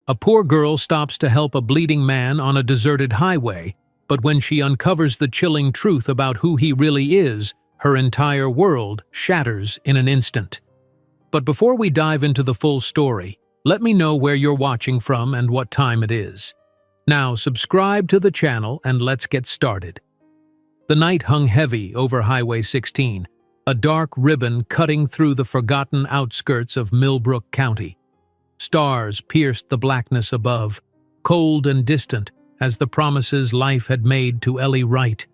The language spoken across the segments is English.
A poor girl stops to help a bleeding man on a deserted highway, but when she uncovers the chilling truth about who he really is, her entire world shatters in an instant. But before we dive into the full story, let me know where you're watching from and what time it is. Now subscribe to the channel and let's get started. The night hung heavy over Highway 16, a dark ribbon cutting through the forgotten outskirts of Millbrook County. Stars pierced the blackness above, cold and distant as the promises life had made to Ellie Wright.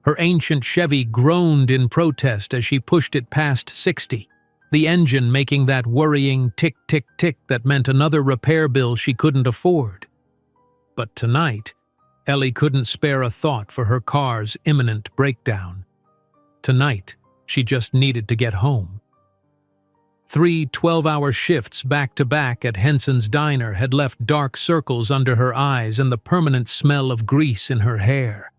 Her ancient Chevy groaned in protest as she pushed it past 60, the engine making that worrying tick-tick-tick that meant another repair bill she couldn't afford. But tonight, Ellie couldn't spare a thought for her car's imminent breakdown. Tonight, she just needed to get home. 3 12-hour shifts back-to-back at Henson's Diner had left dark circles under her eyes and the permanent smell of grease in her hair.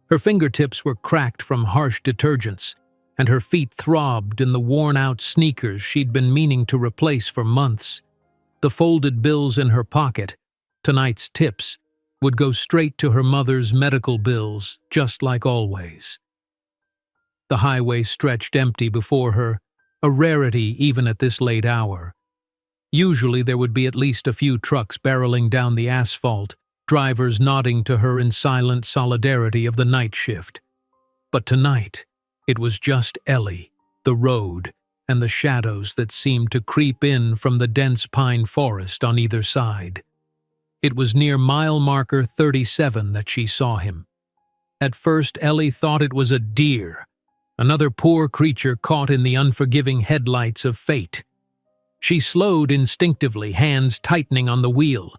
Her fingertips were cracked from harsh detergents, and her feet throbbed in the worn-out sneakers she'd been meaning to replace for months. The folded bills in her pocket, tonight's tips, would go straight to her mother's medical bills, just like always. The highway stretched empty before her, a rarity even at this late hour. Usually there would be at least a few trucks barreling down the asphalt, drivers nodding to her in silent solidarity of the night shift. But tonight, it was just Ellie, the road, and the shadows that seemed to creep in from the dense pine forest on either side. It was near mile marker 37 that she saw him. At first, Ellie thought it was a deer, another poor creature caught in the unforgiving headlights of fate. She slowed instinctively, hands tightening on the wheel.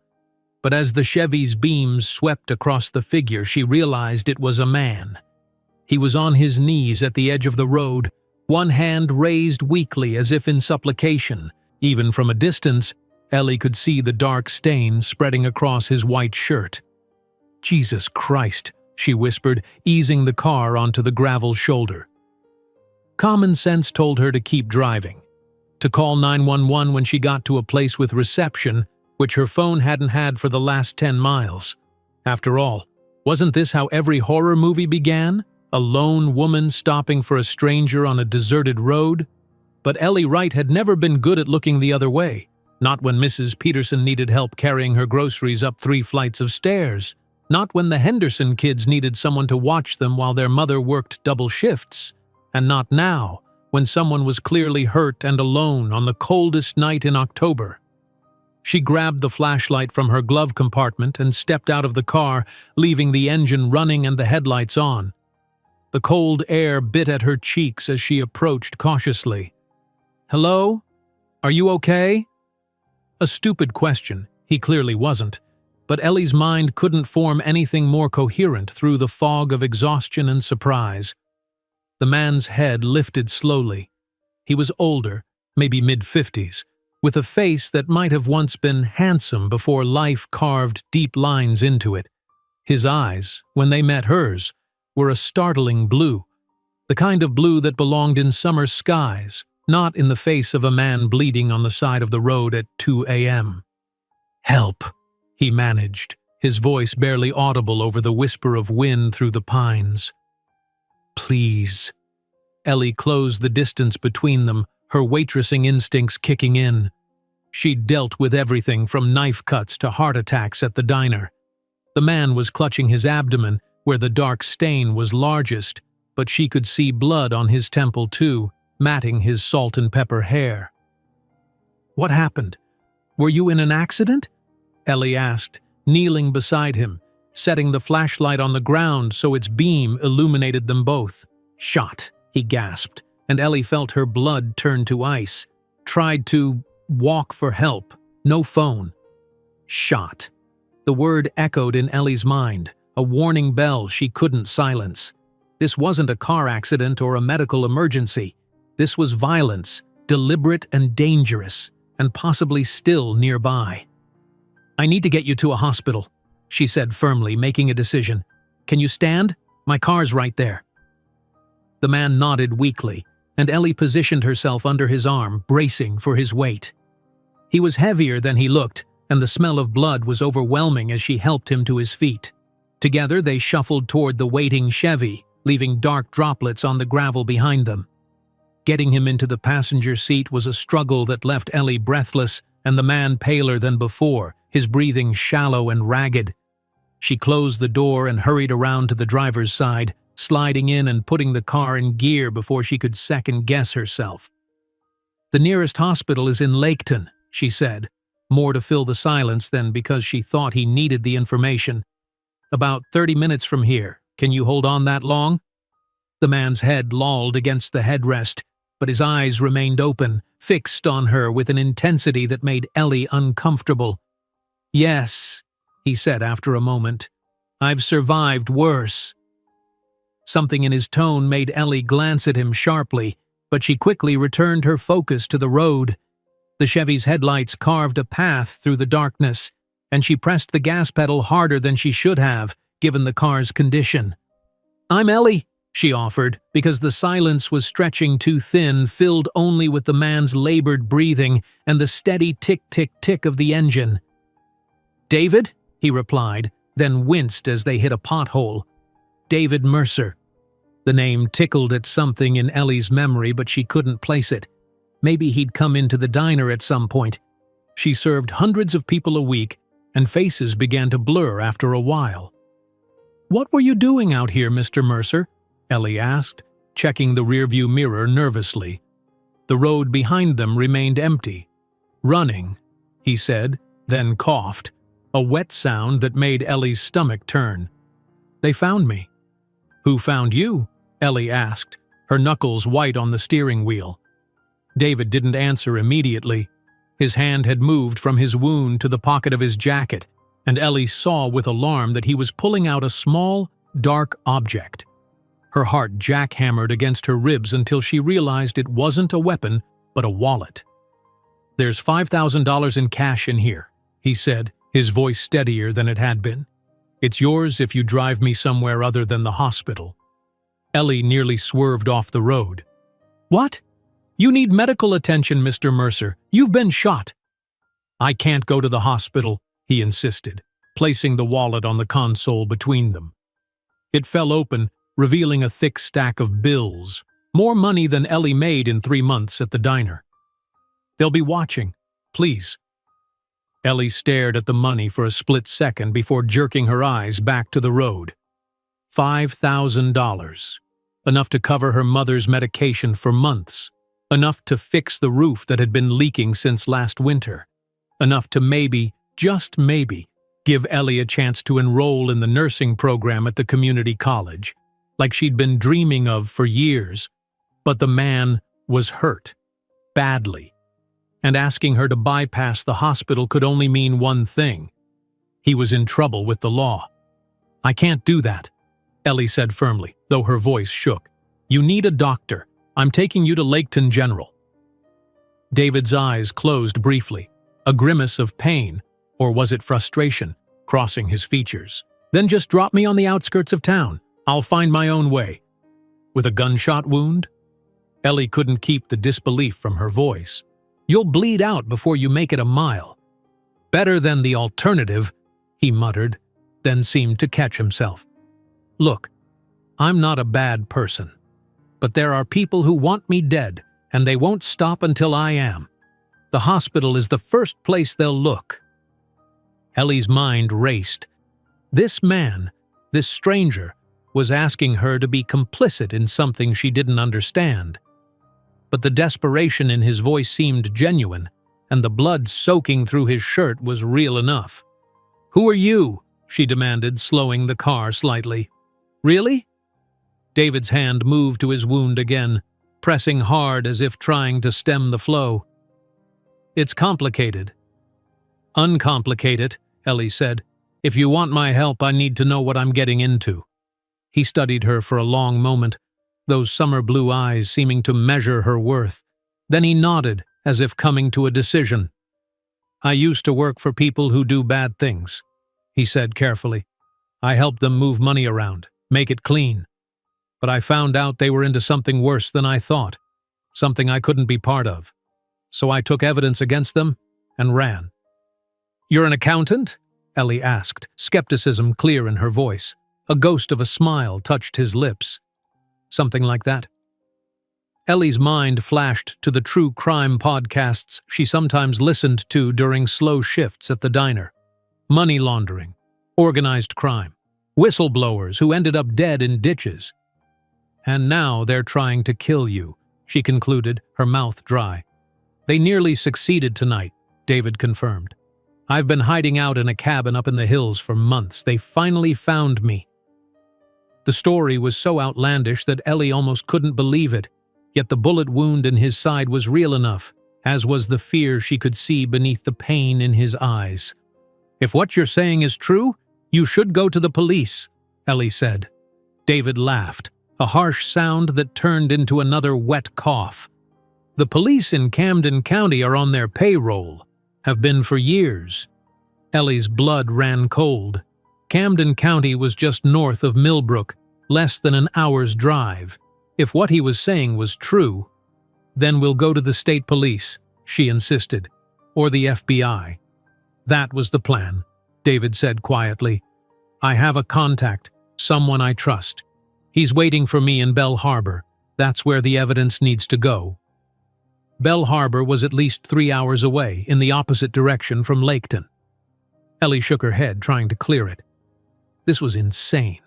But as the Chevy's beams swept across the figure, she realized it was a man. He was on his knees at the edge of the road, one hand raised weakly as if in supplication. Even from a distance, Ellie could see the dark stain spreading across his white shirt. "Jesus Christ," she whispered, easing the car onto the gravel shoulder. Common sense told her to keep driving, to call 911 when she got to a place with reception, which her phone hadn't had for the last 10 miles. After all, wasn't this how every horror movie began? A lone woman stopping for a stranger on a deserted road? But Ellie Wright had never been good at looking the other way, not when Mrs. Peterson needed help carrying her groceries up 3 flights of stairs, not when the Henderson kids needed someone to watch them while their mother worked double shifts, and not now, when someone was clearly hurt and alone on the coldest night in October. She grabbed the flashlight from her glove compartment and stepped out of the car, leaving the engine running and the headlights on. The cold air bit at her cheeks as she approached cautiously. "Hello? Are you okay?" A stupid question, he clearly wasn't, but Ellie's mind couldn't form anything more coherent through the fog of exhaustion and surprise. The man's head lifted slowly. He was older, maybe mid-50s, with a face that might have once been handsome before life carved deep lines into it. His eyes, when they met hers, were a startling blue, the kind of blue that belonged in summer skies, not in the face of a man bleeding on the side of the road at 2 a.m. "Help," he managed, his voice barely audible over the whisper of wind through the pines. "Please." Ellie closed the distance between them, her waitressing instincts kicking in. She'd dealt with everything from knife cuts to heart attacks at the diner. The man was clutching his abdomen, where the dark stain was largest, but she could see blood on his temple too, matting his salt and pepper hair. "What happened? Were you in an accident?" Ellie asked, kneeling beside him, setting the flashlight on the ground so its beam illuminated them both. "Shot," he gasped, and Ellie felt her blood turn to ice. Tried to walk for help. No phone. Shot. The word echoed in Ellie's mind, a warning bell she couldn't silence. This wasn't a car accident or a medical emergency. This was violence, deliberate and dangerous, and possibly still nearby. "I need to get you to a hospital," she said firmly, making a decision. "Can you stand? My car's right there." The man nodded weakly, and Ellie positioned herself under his arm, bracing for his weight. He was heavier than he looked, and the smell of blood was overwhelming as she helped him to his feet. Together they shuffled toward the waiting Chevy, leaving dark droplets on the gravel behind them. Getting him into the passenger seat was a struggle that left Ellie breathless and the man paler than before, his breathing shallow and ragged. She closed the door and hurried around to the driver's side, sliding in and putting the car in gear before she could second-guess herself. "The nearest hospital is in Laketon," she said, more to fill the silence than because she thought he needed the information. "About 30 minutes from here. Can you hold on that long?" The man's head lolled against the headrest, but his eyes remained open, fixed on her with an intensity that made Ellie uncomfortable. "Yes," he said after a moment. "I've survived worse." Something in his tone made Ellie glance at him sharply, but she quickly returned her focus to the road. The Chevy's headlights carved a path through the darkness, and she pressed the gas pedal harder than she should have, given the car's condition. "I'm Ellie," she offered, because the silence was stretching too thin, filled only with the man's labored breathing and the steady tick-tick-tick of the engine. "David?" he replied, then winced as they hit a pothole. "David Mercer." The name tickled at something in Ellie's memory, but she couldn't place it. Maybe he'd come into the diner at some point. She served hundreds of people a week, and faces began to blur after a while. "What were you doing out here, Mr. Mercer?" Ellie asked, checking the rearview mirror nervously. The road behind them remained empty. "Running," he said, then coughed, a wet sound that made Ellie's stomach turn. "They found me." "Who found you?" Ellie asked, her knuckles white on the steering wheel. David didn't answer immediately. His hand had moved from his wound to the pocket of his jacket, and Ellie saw with alarm that he was pulling out a small, dark object. Her heart jackhammered against her ribs until she realized it wasn't a weapon, but a wallet. "There's $5,000 in cash in here," he said, his voice steadier than it had been. "It's yours if you drive me somewhere other than the hospital." Ellie nearly swerved off the road. "What? You need medical attention, Mr. Mercer. You've been shot." "I can't go to the hospital," he insisted, placing the wallet on the console between them. It fell open, revealing a thick stack of bills, more money than Ellie made in 3 months at the diner. "They'll be watching. Please." Ellie stared at the money for a split second before jerking her eyes back to the road. $5,000. Enough to cover her mother's medication for months. Enough to fix the roof that had been leaking since last winter. Enough to maybe, just maybe, give Ellie a chance to enroll in the nursing program at the community college, like she'd been dreaming of for years. But the man was hurt. Badly. And asking her to bypass the hospital could only mean one thing. He was in trouble with the law. "I can't do that," Ellie said firmly, though her voice shook. "You need a doctor. I'm taking you to Laketon General." David's eyes closed briefly, a grimace of pain, or was it frustration, crossing his features. "Then just drop me on the outskirts of town. I'll find my own way." "With a gunshot wound?" Ellie couldn't keep the disbelief from her voice. "You'll bleed out before you make it a mile." "Better than the alternative," he muttered, then seemed to catch himself. "Look, I'm not a bad person. But there are people who want me dead, and they won't stop until I am. The hospital is the first place they'll look." Ellie's mind raced. This man, this stranger, was asking her to be complicit in something she didn't understand. But the desperation in his voice seemed genuine, and the blood soaking through his shirt was real enough. "Who are you?" she demanded, slowing the car slightly. "Really?" David's hand moved to his wound again, pressing hard as if trying to stem the flow. "It's complicated." "Uncomplicate it," Ellie said. "If you want my help, I need to know what I'm getting into." He studied her for a long moment, those summer blue eyes seeming to measure her worth. Then he nodded, as if coming to a decision. "I used to work for people who do bad things," he said carefully. "I helped them move money around, make it clean. But I found out they were into something worse than I thought, something I couldn't be part of. So I took evidence against them and ran." "You're an accountant?" Ellie asked, skepticism clear in her voice. A ghost of a smile touched his lips. "Something like that." Ellie's mind flashed to the true crime podcasts she sometimes listened to during slow shifts at the diner. Money laundering, organized crime, whistleblowers who ended up dead in ditches. "And now they're trying to kill you," she concluded, her mouth dry. "They nearly succeeded tonight," David confirmed. "I've been hiding out in a cabin up in the hills for months. They finally found me." The story was so outlandish that Ellie almost couldn't believe it, yet the bullet wound in his side was real enough, as was the fear she could see beneath the pain in his eyes. "If what you're saying is true, you should go to the police," Ellie said. David laughed, a harsh sound that turned into another wet cough. "The police in Camden County are on their payroll, have been for years." Ellie's blood ran cold. Camden County was just north of Millbrook, less than an hour's drive. If what he was saying was true, "Then we'll go to the state police," she insisted, "or the FBI." "That was the plan," David said quietly. "I have a contact, someone I trust. He's waiting for me in Bell Harbor. That's where the evidence needs to go." Bell Harbor was at least 3 hours away, in the opposite direction from Laketon. Ellie shook her head, trying to clear it. This was insane.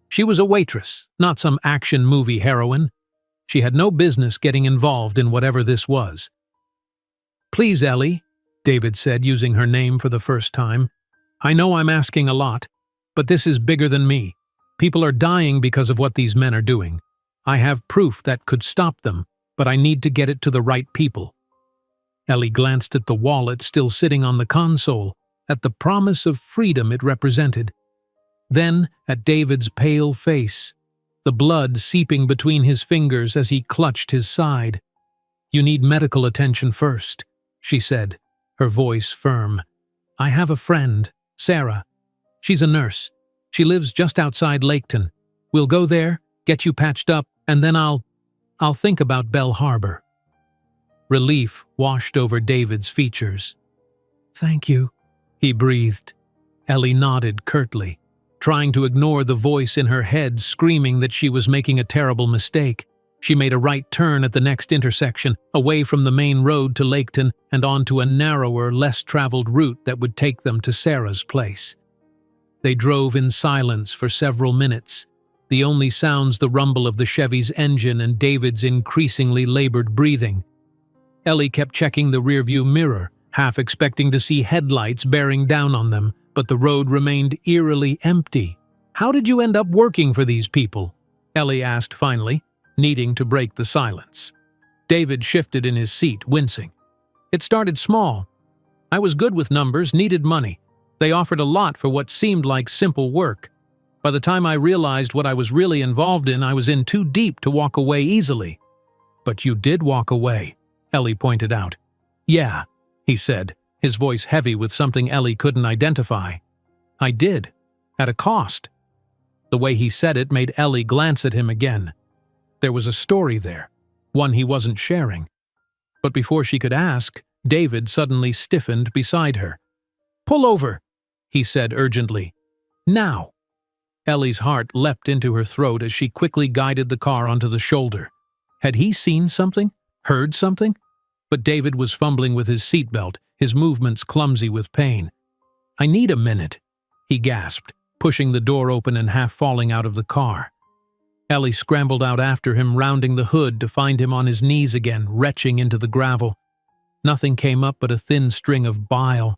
She was a waitress, not some action movie heroine. She had no business getting involved in whatever this was. "Please, Ellie," David said, using her name for the first time. "I know I'm asking a lot, but this is bigger than me. People are dying because of what these men are doing. I have proof that could stop them, but I need to get it to the right people." Ellie glanced at the wallet still sitting on the console, at the promise of freedom it represented. Then at David's pale face, the blood seeping between his fingers as he clutched his side. "You need medical attention first," she said, her voice firm. "I have a friend, Sarah. She's a nurse. She lives just outside Laketon. We'll go there, get you patched up, and then I'll think about Bell Harbor." Relief washed over David's features. "Thank you," he breathed. Ellie nodded curtly, trying to ignore the voice in her head screaming that she was making a terrible mistake. She made a right turn at the next intersection, away from the main road to Laketon and onto a narrower, less traveled route that would take them to Sarah's place. They drove in silence for several minutes, the only sounds the rumble of the Chevy's engine and David's increasingly labored breathing. Ellie kept checking the rearview mirror, half expecting to see headlights bearing down on them, but the road remained eerily empty. "How did you end up working for these people?" Ellie asked finally, needing to break the silence. David shifted in his seat, wincing. "It started small. I was good with numbers, needed money. They offered a lot for what seemed like simple work. By the time I realized what I was really involved in, I was in too deep to walk away easily." "But you did walk away," Ellie pointed out. "Yeah," he said, his voice heavy with something Ellie couldn't identify. "I did. At a cost." The way he said it made Ellie glance at him again. There was a story there, one he wasn't sharing. But before she could ask, David suddenly stiffened beside her. "Pull over," he said urgently. "Now." Ellie's heart leapt into her throat as she quickly guided the car onto the shoulder. Had he seen something? Heard something? But David was fumbling with his seatbelt, his movements clumsy with pain. "I need a minute," he gasped, pushing the door open and half falling out of the car. Ellie scrambled out after him, rounding the hood to find him on his knees again, retching into the gravel. Nothing came up but a thin string of bile.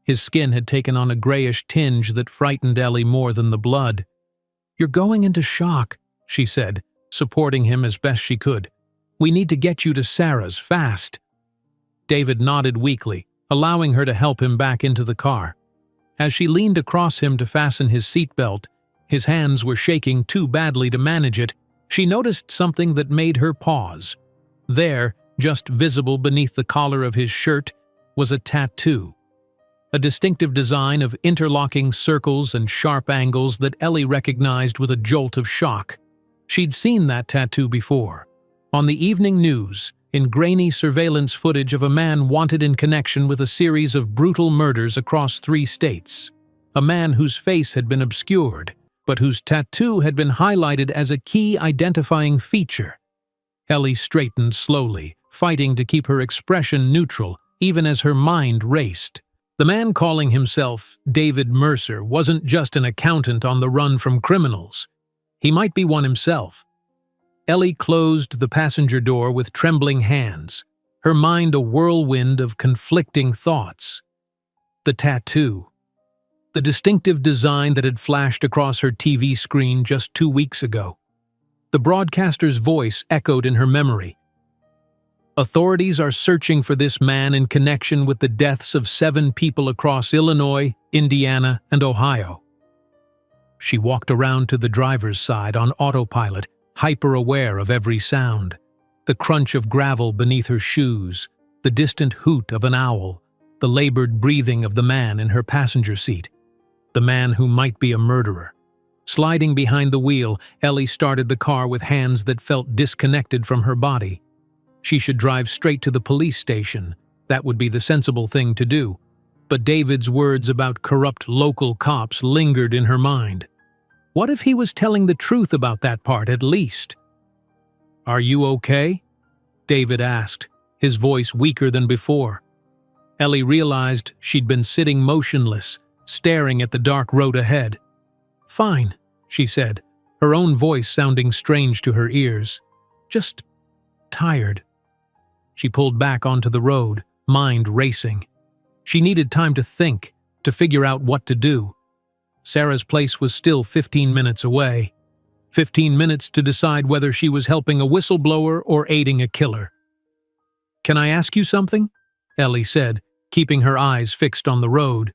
His skin had taken on a grayish tinge that frightened Ellie more than the blood. "You're going into shock," she said, supporting him as best she could. "We need to get you to Sarah's, fast." David nodded weakly, allowing her to help him back into the car. As she leaned across him to fasten his seatbelt, his hands were shaking too badly to manage it, she noticed something that made her pause. There, just visible beneath the collar of his shirt, was a tattoo. A distinctive design of interlocking circles and sharp angles that Ellie recognized with a jolt of shock. She'd seen that tattoo before. On the evening news, in grainy surveillance footage of a man wanted in connection with a series of brutal murders across 3 states. A man whose face had been obscured, but whose tattoo had been highlighted as a key identifying feature. Ellie straightened slowly, fighting to keep her expression neutral, even as her mind raced. The man calling himself David Mercer wasn't just an accountant on the run from criminals. He might be one himself. Ellie closed the passenger door with trembling hands, her mind a whirlwind of conflicting thoughts. The tattoo. The distinctive design that had flashed across her TV screen just 2 weeks ago. The broadcaster's voice echoed in her memory. Authorities are searching for this man in connection with the deaths of 7 people across Illinois, Indiana, and Ohio. She walked around to the driver's side on autopilot, hyper-aware of every sound. The crunch of gravel beneath her shoes, the distant hoot of an owl, the labored breathing of the man in her passenger seat. The man who might be a murderer. Sliding behind the wheel, Ellie started the car with hands that felt disconnected from her body. She should drive straight to the police station. That would be the sensible thing to do. But David's words about corrupt local cops lingered in her mind. What if he was telling the truth about that part, at least? "Are you okay?" David asked, his voice weaker than before. Ellie realized she'd been sitting motionless, staring at the dark road ahead. "Fine," she said, her own voice sounding strange to her ears. "Just tired." She pulled back onto the road, mind racing. She needed time to think, to figure out what to do. Sarah's place was still 15 minutes away. 15 minutes to decide whether she was helping a whistleblower or aiding a killer. "Can I ask you something?" Ellie said, keeping her eyes fixed on the road.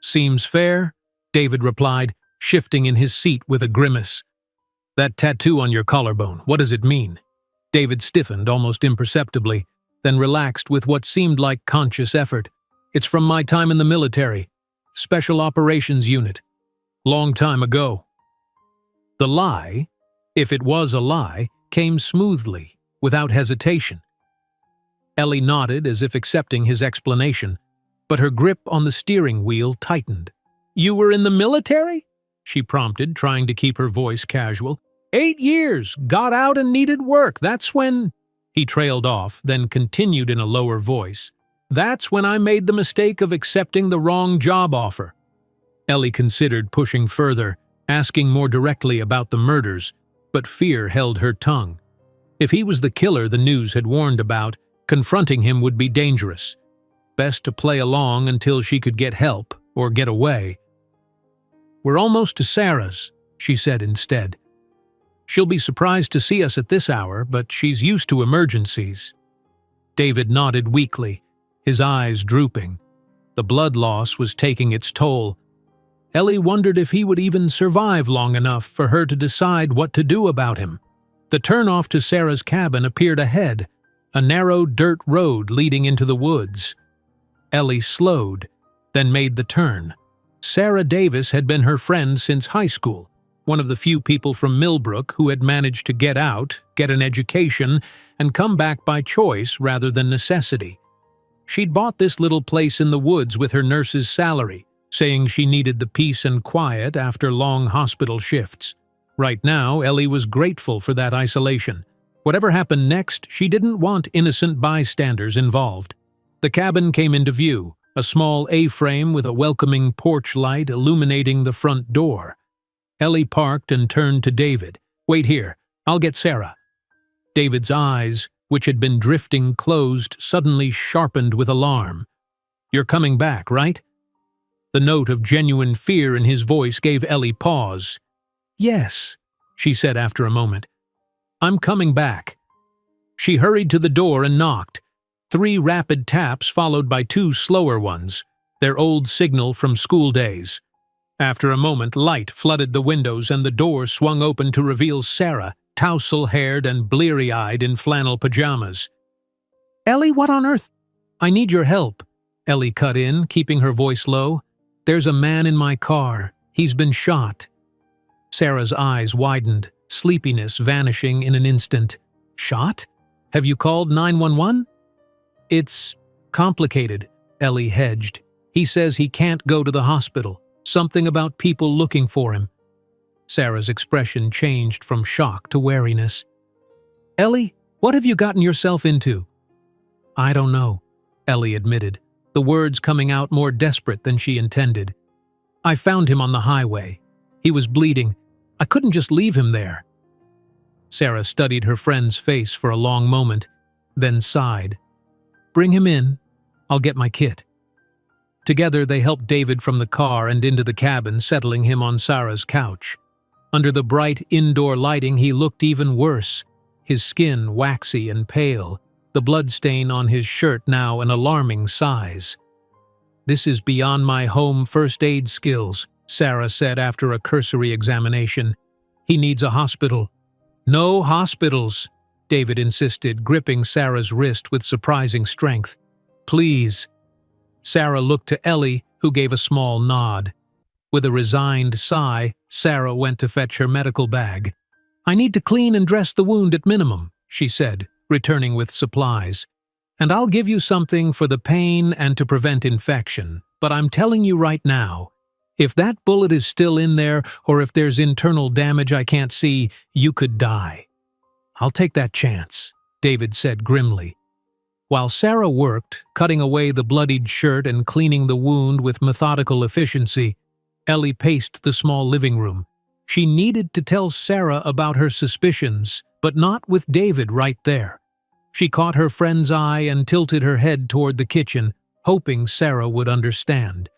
"Seems fair," David replied, shifting in his seat with a grimace. "That tattoo on your collarbone, what does it mean?" David stiffened almost imperceptibly, then relaxed with what seemed like conscious effort. "It's from my time in the military. Special Operations Unit. Long time ago." The lie, if it was a lie, came smoothly, without hesitation. Ellie nodded as if accepting his explanation, but her grip on the steering wheel tightened. "You were in the military?" she prompted, trying to keep her voice casual. 8 years, got out and needed work. That's when—" He trailed off, then continued in a lower voice. "That's when I made the mistake of accepting the wrong job offer." Ellie considered pushing further, asking more directly about the murders, but fear held her tongue. If he was the killer the news had warned about, confronting him would be dangerous. Best to play along until she could get help or get away. "We're almost to Sarah's," she said instead. "She'll be surprised to see us at this hour, but she's used to emergencies." David nodded weakly, his eyes drooping. The blood loss was taking its toll. Ellie wondered if he would even survive long enough for her to decide what to do about him. The turnoff to Sarah's cabin appeared ahead, a narrow dirt road leading into the woods. Ellie slowed, then made the turn. Sarah Davis had been her friend since high school, one of the few people from Millbrook who had managed to get out, get an education, and come back by choice rather than necessity. She'd bought this little place in the woods with her nurse's salary, saying she needed the peace and quiet after long hospital shifts. Right now, Ellie was grateful for that isolation. Whatever happened next, she didn't want innocent bystanders involved. The cabin came into view, a small A-frame with a welcoming porch light illuminating the front door. Ellie parked and turned to David. "Wait here, I'll get Sarah." David's eyes, which had been drifting closed, suddenly sharpened with alarm. "You're coming back, right?" The note of genuine fear in his voice gave Ellie pause. "Yes," she said after a moment. "I'm coming back." She hurried to the door and knocked. 3 rapid taps followed by 2 slower ones, their old signal from school days. After a moment, light flooded the windows and the door swung open to reveal Sarah, tousle-haired and bleary-eyed in flannel pajamas. "Ellie, what on earth?" "I need your help," Ellie cut in, keeping her voice low. "There's a man in my car. He's been shot." Sarah's eyes widened, sleepiness vanishing in an instant. "Shot? Have you called 911? It's complicated, Ellie hedged. He says he can't go to the hospital. Something about people looking for him. Sarah's expression changed from shock to wariness. Ellie, what have you gotten yourself into? I don't know, Ellie admitted, the words coming out more desperate than she intended. I found him on the highway. He was bleeding. I couldn't just leave him there. Sarah studied her friend's face for a long moment, then sighed. Bring him in. I'll get my kit. Together they helped David from the car and into the cabin, settling him on Sarah's couch. Under the bright indoor lighting he looked even worse, his skin waxy and pale, the blood stain on his shirt now an alarming size. This is beyond my home first aid skills, Sarah said after a cursory examination. He needs a hospital. No hospitals, David insisted, gripping Sarah's wrist with surprising strength. Please. Sarah looked to Ellie, who gave a small nod. With a resigned sigh, Sarah went to fetch her medical bag. I need to clean and dress the wound at minimum, she said, returning with supplies. And I'll give you something for the pain and to prevent infection. But I'm telling you right now, if that bullet is still in there or if there's internal damage I can't see, you could die. I'll take that chance, David said grimly. While Sarah worked, cutting away the bloodied shirt and cleaning the wound with methodical efficiency, Ellie paced the small living room. She needed to tell Sarah about her suspicions, but not with David right there. She caught her friend's eye and tilted her head toward the kitchen, hoping Sarah would understand.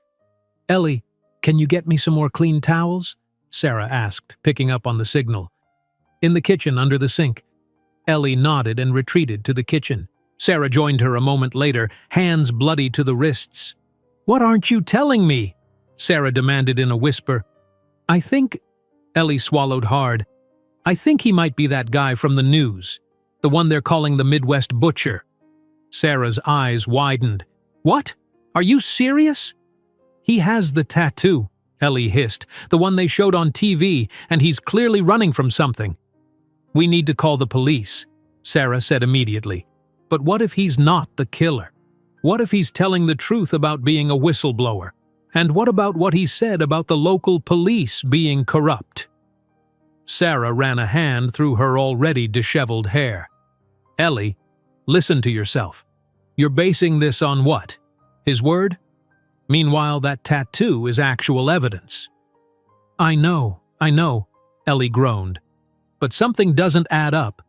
Ellie, can you get me some more clean towels? Sarah asked, picking up on the signal. In the kitchen under the sink. Ellie nodded and retreated to the kitchen. Sarah joined her a moment later, hands bloody to the wrists. What aren't you telling me? Sarah demanded in a whisper. I think, Ellie swallowed hard, I think he might be that guy from the news, the one they're calling the Midwest Butcher. Sarah's eyes widened. What? Are you serious? He has the tattoo, Ellie hissed, the one they showed on TV, and he's clearly running from something. We need to call the police, Sarah said immediately. But what if he's not the killer? What if he's telling the truth about being a whistleblower? And what about what he said about the local police being corrupt? Sarah ran a hand through her already disheveled hair. Ellie, listen to yourself. You're basing this on what? His word? Meanwhile, that tattoo is actual evidence. I know, Ellie groaned. But something doesn't add up.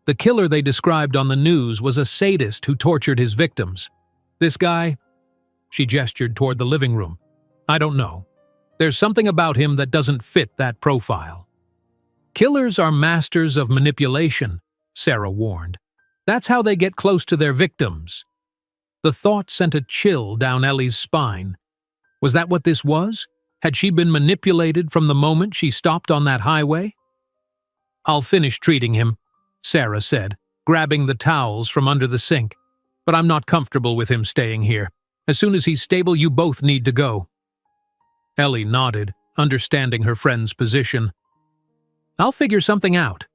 The killer they described on the news was a sadist who tortured his victims. This guy, she gestured toward the living room. I don't know. There's something about him that doesn't fit that profile. Killers are masters of manipulation, Sarah warned. That's how they get close to their victims. The thought sent a chill down Ellie's spine. Was that what this was? Had she been manipulated from the moment she stopped on that highway? I'll finish treating him, Sarah said, grabbing the towels from under the sink. But I'm not comfortable with him staying here. As soon as he's stable, you both need to go. Ellie nodded, understanding her friend's position. I'll figure something out.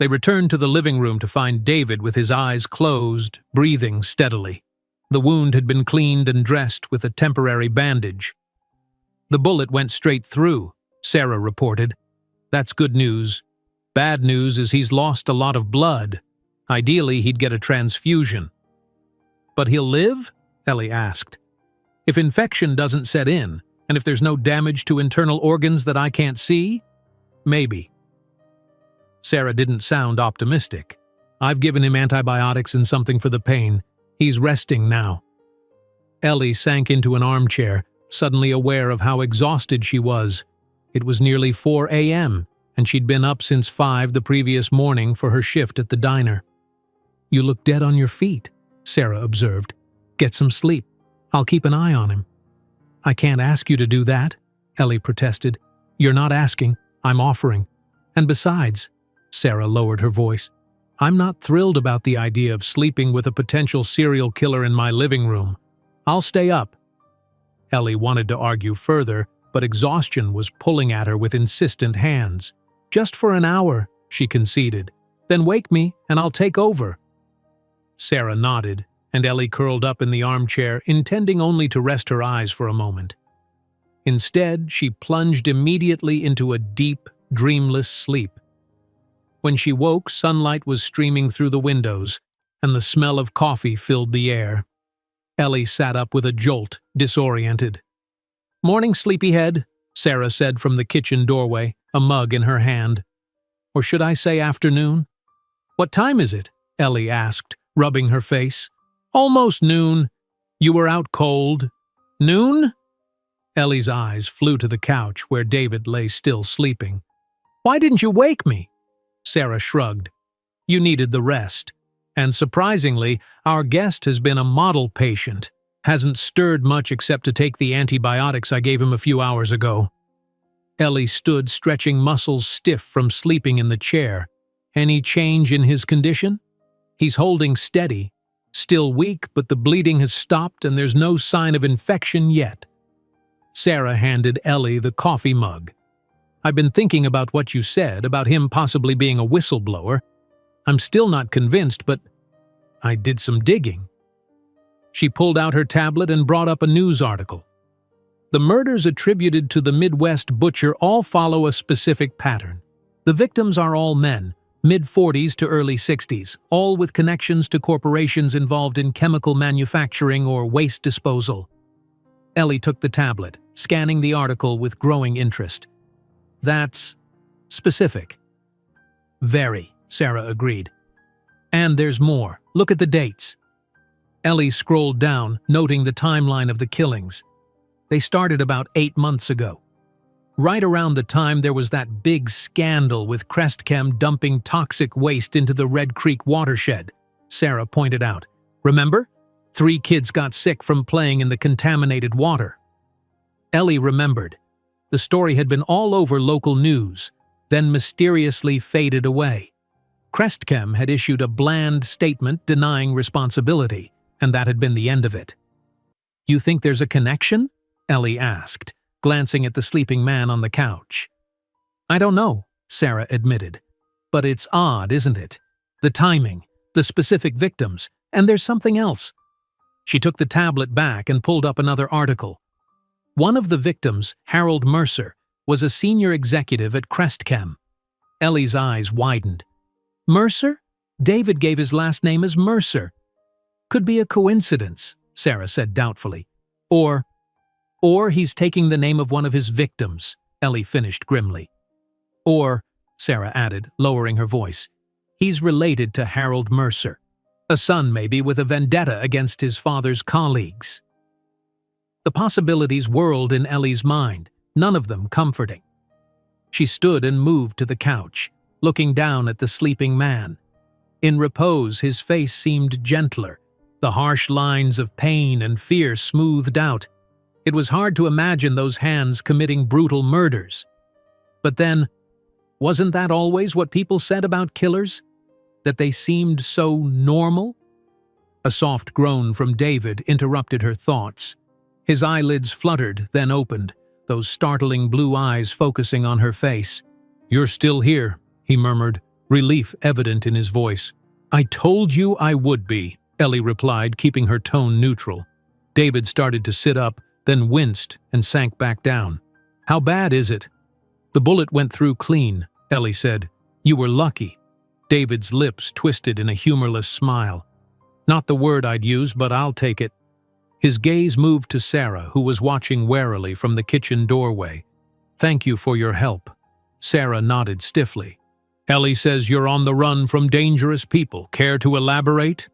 They returned to the living room to find David with his eyes closed, breathing steadily. The wound had been cleaned and dressed with a temporary bandage. The bullet went straight through, Sarah reported. That's good news. Bad news is he's lost a lot of blood. Ideally, he'd get a transfusion. But he'll live? Ellie asked. If infection doesn't set in, and if there's no damage to internal organs that I can't see? Maybe. Sarah didn't sound optimistic. I've given him antibiotics and something for the pain. He's resting now. Ellie sank into an armchair, suddenly aware of how exhausted she was. It was nearly 4 a.m., and she'd been up since 5 the previous morning for her shift at the diner. You look dead on your feet, Sarah observed. Get some sleep. I'll keep an eye on him. I can't ask you to do that, Ellie protested. You're not asking, I'm offering. And besides, Sarah lowered her voice, I'm not thrilled about the idea of sleeping with a potential serial killer in my living room. I'll stay up. Ellie wanted to argue further, but exhaustion was pulling at her with insistent hands. Just for an hour, she conceded. Then wake me, and I'll take over." Sarah nodded, and Ellie curled up in the armchair, intending only to rest her eyes for a moment. Instead, she plunged immediately into a deep, dreamless sleep. When she woke, sunlight was streaming through the windows, and the smell of coffee filled the air. Ellie sat up with a jolt, disoriented. "Morning, sleepyhead," Sarah said from the kitchen doorway, a mug in her hand. "Or should I say afternoon?" "What time is it?" Ellie asked, rubbing her face. "Almost noon. You were out cold." "Noon?" Ellie's eyes flew to the couch where David lay still sleeping. "Why didn't you wake me?" Sarah shrugged. "You needed the rest. And surprisingly, our guest has been a model patient. Hasn't stirred much except to take the antibiotics I gave him a few hours ago." Ellie stood, stretching muscles stiff from sleeping in the chair. "Any change in his condition?" "He's holding steady. Still weak, but the bleeding has stopped and there's no sign of infection yet." Sarah handed Ellie the coffee mug. "I've been thinking about what you said, about him possibly being a whistleblower. I'm still not convinced, but I did some digging." She pulled out her tablet and brought up a news article. "The murders attributed to the Midwest butcher all follow a specific pattern. The victims are all men, mid-40s to early 60s, all with connections to corporations involved in chemical manufacturing or waste disposal." Ellie took the tablet, scanning the article with growing interest. "That's specific." "Very," Sarah agreed. "And there's more. Look at the dates." Ellie scrolled down, noting the timeline of the killings. They started about 8 months ago. Right around the time there was that big scandal with Crestchem dumping toxic waste into the Red Creek watershed, Sarah pointed out. "Remember? 3 kids got sick from playing in the contaminated water." Ellie remembered. The story had been all over local news, then mysteriously faded away. Crestchem had issued a bland statement denying responsibility, and that had been the end of it. "You think there's a connection?" Ellie asked, glancing at the sleeping man on the couch. "I don't know," Sarah admitted. "But it's odd, isn't it? The timing, the specific victims, and there's something else." She took the tablet back and pulled up another article. One of the victims, Harold Mercer, was a senior executive at Crestchem. Ellie's eyes widened. "Mercer? David gave his last name as Mercer." "Could be a coincidence," Sarah said doubtfully. Or he's taking the name of one of his victims," Ellie finished grimly. "Or," Sarah added, lowering her voice, "he's related to Harold Mercer. A son, maybe, with a vendetta against his father's colleagues." The possibilities whirled in Ellie's mind, none of them comforting. She stood and moved to the couch, looking down at the sleeping man. In repose, his face seemed gentler, the harsh lines of pain and fear smoothed out. It was hard to imagine those hands committing brutal murders. But then, wasn't that always what people said about killers? That they seemed so normal? A soft groan from David interrupted her thoughts. His eyelids fluttered, then opened, those startling blue eyes focusing on her face. "You're still here," he murmured, relief evident in his voice. "I told you I would be," Ellie replied, keeping her tone neutral. David started to sit up, then winced and sank back down. "How bad is it?" "The bullet went through clean," Ellie said. "You were lucky." David's lips twisted in a humorless smile. "Not the word I'd use, but I'll take it." His gaze moved to Sarah, who was watching warily from the kitchen doorway. "Thank you for your help." Sarah nodded stiffly. "Ellie says you're on the run from dangerous people. Care to elaborate?"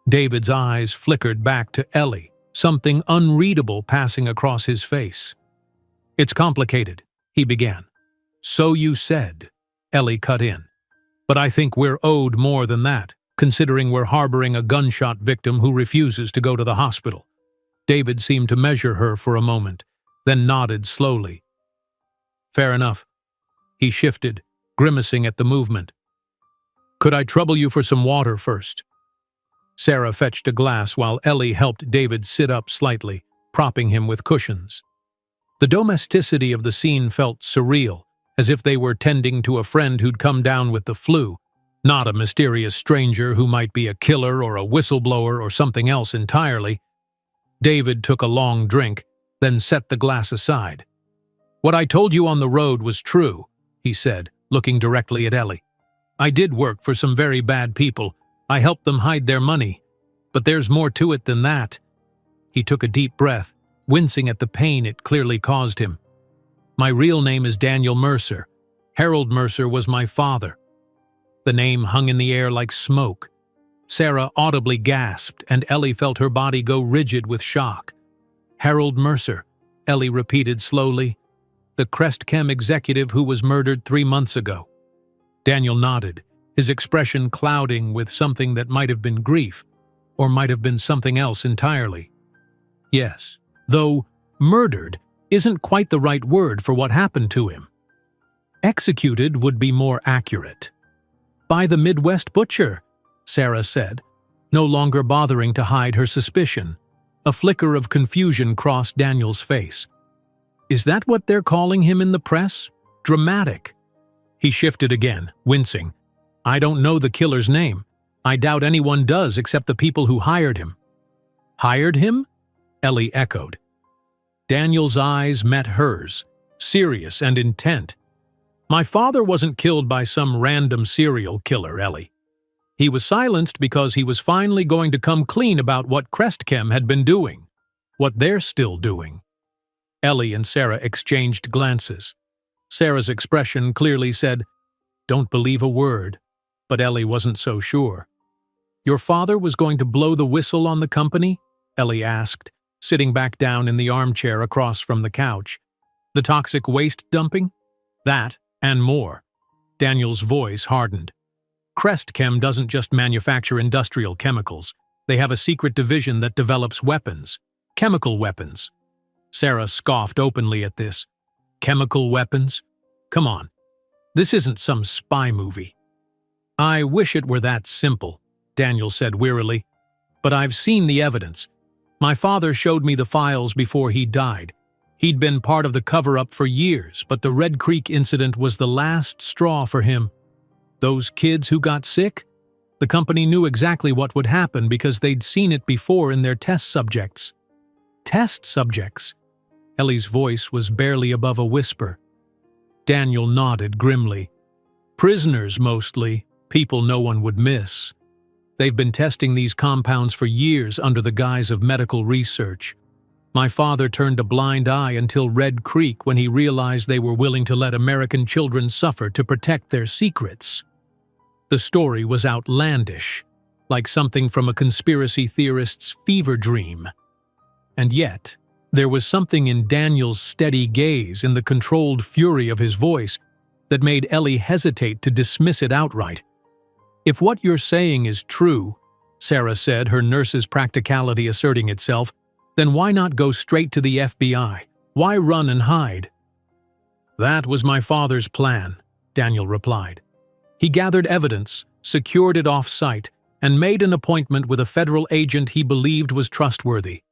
David's eyes flickered back to Ellie, something unreadable passing across his face. "It's complicated," he began. "So you said," Ellie cut in. "But I think we're owed more than that, considering we're harboring a gunshot victim who refuses to go to the hospital." David seemed to measure her for a moment, then nodded slowly. "Fair enough." He shifted, grimacing at the movement. "Could I trouble you for some water first?" Sarah fetched a glass while Ellie helped David sit up slightly, propping him with cushions. The domesticity of the scene felt surreal, as if they were tending to a friend who'd come down with the flu, Not a mysterious stranger who might be a killer or a whistleblower or something else entirely. David took a long drink, then set the glass aside. "What I told you on the road was true," he said, looking directly at Ellie. "I did work for some very bad people. I helped them hide their money. But there's more to it than that." He took a deep breath, wincing at the pain it clearly caused him. "My real name is Daniel Mercer. Harold Mercer was my father." The name hung in the air like smoke. Sarah audibly gasped, and Ellie felt her body go rigid with shock. "Harold Mercer," Ellie repeated slowly. "The Crestchem executive who was murdered 3 months ago." Daniel nodded, his expression clouding with something that might have been grief, or might have been something else entirely. "Yes, though murdered isn't quite the right word for what happened to him. Executed would be more accurate." "By the Midwest butcher," Sarah said, no longer bothering to hide her suspicion. A flicker of confusion crossed Daniel's face. "Is that what they're calling him in the press? Dramatic." He shifted again, wincing. "I don't know the killer's name. I doubt anyone does except the people who hired him." "Hired him?" Ellie echoed. Daniel's eyes met hers, serious and intent. "My father wasn't killed by some random serial killer, Ellie. He was silenced because he was finally going to come clean about what Crestchem had been doing, what they're still doing." Ellie and Sarah exchanged glances. Sarah's expression clearly said, "Don't believe a word," but Ellie wasn't so sure. "Your father was going to blow the whistle on the company?" Ellie asked, sitting back down in the armchair across from the couch. "The toxic waste dumping?" "That, and more." Daniel's voice hardened. "Crestchem doesn't just manufacture industrial chemicals. They have a secret division that develops weapons. Chemical weapons." Sarah scoffed openly at this. "Chemical weapons? Come on. This isn't some spy movie." "I wish it were that simple," Daniel said wearily. "But I've seen the evidence. My father showed me the files before he died. He'd been part of the cover-up for years, but the Red Creek incident was the last straw for him. Those kids who got sick? The company knew exactly what would happen because they'd seen it before in their test subjects." "Test subjects?" Ellie's voice was barely above a whisper. Daniel nodded grimly. "Prisoners, mostly. People no one would miss. They've been testing these compounds for years under the guise of medical research. My father turned a blind eye until Red Creek when he realized they were willing to let American children suffer to protect their secrets." The story was outlandish, like something from a conspiracy theorist's fever dream. And yet, there was something in Daniel's steady gaze, in the controlled fury of his voice, that made Ellie hesitate to dismiss it outright. "If what you're saying is true," Sarah said, her nurse's practicality asserting itself, "then why not go straight to the FBI? Why run and hide?" "That was my father's plan," Daniel replied. "He gathered evidence, secured it off-site, and made an appointment with a federal agent he believed was trustworthy.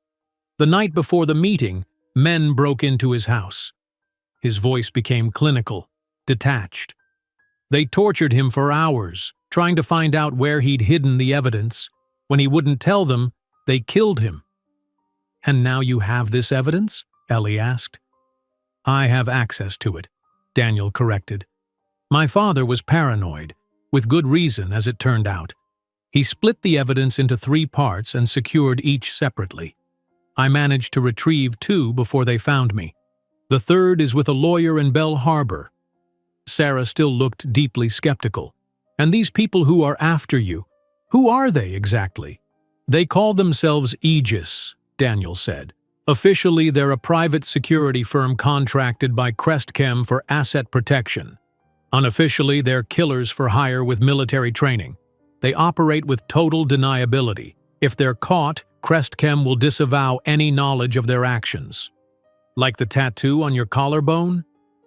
The night before the meeting, men broke into his house." His voice became clinical, detached. "They tortured him for hours, trying to find out where he'd hidden the evidence. When he wouldn't tell them, they killed him." "And now you have this evidence?" Ellie asked. "I have access to it," Daniel corrected. "My father was paranoid, with good reason as it turned out. He split the evidence into 3 parts and secured each separately. I managed to retrieve 2 before they found me. The 3rd is with a lawyer in Belle Harbor." Sarah still looked deeply skeptical. "And these people who are after you, who are they exactly?" "They call themselves Aegis," Daniel said. "Officially, they're a private security firm contracted by Crestchem for asset protection. Unofficially, they're killers for hire with military training. They operate with total deniability. If they're caught, Crestchem will disavow any knowledge of their actions." "Like the tattoo on your collarbone?"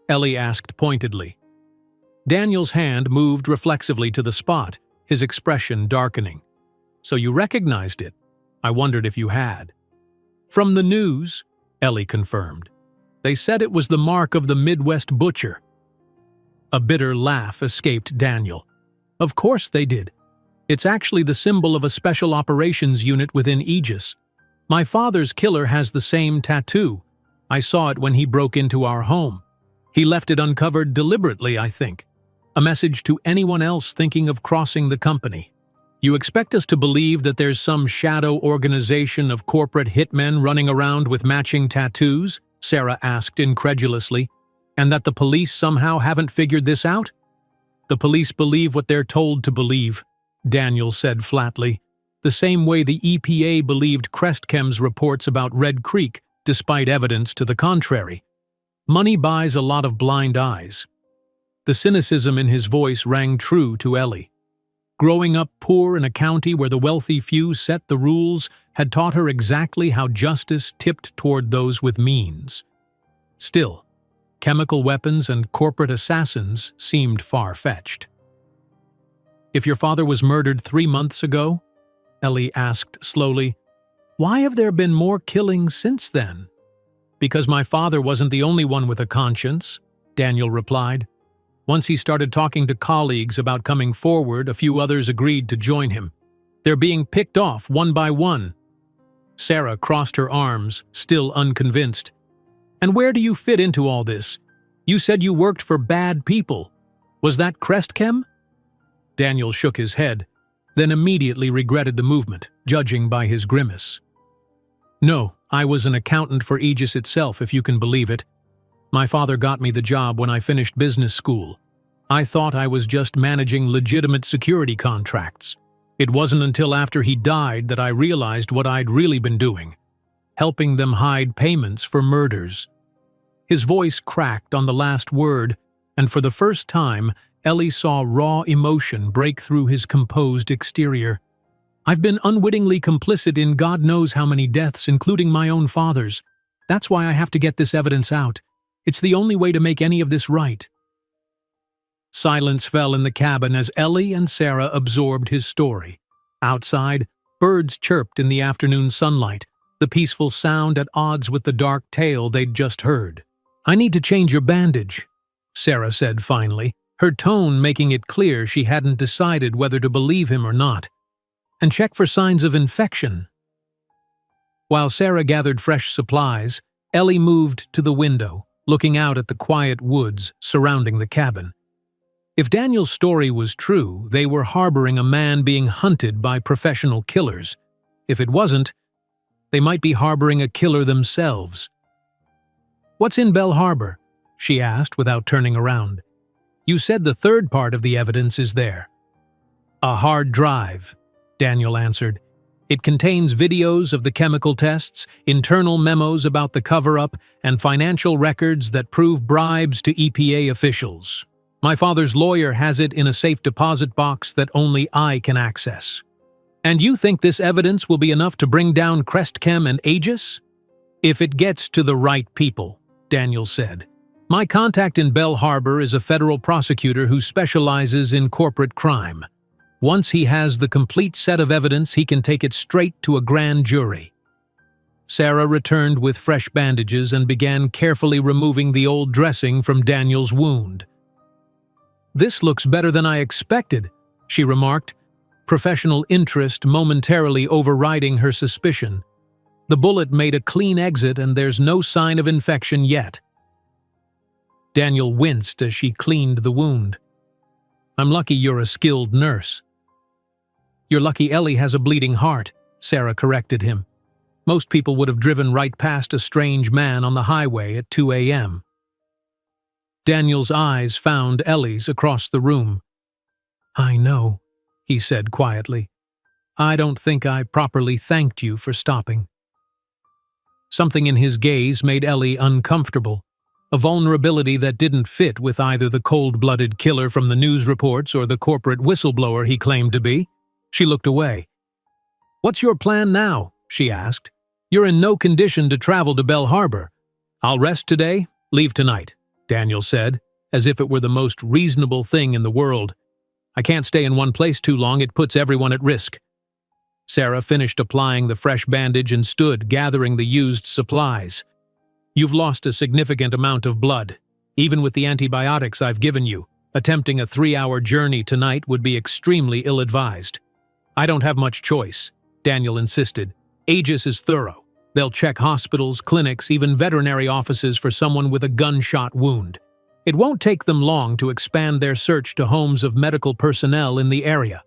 Ellie asked pointedly. Daniel's hand moved reflexively to the spot, his expression darkening. "So you recognized it? I wondered if you had." "From the news," Ellie confirmed. "They said it was the mark of the Midwest butcher." A bitter laugh escaped Daniel. Of course they did. It's actually the symbol of a special operations unit within Aegis. My father's killer has the same tattoo. I saw it when he broke into our home. He left it uncovered deliberately, I think. A message to anyone else thinking of crossing the company. You expect us to believe that there's some shadow organization of corporate hitmen running around with matching tattoos? Sarah asked incredulously. And that the police somehow haven't figured this out? The police believe what they're told to believe, Daniel said flatly. The same way the EPA believed Crestchem's reports about Red Creek, despite evidence to the contrary. Money buys a lot of blind eyes. The cynicism in his voice rang true to Ellie. Growing up poor in a county where the wealthy few set the rules had taught her exactly how justice tipped toward those with means. Still, chemical weapons and corporate assassins seemed far-fetched. If your father was murdered 3 months ago, Ellie asked slowly, why have there been more killings since then? Because my father wasn't the only one with a conscience, Daniel replied. Once he started talking to colleagues about coming forward, a few others agreed to join him. They're being picked off one by one. Sarah crossed her arms, still unconvinced. And where do you fit into all this? You said you worked for bad people. Was that Crestchem? Daniel shook his head, then immediately regretted the movement, judging by his grimace. No, I was an accountant for Aegis itself, if you can believe it. My father got me the job when I finished business school. I thought I was just managing legitimate security contracts. It wasn't until after he died that I realized what I'd really been doing, helping them hide payments for murders. His voice cracked on the last word, and for the first time, Ellie saw raw emotion break through his composed exterior. I've been unwittingly complicit in God knows how many deaths, including my own father's. That's why I have to get this evidence out. It's the only way to make any of this right. Silence fell in the cabin as Ellie and Sarah absorbed his story. Outside, birds chirped in the afternoon sunlight, the peaceful sound at odds with the dark tale they'd just heard. I need to change your bandage, Sarah said finally, her tone making it clear she hadn't decided whether to believe him or not. And check for signs of infection. While Sarah gathered fresh supplies, Ellie moved to the window, looking out at the quiet woods surrounding the cabin. If Daniel's story was true, they were harboring a man being hunted by professional killers. If it wasn't, they might be harboring a killer themselves. What's in Bell Harbor? She asked without turning around. You said the third part of the evidence is there. A hard drive, Daniel answered. It contains videos of the chemical tests, internal memos about the cover-up, and financial records that prove bribes to EPA officials. My father's lawyer has it in a safe deposit box that only I can access. And you think this evidence will be enough to bring down Crestchem and Aegis? If it gets to the right people, Daniel said. My contact in Bell Harbor is a federal prosecutor who specializes in corporate crime. Once he has the complete set of evidence, he can take it straight to a grand jury. Sarah returned with fresh bandages and began carefully removing the old dressing from Daniel's wound. This looks better than I expected, she remarked, professional interest momentarily overriding her suspicion. The bullet made a clean exit and there's no sign of infection yet. Daniel winced as she cleaned the wound. I'm lucky you're a skilled nurse. You're lucky Ellie has a bleeding heart, Sarah corrected him. Most people would have driven right past a strange man on the highway at 2 a.m. Daniel's eyes found Ellie's across the room. I know, he said quietly. I don't think I properly thanked you for stopping. Something in his gaze made Ellie uncomfortable, a vulnerability that didn't fit with either the cold-blooded killer from the news reports or the corporate whistleblower he claimed to be. She looked away. What's your plan now? She asked. You're in no condition to travel to Bell Harbor. I'll rest today, leave tonight, Daniel said, as if it were the most reasonable thing in the world. I can't stay in one place too long, it puts everyone at risk. Sarah finished applying the fresh bandage and stood gathering the used supplies. You've lost a significant amount of blood, even with the antibiotics I've given you, Attempting a 3-hour journey tonight would be extremely ill-advised. I don't have much choice, Daniel insisted. Aegis is thorough. They'll check hospitals, clinics, even veterinary offices for someone with a gunshot wound. It won't take them long to expand their search to homes of medical personnel in the area.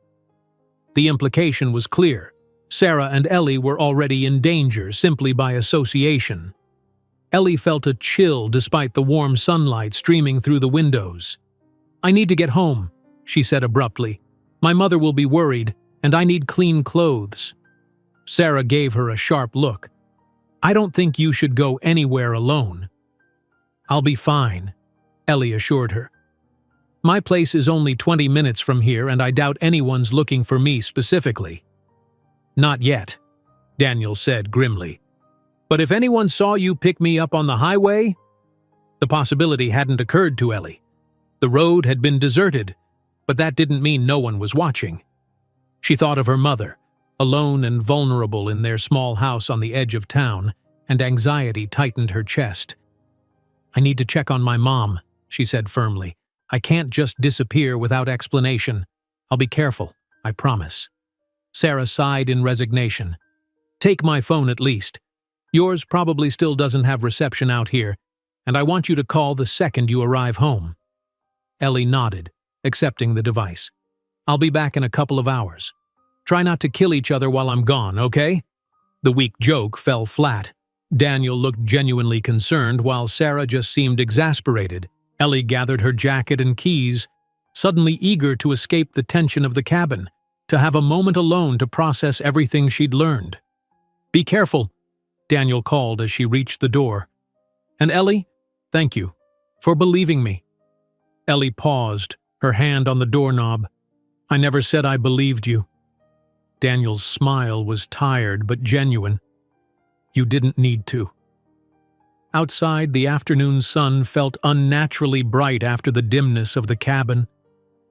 The implication was clear. Sarah and Ellie were already in danger simply by association. Ellie felt a chill despite the warm sunlight streaming through the windows. "I need to get home," she said abruptly. "My mother will be worried, and I need clean clothes." Sarah gave her a sharp look. "I don't think you should go anywhere alone." "I'll be fine," Ellie assured her. "My place is only 20 minutes from here, and I doubt anyone's looking for me specifically." "Not yet," Daniel said grimly. "But if anyone saw you pick me up on the highway?" The possibility hadn't occurred to Ellie. The road had been deserted, but that didn't mean no one was watching. She thought of her mother, alone and vulnerable in their small house on the edge of town, and anxiety tightened her chest. "I need to check on my mom," she said firmly. "I can't just disappear without explanation. I'll be careful, I promise." Sarah sighed in resignation. "Take my phone at least. Yours probably still doesn't have reception out here, and I want you to call the second you arrive home." Ellie nodded, accepting the device. "I'll be back in a couple of hours. Try not to kill each other while I'm gone, okay?" The weak joke fell flat. Daniel looked genuinely concerned while Sarah just seemed exasperated. Ellie gathered her jacket and keys, suddenly eager to escape the tension of the cabin, to have a moment alone to process everything she'd learned. "Be careful," Daniel called as she reached the door. "And Ellie, thank you for believing me." Ellie paused, her hand on the doorknob. "I never said I believed you." Daniel's smile was tired but genuine. "You didn't need to." Outside, the afternoon sun felt unnaturally bright after the dimness of the cabin.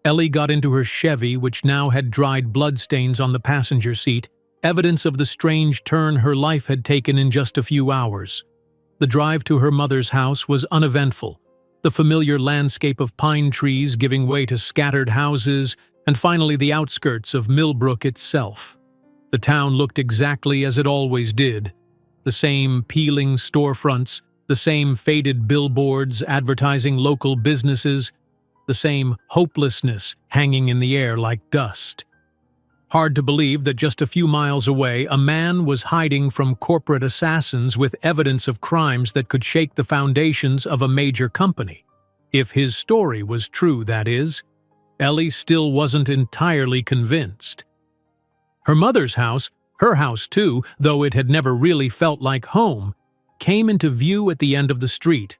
Ellie got into her Chevy, which now had dried bloodstains on the passenger seat, evidence of the strange turn her life had taken in just a few hours. The drive to her mother's house was uneventful, the familiar landscape of pine trees giving way to scattered houses, and finally the outskirts of Millbrook itself. The town looked exactly as it always did. The same peeling storefronts, the same faded billboards advertising local businesses, the same hopelessness hanging in the air like dust. Hard to believe that just a few miles away, a man was hiding from corporate assassins with evidence of crimes that could shake the foundations of a major company. If his story was true, that is. Ellie still wasn't entirely convinced. Her mother's house, her house too, though it had never really felt like home, came into view at the end of the street.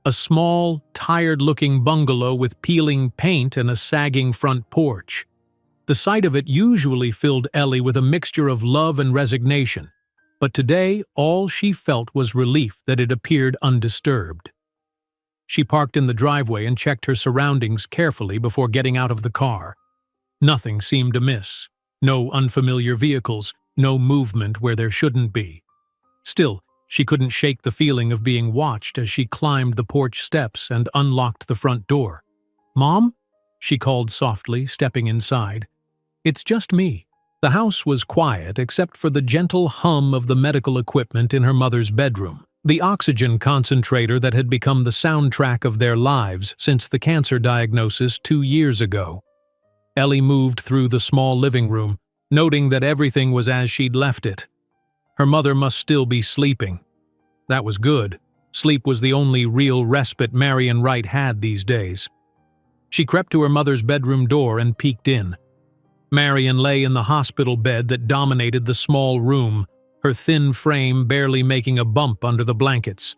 A small, tired-looking bungalow with peeling paint and a sagging front porch. The sight of it usually filled Ellie with a mixture of love and resignation, but today all she felt was relief that it appeared undisturbed. She parked in the driveway and checked her surroundings carefully before getting out of the car. Nothing seemed amiss. No unfamiliar vehicles, no movement where there shouldn't be. Still, she couldn't shake the feeling of being watched as she climbed the porch steps and unlocked the front door. "Mom?" she called softly, stepping inside. "It's just me." The house was quiet except for the gentle hum of the medical equipment in her mother's bedroom, the oxygen concentrator that had become the soundtrack of their lives since the cancer diagnosis 2 years ago. Ellie moved through the small living room, noting that everything was as she'd left it. Her mother must still be sleeping. That was good. Sleep was the only real respite Marion Wright had these days. She crept to her mother's bedroom door and peeked in. Marion lay in the hospital bed that dominated the small room, her thin frame barely making a bump under the blankets.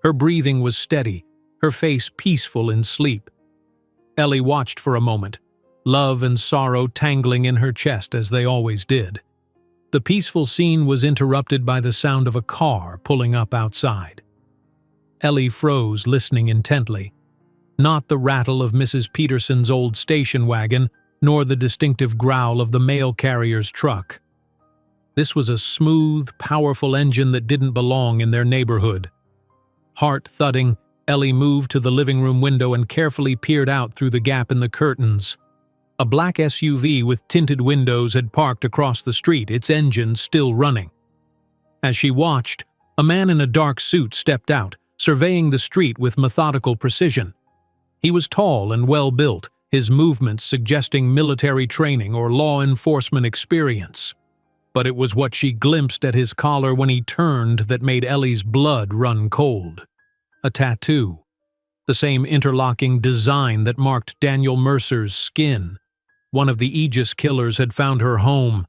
Her breathing was steady, her face peaceful in sleep. Ellie watched for a moment, love and sorrow tangling in her chest as they always did. The peaceful scene was interrupted by the sound of a car pulling up outside. Ellie froze, listening intently. Not the rattle of Mrs. Peterson's old station wagon, nor the distinctive growl of the mail carrier's truck. This was a smooth, powerful engine that didn't belong in their neighborhood. Heart thudding, Ellie moved to the living room window and carefully peered out through the gap in the curtains. A black SUV with tinted windows had parked across the street, its engine still running. As she watched, a man in a dark suit stepped out, surveying the street with methodical precision. He was tall and well-built, his movements suggesting military training or law enforcement experience. But it was what she glimpsed at his collar when he turned that made Ellie's blood run cold. A tattoo. The same interlocking design that marked Daniel Mercer's skin. One of the Aegis killers had found her home.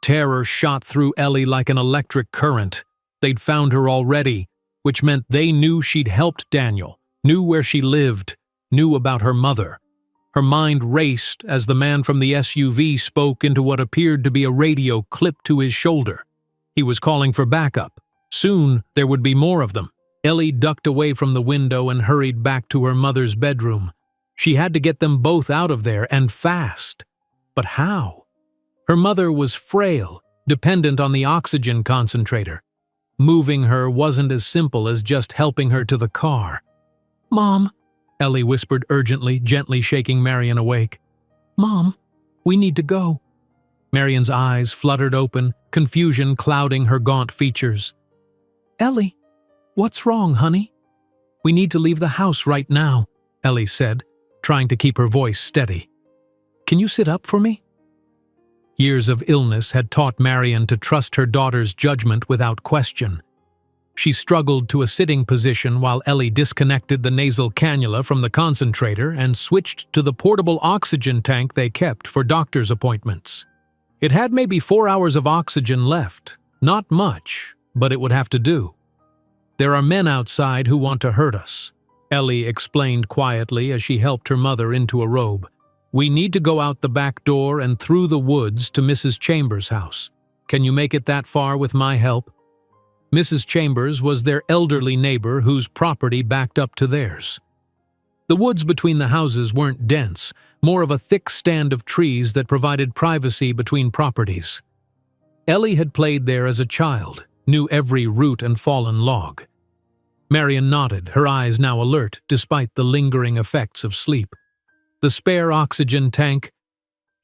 Terror shot through Ellie like an electric current. They'd found her already, which meant they knew she'd helped Daniel, knew where she lived, knew about her mother. Her mind raced as the man from the SUV spoke into what appeared to be a radio clipped to his shoulder. He was calling for backup. Soon there would be more of them. Ellie ducked away from the window and hurried back to her mother's bedroom. She had to get them both out of there, and fast. But how? Her mother was frail, dependent on the oxygen concentrator. Moving her wasn't as simple as just helping her to the car. "Mom," Ellie whispered urgently, gently shaking Marion awake. "Mom, we need to go." Marion's eyes fluttered open, confusion clouding her gaunt features. "Ellie, what's wrong, honey?" "We need to leave the house right now," Ellie said, trying to keep her voice steady. "Can you sit up for me?" Years of illness had taught Marion to trust her daughter's judgment without question. She struggled to a sitting position while Ellie disconnected the nasal cannula from the concentrator and switched to the portable oxygen tank they kept for doctor's appointments. It had maybe 4 hours of oxygen left. Not much, but it would have to do. "There are men outside who want to hurt us," Ellie explained quietly as she helped her mother into a robe. "We need to go out the back door and through the woods to Mrs. Chambers' house. Can you make it that far with my help?" Mrs. Chambers was their elderly neighbor whose property backed up to theirs. The woods between the houses weren't dense, more of a thick stand of trees that provided privacy between properties. Ellie had played there as a child, knew every root and fallen log. Marion nodded, her eyes now alert despite the lingering effects of sleep. "The spare oxygen tank?"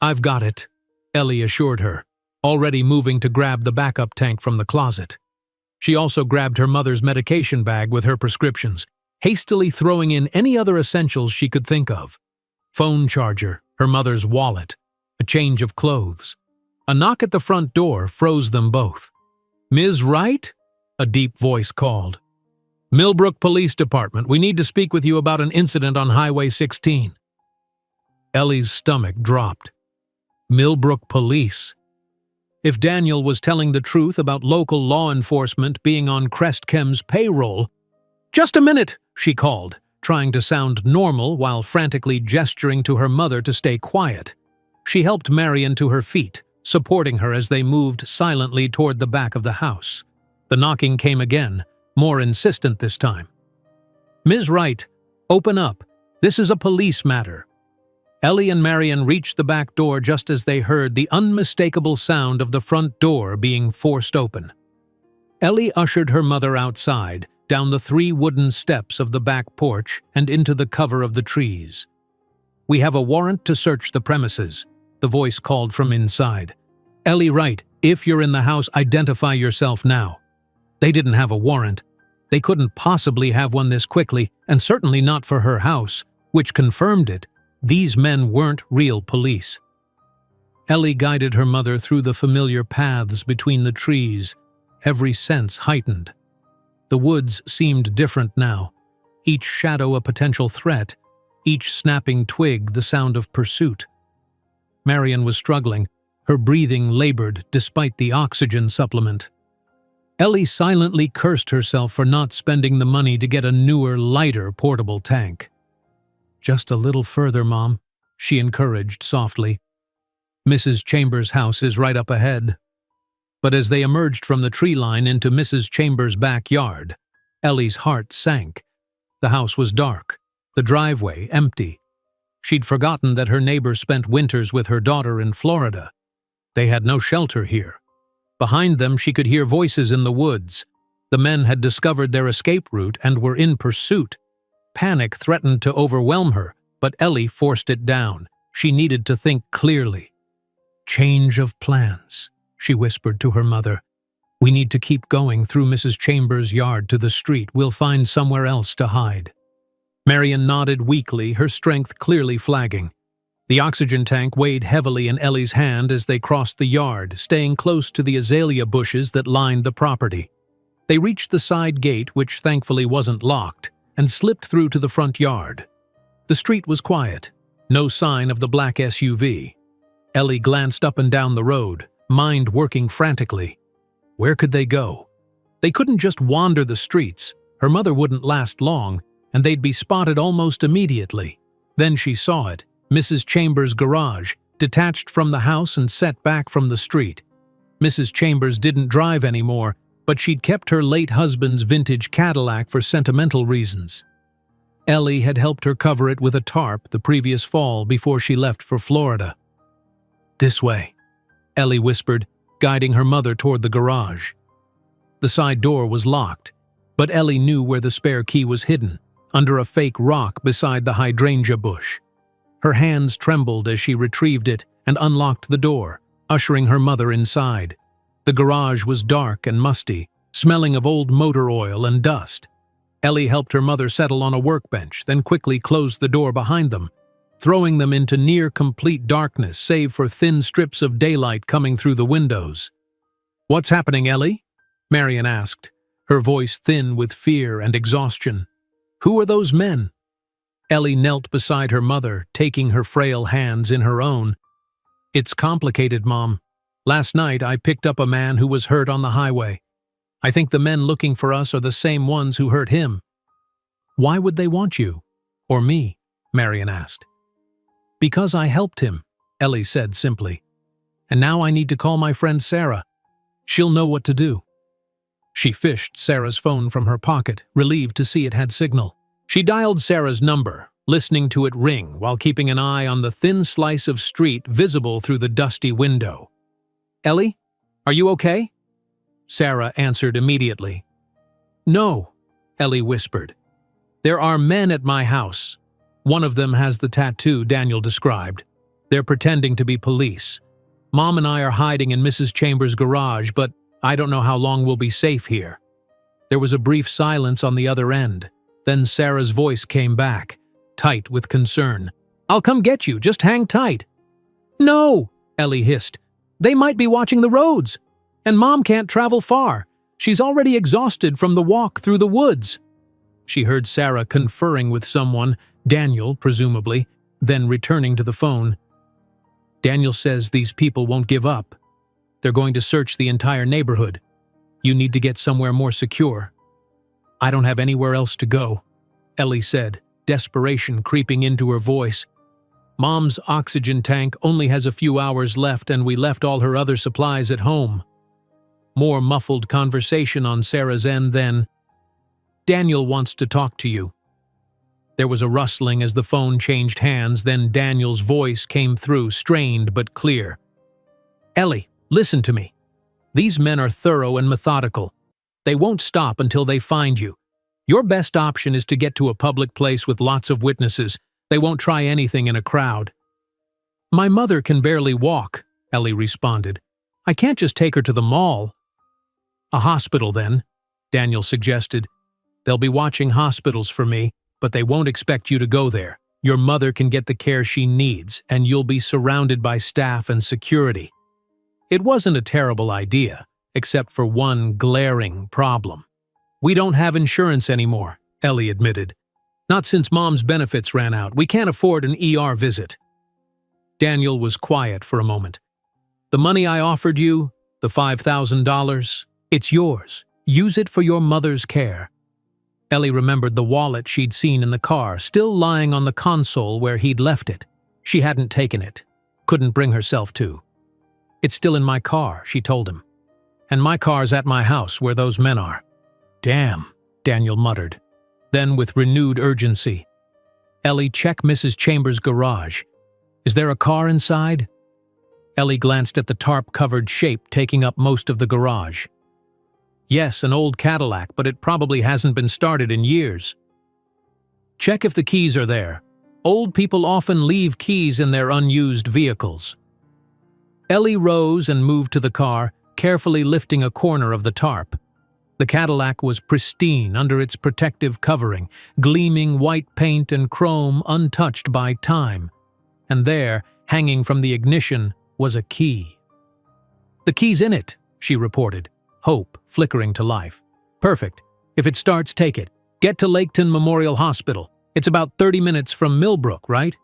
"I've got it," Ellie assured her, already moving to grab the backup tank from the closet. She also grabbed her mother's medication bag with her prescriptions, hastily throwing in any other essentials she could think of. Phone charger, her mother's wallet, a change of clothes. A knock at the front door froze them both. "Ms. Wright?" a deep voice called. "Millbrook Police Department, we need to speak with you about an incident on Highway 16. Ellie's stomach dropped. Millbrook Police. If Daniel was telling the truth about local law enforcement being on Crest Chem's payroll— "Just a minute," she called, trying to sound normal while frantically gesturing to her mother to stay quiet. She helped Marion to her feet, supporting her as they moved silently toward the back of the house. The knocking came again, more insistent this time. "Ms. Wright, open up. This is a police matter." Ellie and Marion reached the back door just as they heard the unmistakable sound of the front door being forced open. Ellie ushered her mother outside, down the 3 wooden steps of the back porch and into the cover of the trees. "We have a warrant to search the premises," the voice called from inside. "Ellie Wright, if you're in the house, identify yourself now." They didn't have a warrant. They couldn't possibly have one this quickly, and certainly not for her house, which confirmed it. These men weren't real police. Ellie guided her mother through the familiar paths between the trees, every sense heightened. The woods seemed different now, each shadow a potential threat, each snapping twig the sound of pursuit. Marion was struggling, her breathing labored despite the oxygen supplement. Ellie silently cursed herself for not spending the money to get a newer, lighter portable tank. "Just a little further, Mom," she encouraged softly. "Mrs. Chambers' house is right up ahead." But as they emerged from the tree line into Mrs. Chambers' backyard, Ellie's heart sank. The house was dark, the driveway empty. She'd forgotten that her neighbor spent winters with her daughter in Florida. They had no shelter here. Behind them she could hear voices in the woods. The men had discovered their escape route and were in pursuit. Panic threatened to overwhelm her, but Ellie forced it down. She needed to think clearly. "Change of plans," she whispered to her mother. "We need to keep going through Mrs. Chambers' yard to the street. We'll find somewhere else to hide." Marion nodded weakly, her strength clearly flagging. The oxygen tank weighed heavily in Ellie's hand as they crossed the yard, staying close to the azalea bushes that lined the property. They reached the side gate, which thankfully wasn't locked, and slipped through to the front yard. The street was quiet, no sign of the black SUV. Ellie glanced up and down the road, mind working frantically. Where could they go? They couldn't just wander the streets. Her mother wouldn't last long, and they'd be spotted almost immediately. Then she saw it, Mrs. Chambers' garage, detached from the house and set back from the street. Mrs. Chambers didn't drive anymore, but she'd kept her late husband's vintage Cadillac for sentimental reasons. Ellie had helped her cover it with a tarp the previous fall before she left for Florida. "This way," Ellie whispered, guiding her mother toward the garage. The side door was locked, but Ellie knew where the spare key was hidden, under a fake rock beside the hydrangea bush. Her hands trembled as she retrieved it and unlocked the door, ushering her mother inside. The garage was dark and musty, smelling of old motor oil and dust. Ellie helped her mother settle on a workbench, then quickly closed the door behind them, throwing them into near-complete darkness save for thin strips of daylight coming through the windows. "What's happening, Ellie?" Marion asked, her voice thin with fear and exhaustion. "Who are those men?" Ellie knelt beside her mother, taking her frail hands in her own. "It's complicated, Mom. Last night I picked up a man who was hurt on the highway. I think the men looking for us are the same ones who hurt him." "Why would they want you? Or me?" Marion asked. "Because I helped him," Ellie said simply. "And now I need to call my friend Sarah. She'll know what to do." She fished Sarah's phone from her pocket, relieved to see it had signal. She dialed Sarah's number, listening to it ring while keeping an eye on the thin slice of street visible through the dusty window. "Ellie, are you okay?" Sarah answered immediately. "No," Ellie whispered. "There are men at my house. One of them has the tattoo Daniel described. They're pretending to be police. Mom and I are hiding in Mrs. Chambers' garage, but I don't know how long we'll be safe here." There was a brief silence on the other end. Then Sarah's voice came back, tight with concern. "I'll come get you, just hang tight." "No," Ellie hissed. "They might be watching the roads. And Mom can't travel far. She's already exhausted from the walk through the woods." She heard Sarah conferring with someone, Daniel, presumably, then returning to the phone. "Daniel says these people won't give up. They're going to search the entire neighborhood. You need to get somewhere more secure." "I don't have anywhere else to go," Ellie said, desperation creeping into her voice. "Mom's oxygen tank only has a few hours left and we left all her other supplies at home." More muffled conversation on Sarah's end then. "Daniel wants to talk to you." There was a rustling as the phone changed hands, then Daniel's voice came through, strained but clear. "Ellie, listen to me. These men are thorough and methodical. They won't stop until they find you. Your best option is to get to a public place with lots of witnesses. They won't try anything in a crowd." "My mother can barely walk," Ellie responded. "I can't just take her to the mall." "A hospital, then," Daniel suggested. "They'll be watching hospitals for me, but they won't expect you to go there. Your mother can get the care she needs, and you'll be surrounded by staff and security." It wasn't a terrible idea, except for one glaring problem. "We don't have insurance anymore," Ellie admitted. "Not since Mom's benefits ran out. We can't afford an ER visit." Daniel was quiet for a moment. "The money I offered you, the $5,000, it's yours. Use it for your mother's care." Ellie remembered the wallet she'd seen in the car, still lying on the console where he'd left it. She hadn't taken it. Couldn't bring herself to. "It's still in my car," she told him. "And my car's at my house where those men are." "Damn," Daniel muttered. Then with renewed urgency, "Ellie, check Mrs. Chambers' garage. Is there a car inside?" Ellie glanced at the tarp-covered shape taking up most of the garage. Yes, an old Cadillac, but it probably hasn't been started in years. Check if the keys are there. Old people often leave keys in their unused vehicles. Ellie rose and moved to the car, carefully lifting a corner of the tarp. The Cadillac was pristine under its protective covering, gleaming white paint and chrome untouched by time. And there, hanging from the ignition, was a key. "The key's in it," she reported, hope flickering to life. "Perfect. If it starts, take it. Get to Laketon Memorial Hospital. It's about 30 minutes from Millbrook, right?"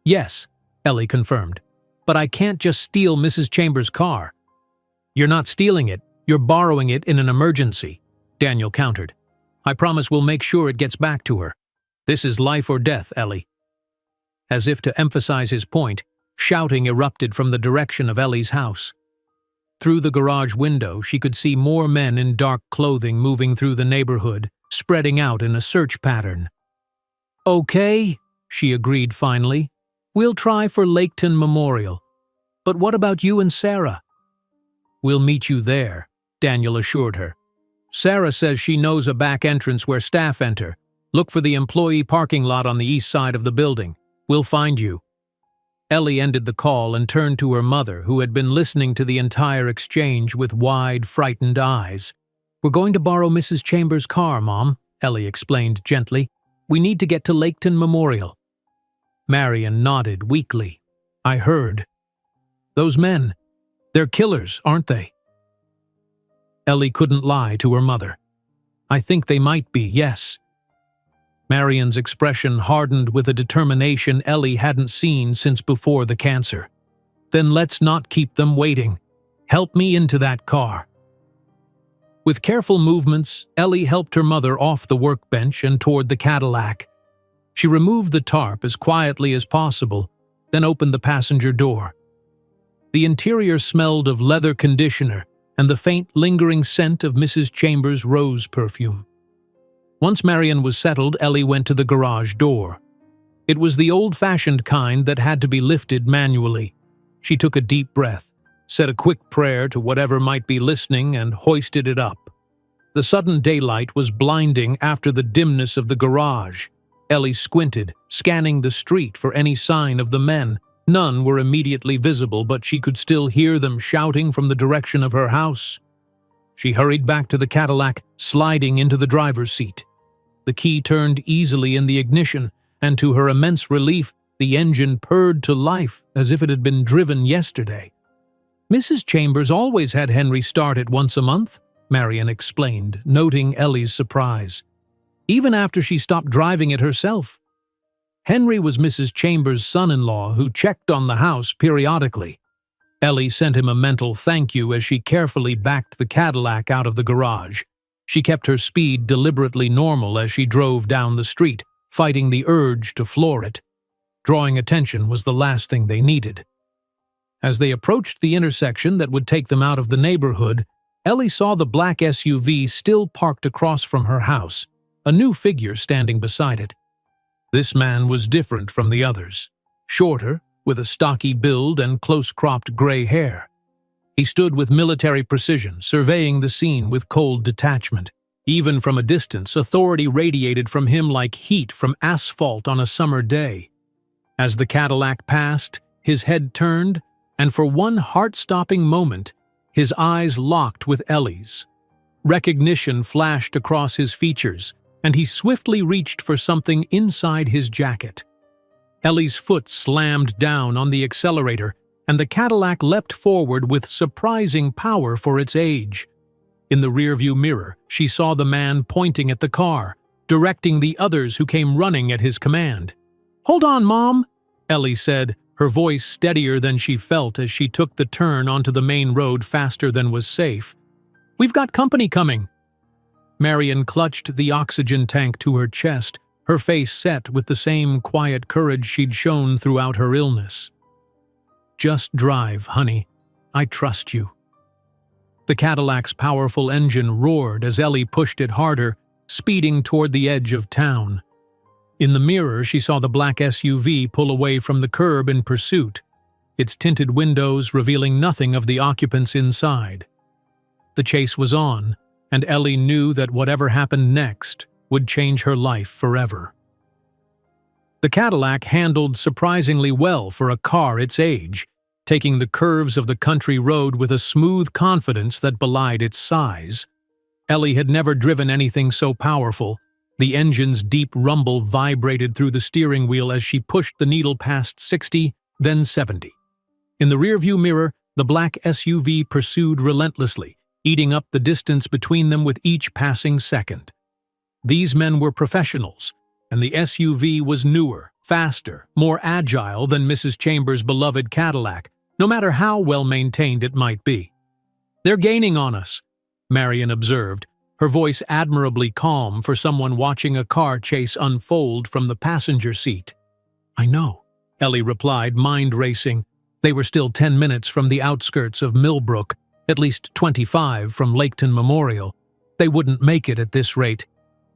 "Yes," Ellie confirmed. "But I can't just steal Mrs. Chambers' car." "You're not stealing it. You're borrowing it in an emergency," Daniel countered. "I promise we'll make sure it gets back to her. This is life or death, Ellie." As if to emphasize his point, shouting erupted from the direction of Ellie's house. Through the garage window, she could see more men in dark clothing moving through the neighborhood, spreading out in a search pattern. "Okay," she agreed finally. "We'll try for Laketon Memorial. But what about you and Sarah?" "We'll meet you there," Daniel assured her. "Sarah says she knows a back entrance where staff enter. Look for the employee parking lot on the east side of the building. We'll find you." Ellie ended the call and turned to her mother, who had been listening to the entire exchange with wide, frightened eyes. "We're going to borrow Mrs. Chambers' car, Mom," Ellie explained gently. "We need to get to Laketon Memorial." Marion nodded weakly. "I heard. Those men, they're killers, aren't they?" Ellie couldn't lie to her mother. "I think they might be, yes." Marion's expression hardened with a determination Ellie hadn't seen since before the cancer. "Then let's not keep them waiting. Help me into that car." With careful movements, Ellie helped her mother off the workbench and toward the Cadillac. She removed the tarp as quietly as possible, then opened the passenger door. The interior smelled of leather conditioner and the faint, lingering scent of Mrs. Chambers' rose perfume. Once Marion was settled, Ellie went to the garage door. It was the old-fashioned kind that had to be lifted manually. She took a deep breath, said a quick prayer to whatever might be listening, and hoisted it up. The sudden daylight was blinding after the dimness of the garage. Ellie squinted, scanning the street for any sign of the men. None were immediately visible, but she could still hear them shouting from the direction of her house. She hurried back to the Cadillac, sliding into the driver's seat. The key turned easily in the ignition, and to her immense relief, the engine purred to life as if it had been driven yesterday. "Mrs. Chambers always had Henry start it once a month," Marion explained, noting Ellie's surprise. "Even after she stopped driving it herself." Henry was Mrs. Chambers' son-in-law who checked on the house periodically. Ellie sent him a mental thank you as she carefully backed the Cadillac out of the garage. She kept her speed deliberately normal as she drove down the street, fighting the urge to floor it. Drawing attention was the last thing they needed. As they approached the intersection that would take them out of the neighborhood, Ellie saw the black SUV still parked across from her house, a new figure standing beside it. This man was different from the others, shorter, with a stocky build and close-cropped gray hair. He stood with military precision, surveying the scene with cold detachment. Even from a distance, authority radiated from him like heat from asphalt on a summer day. As the Cadillac passed, his head turned, and for one heart-stopping moment, his eyes locked with Ellie's. Recognition flashed across his features, and he swiftly reached for something inside his jacket. Ellie's foot slammed down on the accelerator, and the Cadillac leapt forward with surprising power for its age. In the rearview mirror, she saw the man pointing at the car, directing the others who came running at his command. "Hold on, Mom," Ellie said, her voice steadier than she felt as she took the turn onto the main road faster than was safe. "We've got company coming." Marion clutched the oxygen tank to her chest, her face set with the same quiet courage she'd shown throughout her illness. "Just drive, honey. I trust you." The Cadillac's powerful engine roared as Ellie pushed it harder, speeding toward the edge of town. In the mirror, she saw the black SUV pull away from the curb in pursuit, its tinted windows revealing nothing of the occupants inside. The chase was on, and Ellie knew that whatever happened next would change her life forever. The Cadillac handled surprisingly well for a car its age, taking the curves of the country road with a smooth confidence that belied its size. Ellie had never driven anything so powerful. The engine's deep rumble vibrated through the steering wheel as she pushed the needle past 60, then 70. In the rearview mirror, the black SUV pursued relentlessly, eating up the distance between them with each passing second. These men were professionals, and the SUV was newer, faster, more agile than Mrs. Chambers' beloved Cadillac, no matter how well-maintained it might be. "They're gaining on us," Marion observed, her voice admirably calm for someone watching a car chase unfold from the passenger seat. "I know," Ellie replied, mind racing. They were still 10 minutes from the outskirts of Millbrook, at least 25 from Laketon Memorial. They wouldn't make it at this rate.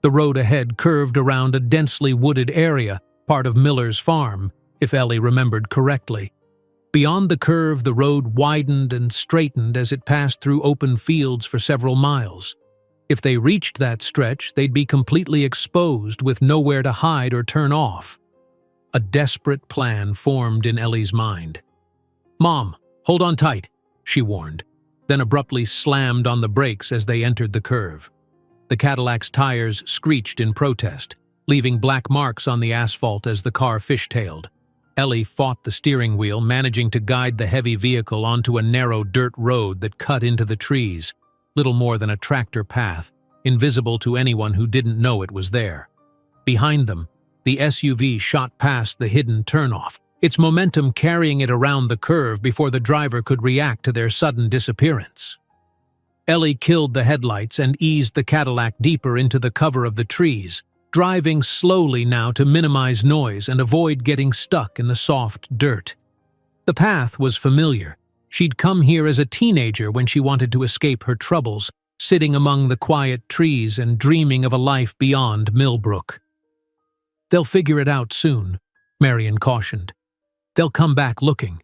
The road ahead curved around a densely wooded area, part of Miller's farm, if Ellie remembered correctly. Beyond the curve, the road widened and straightened as it passed through open fields for several miles. If they reached that stretch, they'd be completely exposed with nowhere to hide or turn off. A desperate plan formed in Ellie's mind. "Mom, hold on tight," she warned, then abruptly slammed on the brakes as they entered the curve. The Cadillac's tires screeched in protest, leaving black marks on the asphalt as the car fishtailed. Ellie fought the steering wheel, managing to guide the heavy vehicle onto a narrow dirt road that cut into the trees, little more than a tractor path, invisible to anyone who didn't know it was there. Behind them, the SUV shot past the hidden turnoff, its momentum carrying it around the curve before the driver could react to their sudden disappearance. Ellie killed the headlights and eased the Cadillac deeper into the cover of the trees, driving slowly now to minimize noise and avoid getting stuck in the soft dirt. The path was familiar. She'd come here as a teenager when she wanted to escape her troubles, sitting among the quiet trees and dreaming of a life beyond Millbrook. "They'll figure it out soon," Marion cautioned. "They'll come back looking."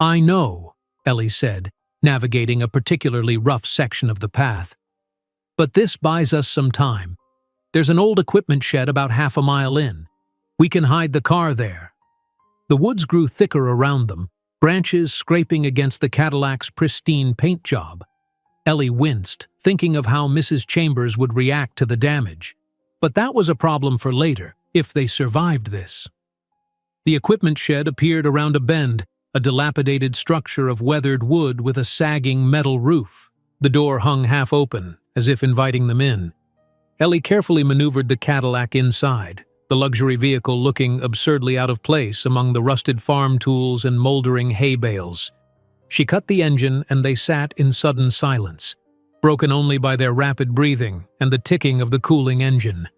"I know," Ellie said, navigating a particularly rough section of the path. "But this buys us some time. There's an old equipment shed about half a mile in. We can hide the car there." The woods grew thicker around them, branches scraping against the Cadillac's pristine paint job. Ellie winced, thinking of how Mrs. Chambers would react to the damage. But that was a problem for later, if they survived this. The equipment shed appeared around a bend, a dilapidated structure of weathered wood with a sagging metal roof. The door hung half open, as if inviting them in. Ellie carefully maneuvered the Cadillac inside, the luxury vehicle looking absurdly out of place among the rusted farm tools and moldering hay bales. She cut the engine and they sat in sudden silence, broken only by their rapid breathing and the ticking of the cooling engine.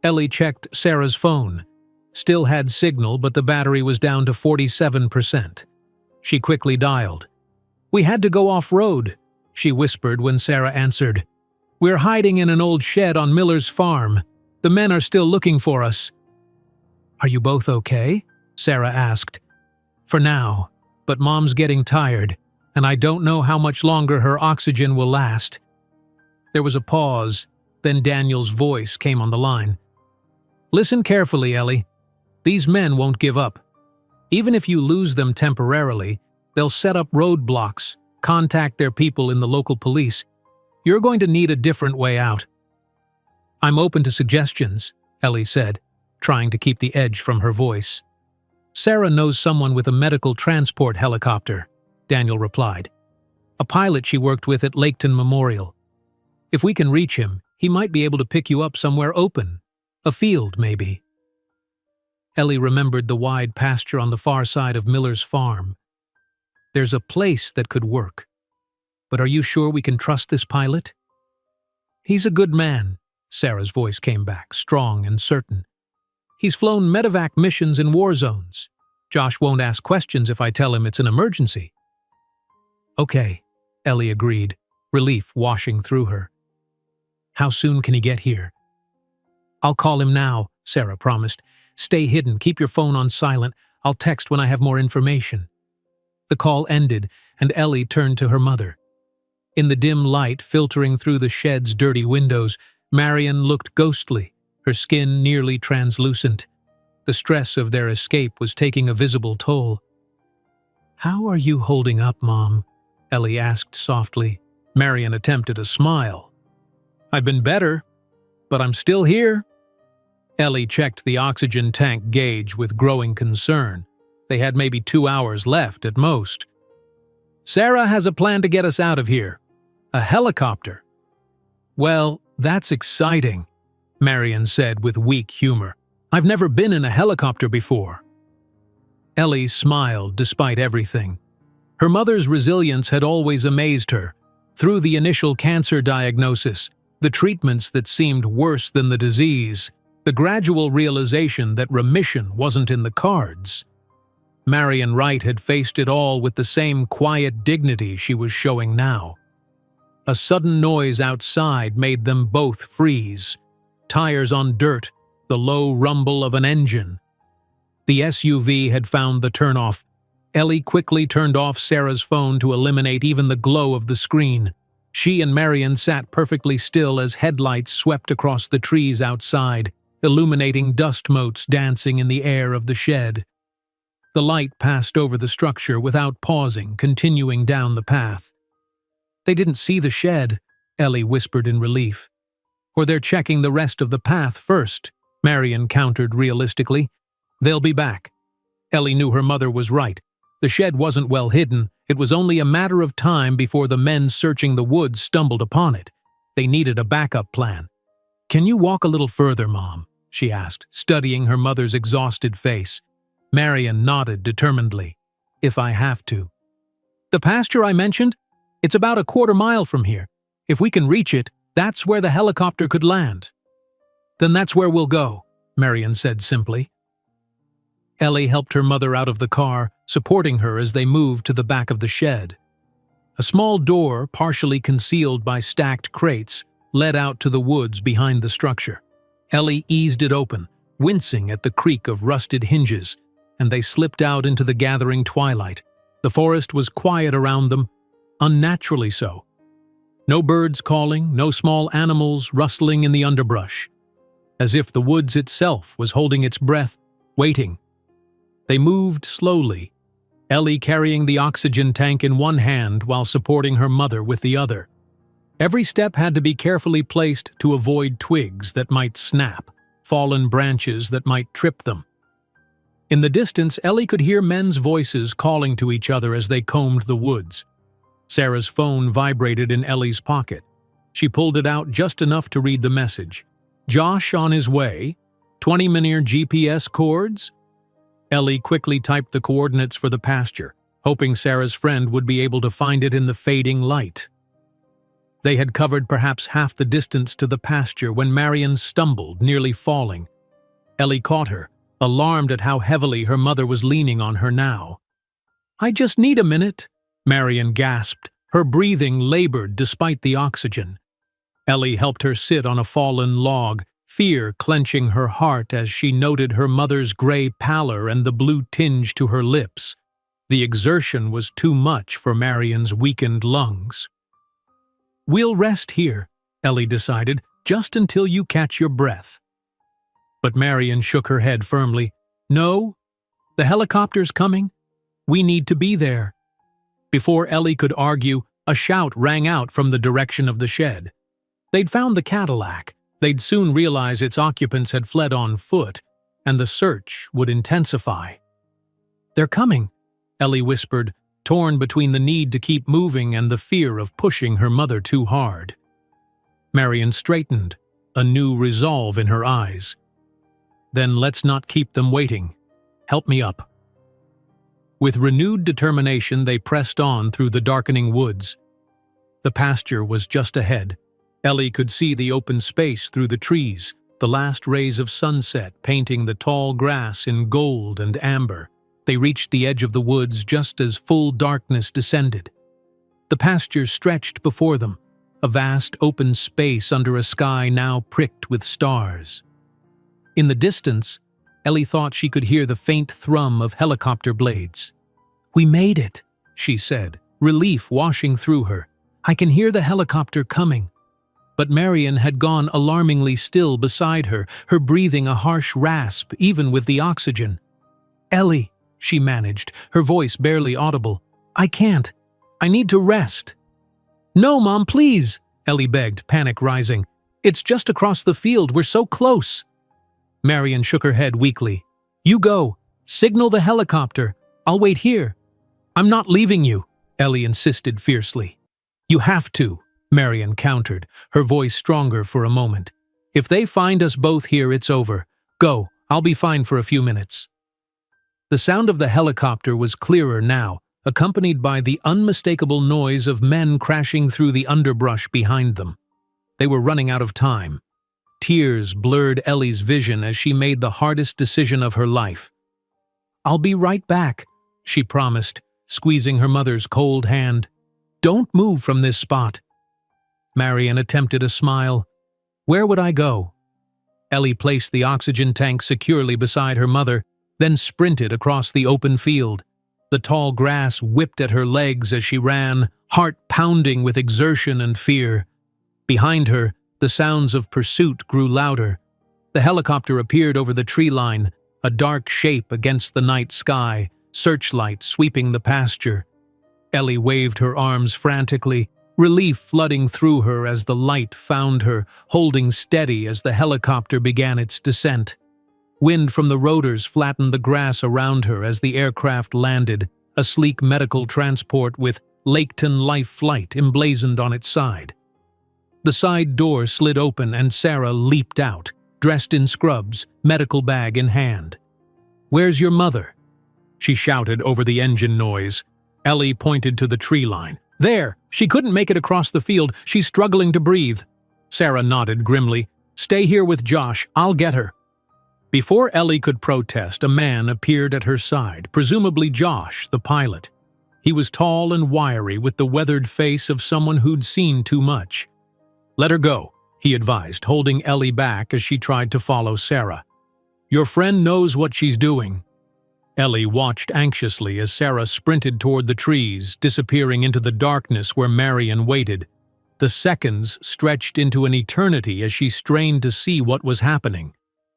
Ellie checked Sarah's phone. Still had signal, but the battery was down to 47%. She quickly dialed. "We had to go off-road," she whispered when Sarah answered. "We're hiding in an old shed on Miller's farm. The men are still looking for us." "Are you both okay?" Sarah asked. "For now, but Mom's getting tired, and I don't know how much longer her oxygen will last." There was a pause, then Daniel's voice came on the line. "Listen carefully, Ellie. These men won't give up. Even if you lose them temporarily, they'll set up roadblocks, contact their people in the local police. You're going to need a different way out." "I'm open to suggestions," Ellie said, trying to keep the edge from her voice. "Sarah knows someone with a medical transport helicopter," Daniel replied. "A pilot she worked with at Laketon Memorial. If we can reach him, he might be able to pick you up somewhere open. A field, maybe." Ellie remembered the wide pasture on the far side of Miller's farm. "There's a place that could work. But are you sure we can trust this pilot?" "He's a good man," Sarah's voice came back, strong and certain. "He's flown medevac missions in war zones. Josh won't ask questions if I tell him it's an emergency." "Okay," Ellie agreed, relief washing through her. "How soon can he get here?" "I'll call him now," Sarah promised. "Stay hidden, keep your phone on silent. I'll text when I have more information." The call ended, and Ellie turned to her mother. In the dim light filtering through the shed's dirty windows, Marion looked ghostly, her skin nearly translucent. The stress of their escape was taking a visible toll. "How are you holding up, Mom?" Ellie asked softly. Marion attempted a smile. "I've been better, but I'm still here." Ellie checked the oxygen tank gauge with growing concern. They had maybe 2 hours left at most. "Sarah has a plan to get us out of here. A helicopter." "Well, that's exciting," Marion said with weak humor. "I've never been in a helicopter before." Ellie smiled despite everything. Her mother's resilience had always amazed her. Through the initial cancer diagnosis, the treatments that seemed worse than the disease, the gradual realization that remission wasn't in the cards. Marion Wright had faced it all with the same quiet dignity she was showing now. A sudden noise outside made them both freeze. Tires on dirt, the low rumble of an engine. The SUV had found the turnoff. Ellie quickly turned off Sarah's phone to eliminate even the glow of the screen. She and Marion sat perfectly still as headlights swept across the trees outside, illuminating dust motes dancing in the air of the shed. The light passed over the structure without pausing, continuing down the path. "They didn't see the shed," Ellie whispered in relief. "Or they're checking the rest of the path first," Marion countered realistically. "They'll be back." Ellie knew her mother was right. The shed wasn't well hidden. It was only a matter of time before the men searching the woods stumbled upon it. They needed a backup plan. "Can you walk a little further, Mom?" she asked, studying her mother's exhausted face. Marion nodded determinedly. "If I have to." "The pasture I mentioned? It's about a quarter mile from here. If we can reach it, that's where the helicopter could land." "Then that's where we'll go," Marion said simply. Ellie helped her mother out of the car, supporting her as they moved to the back of the shed. A small door, partially concealed by stacked crates, led out to the woods behind the structure. Ellie eased it open, wincing at the creak of rusted hinges, and they slipped out into the gathering twilight. The forest was quiet around them, unnaturally so. No birds calling, no small animals rustling in the underbrush. As if the woods itself was holding its breath, waiting. They moved slowly, Ellie carrying the oxygen tank in one hand while supporting her mother with the other. Every step had to be carefully placed to avoid twigs that might snap, fallen branches that might trip them. In the distance, Ellie could hear men's voices calling to each other as they combed the woods. Sarah's phone vibrated in Ellie's pocket. She pulled it out just enough to read the message. "Josh on his way. 20-minute GPS cords?" Ellie quickly typed the coordinates for the pasture, hoping Sarah's friend would be able to find it in the fading light. They had covered perhaps half the distance to the pasture when Marion stumbled, nearly falling. Ellie caught her, alarmed at how heavily her mother was leaning on her now. "I just need a minute," Marion gasped, her breathing labored despite the oxygen. Ellie helped her sit on a fallen log, fear clenching her heart as she noted her mother's gray pallor and the blue tinge to her lips. The exertion was too much for Marion's weakened lungs. "We'll rest here," Ellie decided, "just until you catch your breath." But Marion shook her head firmly. "No, the helicopter's coming. We need to be there." Before Ellie could argue, a shout rang out from the direction of the shed. They'd found the Cadillac. They'd soon realize its occupants had fled on foot, and the search would intensify. "They're coming," Ellie whispered, torn between the need to keep moving and the fear of pushing her mother too hard. Marion straightened, a new resolve in her eyes. "Then let's not keep them waiting. Help me up." With renewed determination, they pressed on through the darkening woods. The pasture was just ahead. Ellie could see the open space through the trees, the last rays of sunset painting the tall grass in gold and amber. They reached the edge of the woods just as full darkness descended. The pasture stretched before them, a vast open space under a sky now pricked with stars. In the distance, Ellie thought she could hear the faint thrum of helicopter blades. "We made it," she said, relief washing through her. I can hear the helicopter coming." But Marion had gone alarmingly still beside her, her breathing a harsh rasp, even with the oxygen. "Ellie," she managed, her voice barely audible. "I can't. I need to rest." "No, Mom, please," Ellie begged, panic rising. "It's just across the field. We're so close." Marion shook her head weakly. "You go. Signal the helicopter. I'll wait here." "I'm not leaving you," Ellie insisted fiercely. "You have to," Marion countered, her voice stronger for a moment. "If they find us both here, it's over. Go. I'll be fine for a few minutes." The sound of the helicopter was clearer now, accompanied by the unmistakable noise of men crashing through the underbrush behind them. They were running out of time. Tears blurred Ellie's vision as she made the hardest decision of her life. "I'll be right back," she promised, squeezing her mother's cold hand. "Don't move from this spot." Marion attempted a smile. "Where would I go?" Ellie placed the oxygen tank securely beside her mother, then sprinted across the open field. The tall grass whipped at her legs as she ran, heart pounding with exertion and fear. Behind her, the sounds of pursuit grew louder. The helicopter appeared over the tree line, a dark shape against the night sky, searchlight sweeping the pasture. Ellie waved her arms frantically, relief flooding through her as the light found her, holding steady as the helicopter began its descent. Wind from the rotors flattened the grass around her as the aircraft landed, a sleek medical transport with Laketon Life Flight emblazoned on its side. The side door slid open and Sarah leaped out, dressed in scrubs, medical bag in hand. "Where's your mother?" she shouted over the engine noise. Ellie pointed to the tree line. "There! She couldn't make it across the field. She's struggling to breathe." Sarah nodded grimly. "Stay here with Josh. I'll get her." Before Ellie could protest, a man appeared at her side, presumably Josh, the pilot. He was tall and wiry, with the weathered face of someone who'd seen too much. "Let her go," he advised, holding Ellie back as she tried to follow Sarah. "Your friend knows what she's doing." Ellie watched anxiously as Sarah sprinted toward the trees, disappearing into the darkness where Marion waited. The seconds stretched into an eternity as she strained to see what was happening.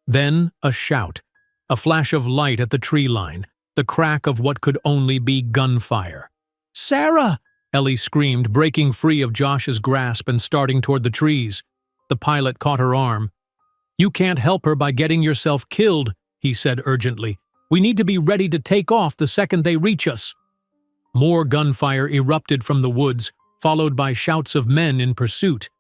Then a shout, a flash of light at the tree line, the crack of what could only be gunfire. "Sarah!" Ellie screamed, breaking free of Josh's grasp and starting toward the trees. The pilot caught her arm. "You can't help her by getting yourself killed," he said urgently. "We need to be ready to take off the second they reach us." More gunfire erupted from the woods, followed by shouts of men in pursuit.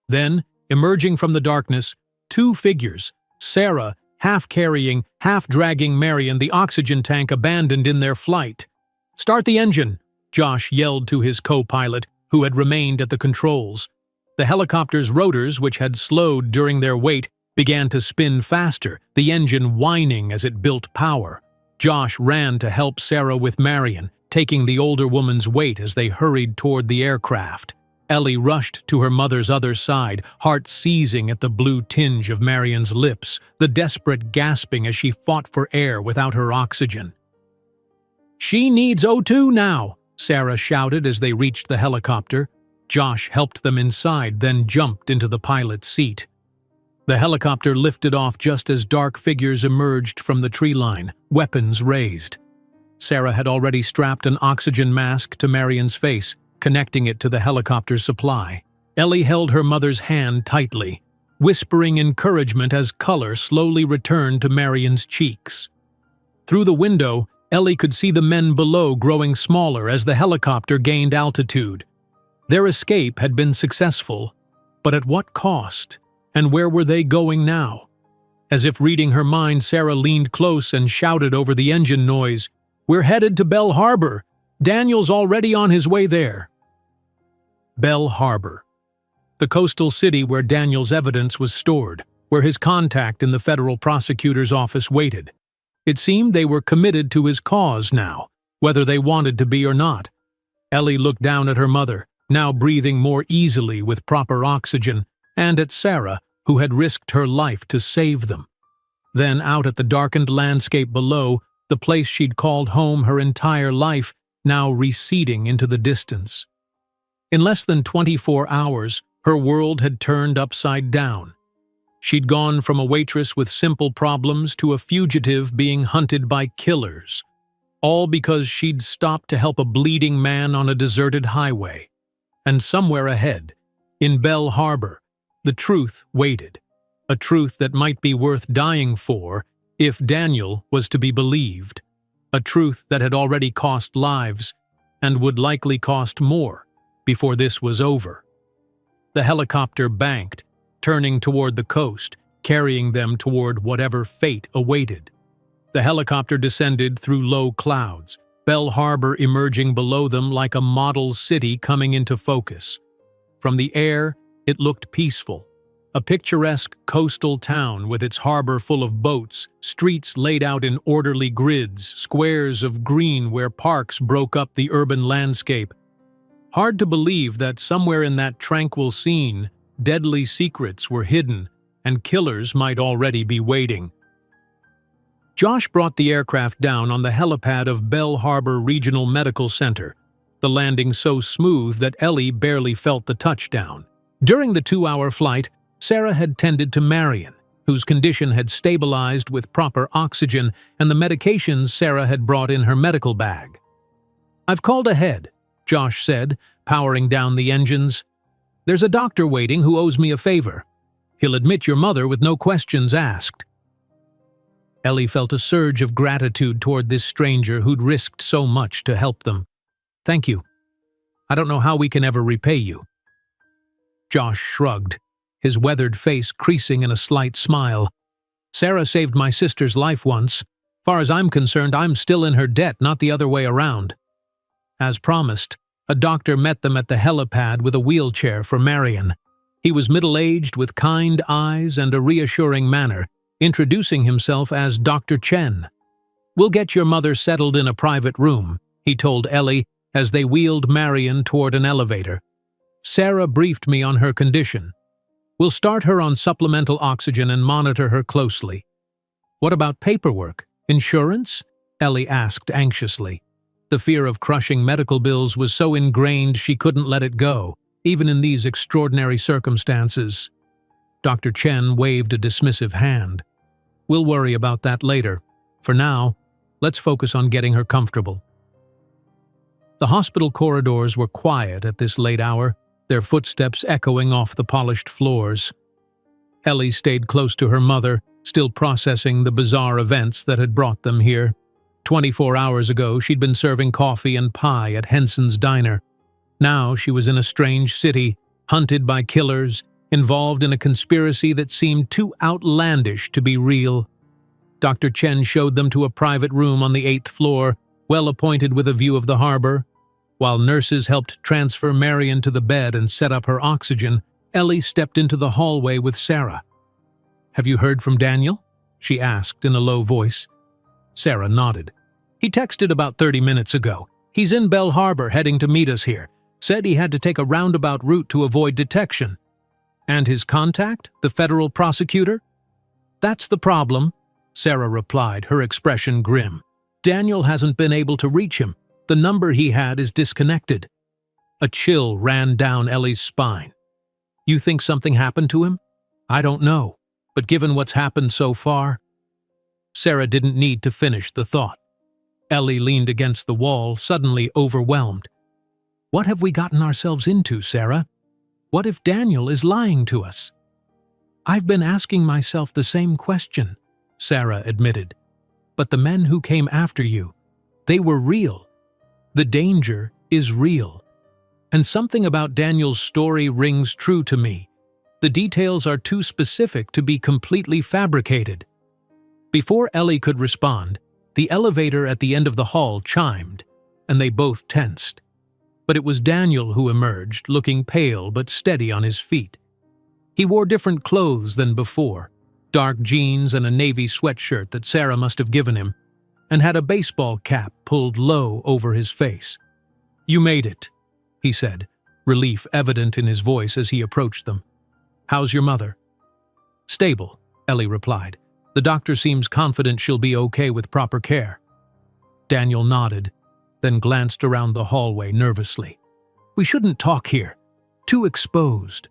Then, emerging from the darkness, two figures, Sarah, half carrying, half dragging Marion, the oxygen tank abandoned in their flight. "Start the engine," Josh yelled to his co-pilot, who had remained at the controls. The helicopter's rotors, which had slowed during their wait, began to spin faster, the engine whining as it built power. Josh ran to help Sarah with Marion, taking the older woman's weight as they hurried toward the aircraft. Ellie rushed to her mother's other side, heart seizing at the blue tinge of Marion's lips, the desperate gasping as she fought for air without her oxygen. "She needs O2 now," Sarah shouted as they reached the helicopter. Josh helped them inside, then jumped into the pilot's seat. The helicopter lifted off just as dark figures emerged from the tree line, weapons raised. Sarah had already strapped an oxygen mask to Marion's face, connecting it to the helicopter's supply. Ellie held her mother's hand tightly, whispering encouragement as color slowly returned to Marion's cheeks. Through the window, Ellie could see the men below growing smaller as the helicopter gained altitude. Their escape had been successful, but at what cost? And where were they going now? As if reading her mind, Sarah leaned close and shouted over the engine noise, "We're headed to Bell Harbor. Daniel's already on his way there." Bell Harbor, the coastal city where Daniel's evidence was stored, where his contact in the federal prosecutor's office waited. It seemed they were committed to his cause now, whether they wanted to be or not. Ellie looked down at her mother, now breathing more easily with proper oxygen, and at Sarah, who had risked her life to save them. Then out at the darkened landscape below, the place she'd called home her entire life, now receding into the distance. In less than 24 hours, her world had turned upside down. She'd gone from a waitress with simple problems to a fugitive being hunted by killers, all because she'd stopped to help a bleeding man on a deserted highway. And somewhere ahead, in Bell Harbor, the truth waited, a truth that might be worth dying for if Daniel was to be believed, a truth that had already cost lives and would likely cost more before this was over. The helicopter banked, turning toward the coast, carrying them toward whatever fate awaited. The helicopter descended through low clouds, Bell Harbor emerging below them like a model city coming into focus. From the air, it looked peaceful, a picturesque coastal town with its harbor full of boats, streets laid out in orderly grids, squares of green where parks broke up the urban landscape. Hard to believe that somewhere in that tranquil scene, deadly secrets were hidden and killers might already be waiting. Josh brought the aircraft down on the helipad of Bell Harbor Regional Medical Center, the landing so smooth that Ellie barely felt the touchdown. During the 2-hour flight, Sarah had tended to Marion, whose condition had stabilized with proper oxygen and the medications Sarah had brought in her medical bag. "I've called ahead," Josh said, powering down the engines. "There's a doctor waiting who owes me a favor. He'll admit your mother with no questions asked." Ellie felt a surge of gratitude toward this stranger who'd risked so much to help them. "Thank you. I don't know how we can ever repay you." Josh shrugged, his weathered face creasing in a slight smile. "Sarah saved my sister's life once. Far as I'm concerned, I'm still in her debt, not the other way around." As promised, a doctor met them at the helipad with a wheelchair for Marion. He was middle-aged with kind eyes and a reassuring manner, introducing himself as Dr. Chen. "We'll get your mother settled in a private room," he told Ellie as they wheeled Marion toward an elevator. "Sarah briefed me on her condition. We'll start her on supplemental oxygen and monitor her closely." "What about paperwork? Insurance?" Ellie asked anxiously. The fear of crushing medical bills was so ingrained she couldn't let it go, even in these extraordinary circumstances. Dr. Chen waved a dismissive hand. "We'll worry about that later. For now, let's focus on getting her comfortable." The hospital corridors were quiet at this late hour, their footsteps echoing off the polished floors. Ellie stayed close to her mother, still processing the bizarre events that had brought them here. 24 hours ago, she'd been serving coffee and pie at Henson's Diner. Now she was in a strange city, hunted by killers, involved in a conspiracy that seemed too outlandish to be real. Dr. Chen showed them to a private room on the 8th floor, well appointed with a view of the harbor. While nurses helped transfer Marion to the bed and set up her oxygen, Ellie stepped into the hallway with Sarah. "Have you heard from Daniel?" she asked in a low voice. Sarah nodded. "He texted about 30 minutes ago. He's in Bell Harbor heading to meet us here. Said he had to take a roundabout route to avoid detection." "And his contact, the federal prosecutor?" "That's the problem," Sarah replied, her expression grim. "Daniel hasn't been able to reach him. The number he had is disconnected." A chill ran down Ellie's spine. "You think something happened to him?" "I don't know, but given what's happened so far—" Sarah didn't need to finish the thought. Ellie leaned against the wall, suddenly overwhelmed. "What have we gotten ourselves into, Sarah? What if Daniel is lying to us?" "I've been asking myself the same question," Sarah admitted. "But the men who came after you, they were real. The danger is real. And something about Daniel's story rings true to me. The details are too specific to be completely fabricated." Before Ellie could respond, the elevator at the end of the hall chimed, and they both tensed. But it was Daniel who emerged, looking pale but steady on his feet. He wore different clothes than before, dark jeans and a navy sweatshirt that Sarah must have given him, and had a baseball cap pulled low over his face. "You made it," he said, relief evident in his voice as he approached them. "How's your mother?" "Stable," Ellie replied. "The doctor seems confident she'll be okay with proper care." Daniel nodded, then glanced around the hallway nervously. We shouldn't talk here. Too exposed."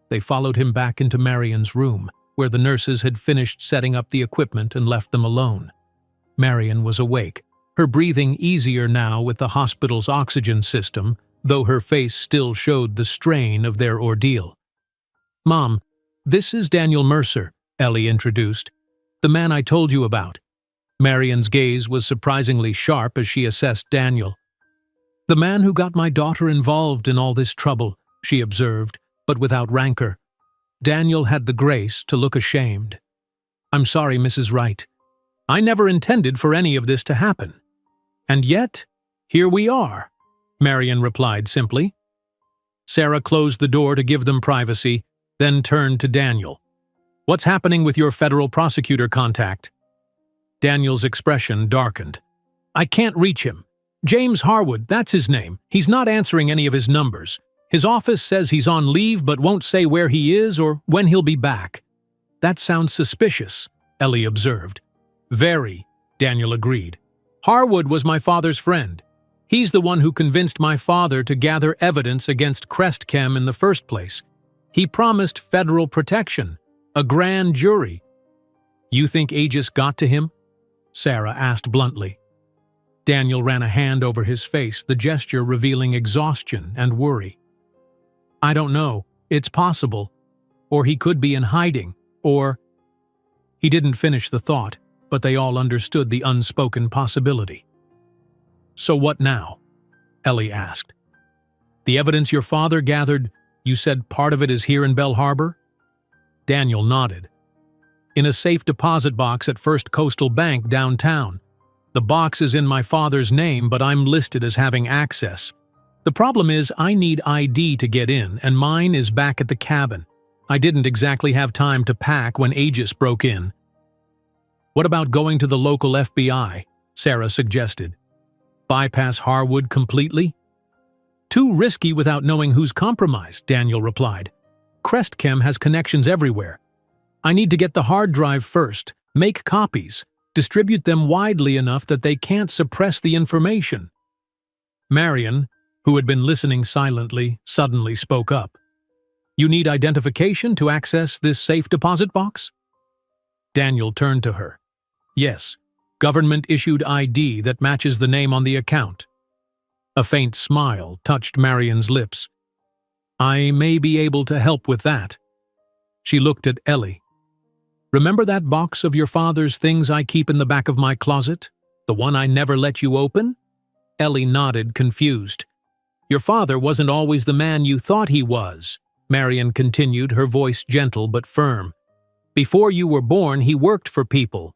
They followed him back into Marion's room, where the nurses had finished setting up the equipment and left them alone. Marion was awake, her breathing easier now with the hospital's oxygen system, though her face still showed the strain of their ordeal. "Mom, this is Daniel Mercer," Ellie introduced. "The man I told you about." Marion's gaze was surprisingly sharp as she assessed Daniel. "The man who got my daughter involved in all this trouble," she observed, but without rancor. Daniel had the grace to look ashamed. "I'm sorry, Mrs. Wright. I never intended for any of this to happen. And yet, here we are," Marion replied simply. Sarah closed the door to give them privacy, then turned to Daniel. "What's happening with your federal prosecutor contact?" Daniel's expression darkened. "I can't reach him. James Harwood, that's his name. He's not answering any of his numbers. His office says he's on leave but won't say where he is or when he'll be back." "That sounds suspicious," Ellie observed. "Very," Daniel agreed. "Harwood was my father's friend. He's the one who convinced my father to gather evidence against Crestchem in the first place. He promised federal protection, a grand jury." "You think Aegis got to him?" Sarah asked bluntly. Daniel ran a hand over his face, the gesture revealing exhaustion and worry. "I don't know. It's possible. Or he could be in hiding, or—" He didn't finish the thought, but they all understood the unspoken possibility. "So what now?" Ellie asked. "The evidence your father gathered, you said part of it is here in Bell Harbor?" Daniel nodded. "In a safe deposit box at First Coastal Bank downtown. The box is in my father's name, but I'm listed as having access. The problem is I need ID to get in, and mine is back at the cabin. I didn't exactly have time to pack when Aegis broke in." "What about going to the local FBI?" Sarah suggested. "Bypass Harwood completely?" "Too risky without knowing who's compromised," Daniel replied. "Crestchem has connections everywhere. I need to get the hard drive first, make copies, distribute them widely enough that they can't suppress the information." Marion, who had been listening silently, suddenly spoke up. "You need identification to access this safe deposit box?" Daniel turned to her. "Yes, government-issued ID that matches the name on the account." A faint smile touched Marion's lips. "I may be able to help with that." She looked at Ellie. "Remember that box of your father's things I keep in the back of my closet? The one I never let you open?" Ellie nodded, confused. "Your father wasn't always the man you thought he was," Marion continued, her voice gentle but firm. "Before you were born, he worked for people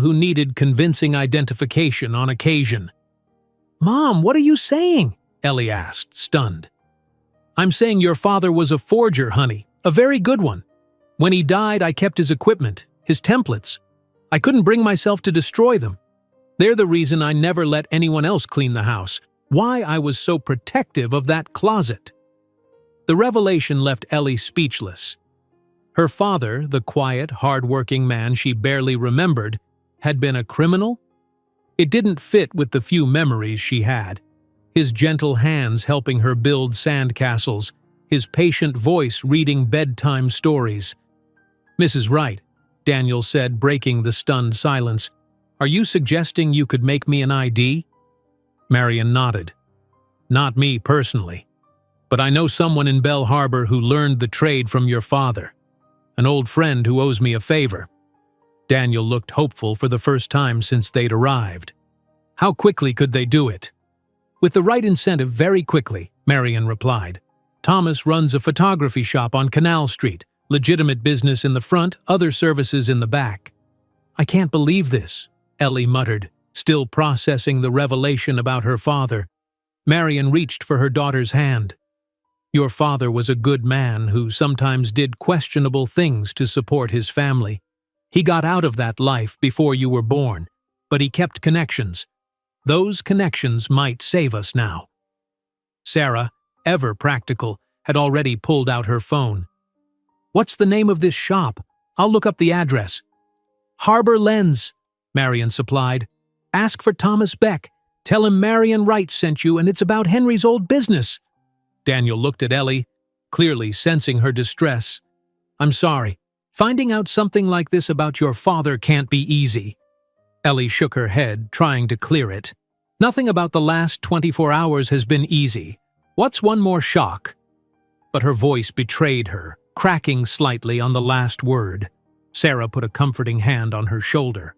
who needed convincing identification on occasion." "Mom, what are you saying?" Ellie asked, stunned. "I'm saying your father was a forger, honey, a very good one. When he died, I kept his equipment, his templates. I couldn't bring myself to destroy them. They're the reason I never let anyone else clean the house, why I was so protective of that closet." The revelation left Ellie speechless. Her father, the quiet, hard-working man she barely remembered, had been a criminal? It didn't fit with the few memories she had. His gentle hands helping her build sandcastles, his patient voice reading bedtime stories. "Mrs. Wright," Daniel said, breaking the stunned silence, "are you suggesting you could make me an ID?" Marion nodded. "Not me personally, but I know someone in Bell Harbor who learned the trade from your father. An old friend who owes me a favor." Daniel looked hopeful for the first time since they'd arrived. "How quickly could they do it?" "With the right incentive, very quickly," Marion replied. "Thomas runs a photography shop on Canal Street, legitimate business in the front, other services in the back." "I can't believe this," Ellie muttered, still processing the revelation about her father. Marion reached for her daughter's hand. "Your father was a good man who sometimes did questionable things to support his family. He got out of that life before you were born, but he kept connections. Those connections might save us now." Sarah, ever practical, had already pulled out her phone. "What's the name of this shop? I'll look up the address." "Harbor Lens," Marion supplied. "Ask for Thomas Beck. Tell him Marion Wright sent you and it's about Henry's old business." Daniel looked at Ellie, clearly sensing her distress. "I'm sorry. Finding out something like this about your father can't be easy." Ellie shook her head, trying to clear it. "Nothing about the last 24 hours has been easy. What's one more shock?" But her voice betrayed her, cracking slightly on the last word. Sarah put a comforting hand on her shoulder.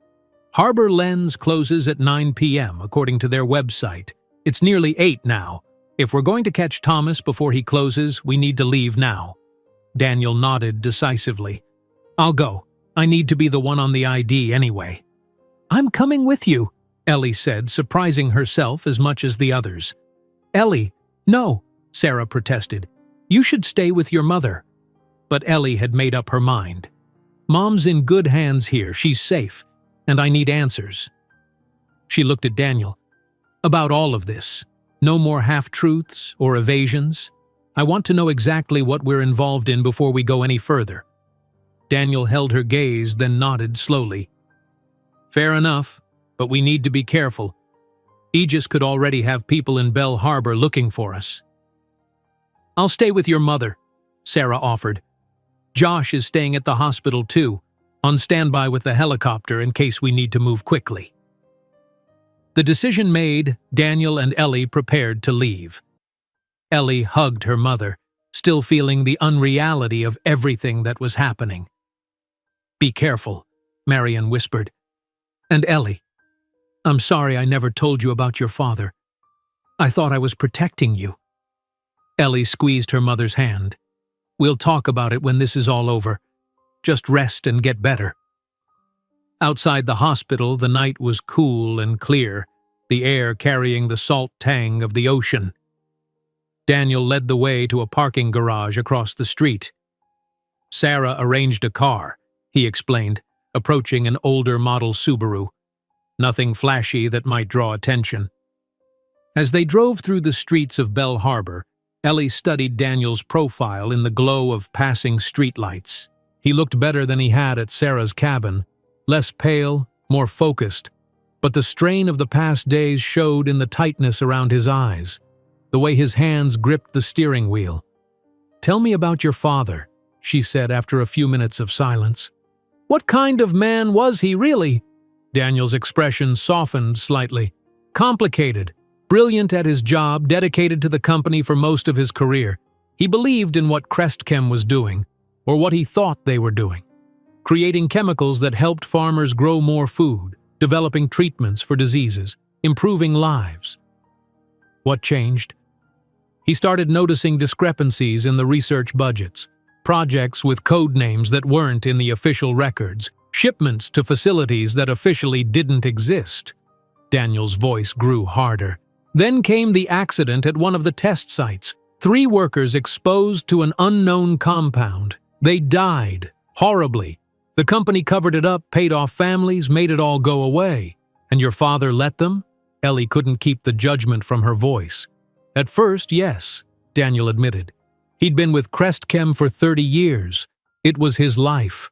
"Harbor Lens closes at 9 p.m. according to their website. It's nearly 8 now. If we're going to catch Thomas before he closes, we need to leave now." Daniel nodded decisively. "I'll go. I need to be the one on the ID anyway." "I'm coming with you," Ellie said, surprising herself as much as the others. "Ellie, no," Sarah protested. "You should stay with your mother." But Ellie had made up her mind. "Mom's in good hands here, she's safe, and I need answers." She looked at Daniel. "About all of this. No more half-truths or evasions. I want to know exactly what we're involved in before we go any further." Daniel held her gaze, then nodded slowly. "Fair enough, but we need to be careful. Aegis could already have people in Bell Harbor looking for us." "I'll stay with your mother," Sarah offered. "Josh is staying at the hospital too, on standby with the helicopter in case we need to move quickly." The decision made, Daniel and Ellie prepared to leave. Ellie hugged her mother, still feeling the unreality of everything that was happening. "Be careful," Marion whispered. "And Ellie, I'm sorry I never told you about your father. I thought I was protecting you." Ellie squeezed her mother's hand. "We'll talk about it when this is all over. Just rest and get better." Outside the hospital, the night was cool and clear, the air carrying the salt tang of the ocean. Daniel led the way to a parking garage across the street. "Sarah arranged a car," he explained, approaching an older model Subaru. "Nothing flashy that might draw attention." As they drove through the streets of Bell Harbor, Ellie studied Daniel's profile in the glow of passing streetlights. He looked better than he had at Sarah's cabin, less pale, more focused, but the strain of the past days showed in the tightness around his eyes, the way his hands gripped the steering wheel. "Tell me about your father," she said after a few minutes of silence. "What kind of man was he, really?" Daniel's expression softened slightly. "Complicated, brilliant at his job, dedicated to the company for most of his career. He believed in what Crestchem was doing, or what he thought they were doing. Creating chemicals that helped farmers grow more food, developing treatments for diseases, improving lives." What changed? He started noticing discrepancies in the research budgets, projects with code names that weren't in the official records, shipments to facilities that officially didn't exist. Daniel's voice grew harder. Then came the accident at one of the test sites. 3 workers exposed to an unknown compound. They died, horribly. The company covered it up, paid off families, made it all go away. And your father let them? Ellie couldn't keep the judgment from her voice. "At first, yes," Daniel admitted. He'd been with Crestchem for 30 years. It was his life.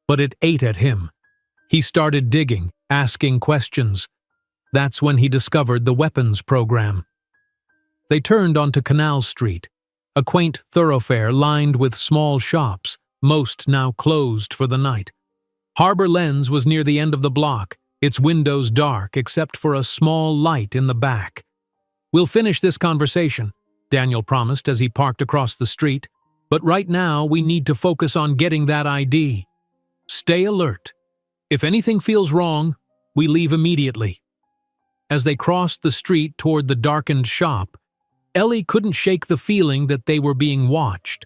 But it ate at him. He started digging, asking questions. That's when he discovered the weapons program. They turned onto Canal Street, a quaint thoroughfare lined with small shops, most now closed for the night. Harbor Lens was near the end of the block, its windows dark except for a small light in the back. "We'll finish this conversation," Daniel promised as he parked across the street. "But right now we need to focus on getting that ID. Stay alert. If anything feels wrong, we leave immediately." As they crossed the street toward the darkened shop, Ellie couldn't shake the feeling that they were being watched.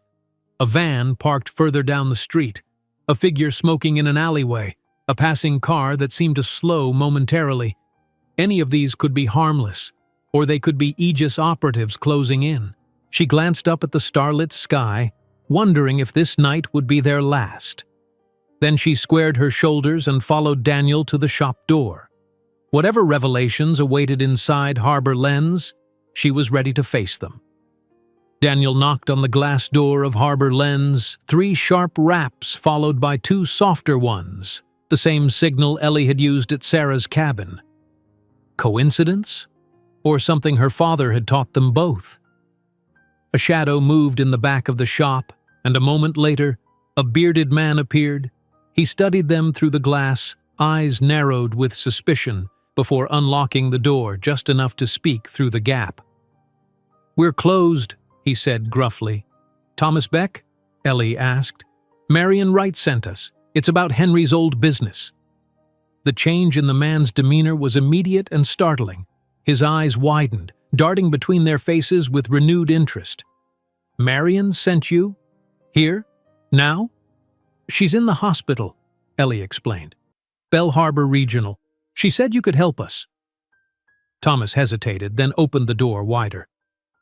A van parked further down the street, a figure smoking in an alleyway, a passing car that seemed to slow momentarily. Any of these could be harmless, or they could be Aegis operatives closing in. She glanced up at the starlit sky, wondering if this night would be their last. Then she squared her shoulders and followed Daniel to the shop door. Whatever revelations awaited inside Harbor Lens, she was ready to face them. Daniel knocked on the glass door of Harbor Lens, 3 sharp raps followed by 2 softer ones, the same signal Ellie had used at Sarah's cabin. Coincidence? or something her father had taught them both. A shadow moved in the back of the shop, and a moment later, a bearded man appeared. He studied them through the glass, eyes narrowed with suspicion, before unlocking the door just enough to speak through the gap. "We're closed," he said gruffly. "Thomas Beck?" Ellie asked. "Marion Wright sent us. It's about Henry's old business." The change in the man's demeanor was immediate and startling. His eyes widened, darting between their faces with renewed interest. "Marion sent you? Here? Now?" "She's in the hospital," Ellie explained. "Bell Harbor Regional. She said you could help us." Thomas hesitated, then opened the door wider.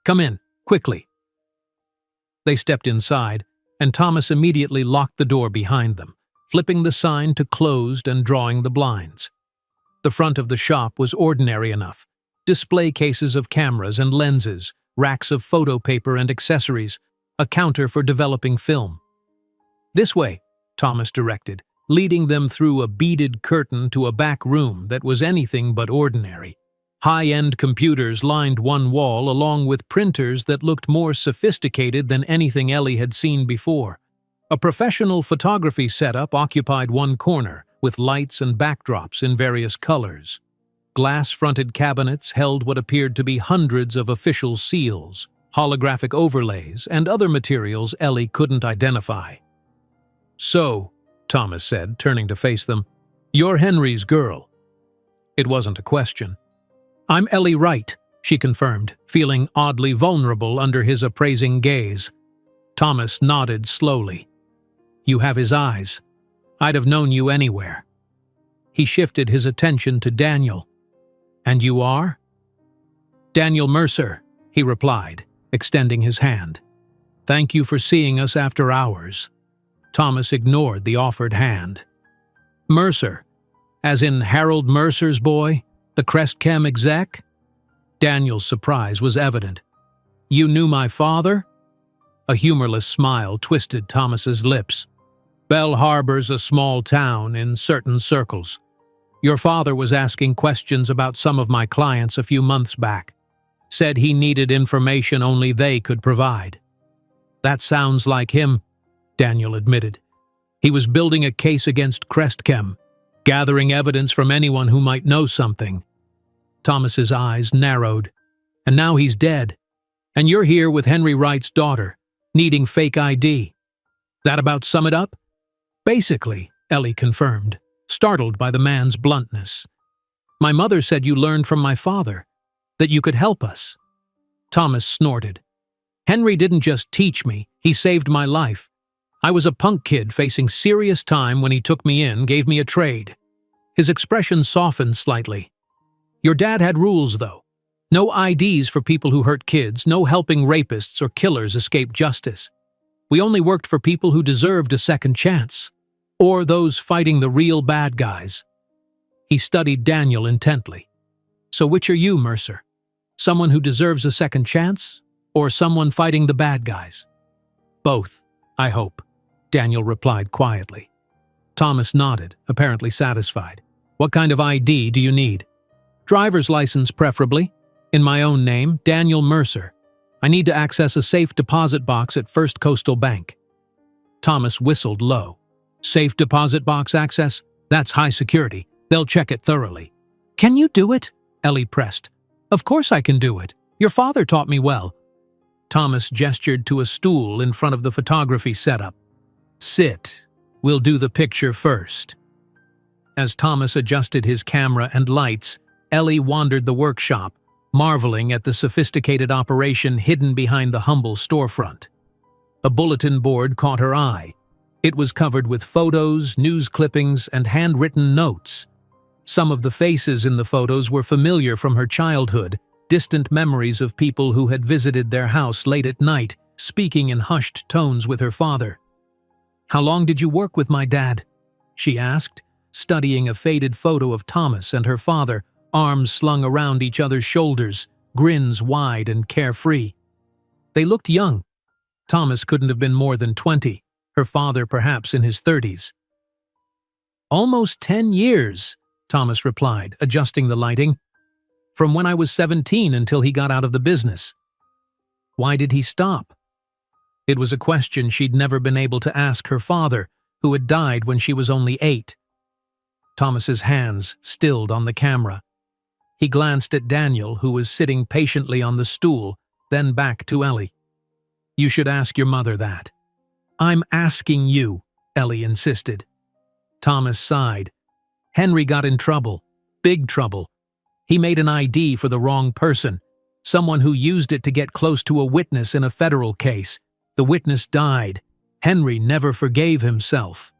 "Come in, quickly." They stepped inside, and Thomas immediately locked the door behind them, flipping the sign to closed and drawing the blinds. The front of the shop was ordinary enough. Display cases of cameras and lenses, racks of photo paper and accessories, a counter for developing film. "This way," Thomas directed, leading them through a beaded curtain to a back room that was anything but ordinary. High-end computers lined one wall, along with printers that looked more sophisticated than anything Ellie had seen before. A professional photography setup occupied one corner, with lights and backdrops in various colors. Glass-fronted cabinets held what appeared to be hundreds of official seals, holographic overlays, and other materials Ellie couldn't identify. "So," Thomas said, turning to face them, "you're Henry's girl." It wasn't a question. "I'm Ellie Wright," she confirmed, feeling oddly vulnerable under his appraising gaze. Thomas nodded slowly. "You have his eyes. I'd have known you anywhere." He shifted his attention to Daniel. "And you are?" "Daniel Mercer," he replied, extending his hand. "Thank you for seeing us after hours." Thomas ignored the offered hand. "Mercer, as in Harold Mercer's boy, the Crestchem exec?" Daniel's surprise was evident. "You knew my father?" A humorless smile twisted Thomas's lips. "Bell Harbor's a small town in certain circles. Your father was asking questions about some of my clients a few months back. Said he needed information only they could provide." "That sounds like him," Daniel admitted. "He was building a case against Crestchem, gathering evidence from anyone who might know something." Thomas's eyes narrowed. "And now he's dead. And you're here with Henry Wright's daughter, needing fake ID. That about sum it up?" "Basically," Ellie confirmed, startled by the man's bluntness. "My mother said you learned from my father, that you could help us." Thomas snorted. "Henry didn't just teach me, he saved my life. I was a punk kid facing serious time when he took me in, gave me a trade." His expression softened slightly. "Your dad had rules, though. No IDs for people who hurt kids, no helping rapists or killers escape justice. We only worked for people who deserved a second chance, or those fighting the real bad guys." He studied Daniel intently. "So which are you, Mercer? Someone who deserves a second chance, or someone fighting the bad guys?" "Both, I hope," Daniel replied quietly. Thomas nodded, apparently satisfied. "What kind of ID do you need?" "Driver's license, preferably. In my own name, Daniel Mercer. I need to access a safe deposit box at First Coastal Bank." Thomas whistled low. "Safe deposit box access? That's high security. They'll check it thoroughly." "Can you do it?" Ellie pressed. "Of course I can do it. Your father taught me well." Thomas gestured to a stool in front of the photography setup. "Sit. We'll do the picture first." As Thomas adjusted his camera and lights, Ellie wandered the workshop, marveling at the sophisticated operation hidden behind the humble storefront. A bulletin board caught her eye. It was covered with photos, news clippings, and handwritten notes. Some of the faces in the photos were familiar from her childhood, distant memories of people who had visited their house late at night, speaking in hushed tones with her father. "How long did you work with my dad?" she asked, studying a faded photo of Thomas and her father, arms slung around each other's shoulders, grins wide and carefree. They looked young. Thomas couldn't have been more than 20, her father perhaps in his 30s. "Almost 10 years, Thomas replied, adjusting the lighting. from when I was 17 until he got out of the business. Why did he stop? It was a question she'd never been able to ask her father, who had died when she was only 8. Thomas's hands stilled on the camera. He glanced at Daniel, who was sitting patiently on the stool, then back to Ellie. You should ask your mother that. I'm asking you, Ellie insisted. Thomas sighed. Henry got in trouble, big trouble. He made an ID for the wrong person, someone who used it to get close to a witness in a federal case. The witness died. Henry never forgave himself.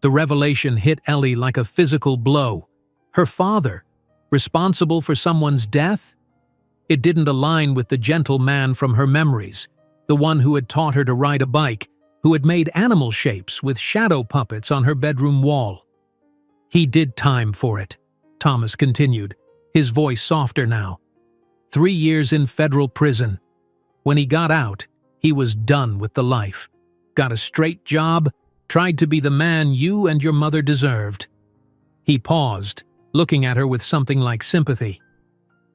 The revelation hit Ellie like a physical blow. Her father, responsible for someone's death? It didn't align with the gentle man from her memories, the one who had taught her to ride a bike, who had made animal shapes with shadow puppets on her bedroom wall. He did time for it, Thomas continued, his voice softer now. 3 years in federal prison. When he got out, he was done with the life. Got a straight job, tried to be the man you and your mother deserved. He paused, looking at her with something like sympathy.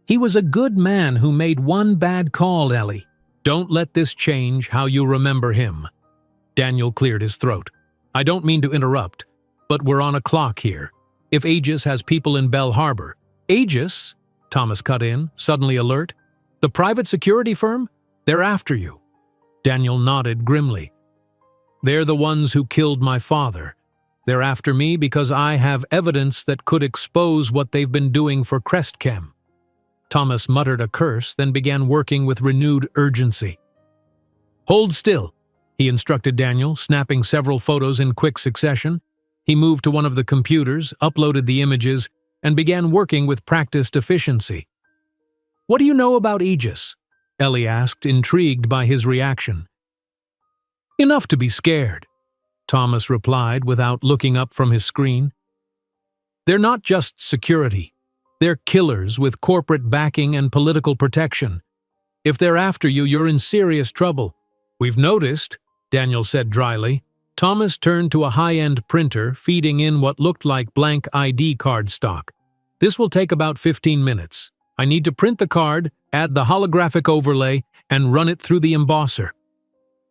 He was a good man who made one bad call, Ellie. Don't let this change how you remember him. Daniel cleared his throat. I don't mean to interrupt, but we're on a clock here. If Aegis has people in Bell Harbor— Aegis? Thomas cut in, suddenly alert. The private security firm? They're after you. Daniel nodded grimly. They're the ones who killed my father. They're after me because I have evidence that could expose what they've been doing for Crestchem. Thomas muttered a curse, then began working with renewed urgency. Hold still, he instructed Daniel, snapping several photos in quick succession. He moved to one of the computers, uploaded the images, and began working with practiced efficiency. What do you know about Aegis? Ellie asked, intrigued by his reaction. Enough to be scared, Thomas replied without looking up from his screen. They're not just security. They're killers with corporate backing and political protection. If they're after you, you're in serious trouble. We've noticed, Daniel said dryly. Thomas turned to a high-end printer, feeding in what looked like blank ID card stock. This will take about 15 minutes. I need to print the card, add the holographic overlay, and run it through the embosser.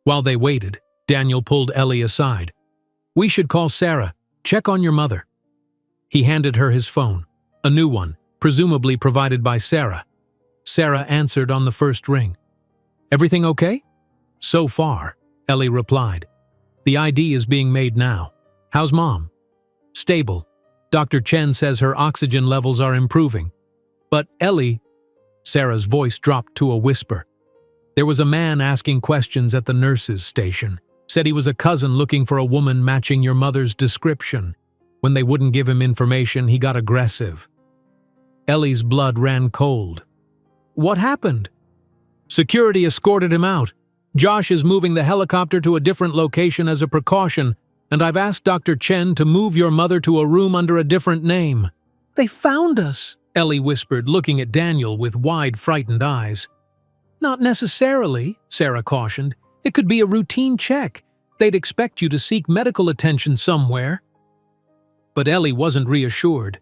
While they waited, Daniel pulled Ellie aside. We should call Sarah. Check on your mother. He handed her his phone, a new one, presumably provided by Sarah. Sarah answered on the first ring. Everything okay? So far, Ellie replied. The ID is being made now. How's Mom? Stable. Dr. Chen says her oxygen levels are improving. But Ellie— Sarah's voice dropped to a whisper. There was a man asking questions at the nurses' station. Said he was a cousin looking for a woman matching your mother's description. When they wouldn't give him information, he got aggressive. Ellie's blood ran cold. What happened? Security escorted him out. Josh is moving the helicopter to a different location as a precaution, and I've asked Dr. Chen to move your mother to a room under a different name. They found us, Ellie whispered, looking at Daniel with wide, frightened eyes. Not necessarily, Sarah cautioned. It could be a routine check. They'd expect you to seek medical attention somewhere. But Ellie wasn't reassured.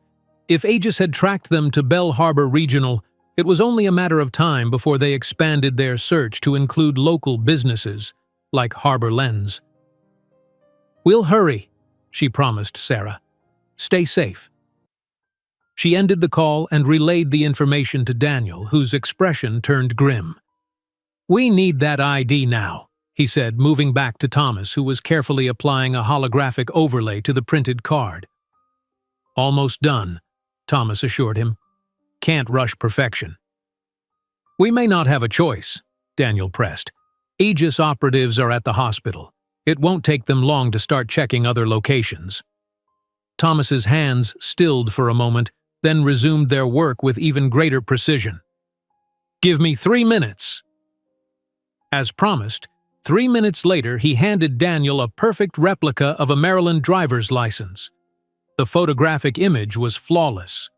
If Aegis had tracked them to Bell Harbor Regional, it was only a matter of time before they expanded their search to include local businesses, like Harbor Lens. We'll hurry, she promised Sarah. Stay safe. She ended the call and relayed the information to Daniel, whose expression turned grim. We need that ID now, he said, moving back to Thomas, who was carefully applying a holographic overlay to the printed card. Almost done, Thomas assured him. Can't rush perfection. We may not have a choice, Daniel pressed. Aegis operatives are at the hospital. It won't take them long to start checking other locations. Thomas's hands stilled for a moment, then resumed their work with even greater precision. Give me 3 minutes. As promised, 3 minutes later he handed Daniel a perfect replica of a Maryland driver's license. The photographic image was flawless.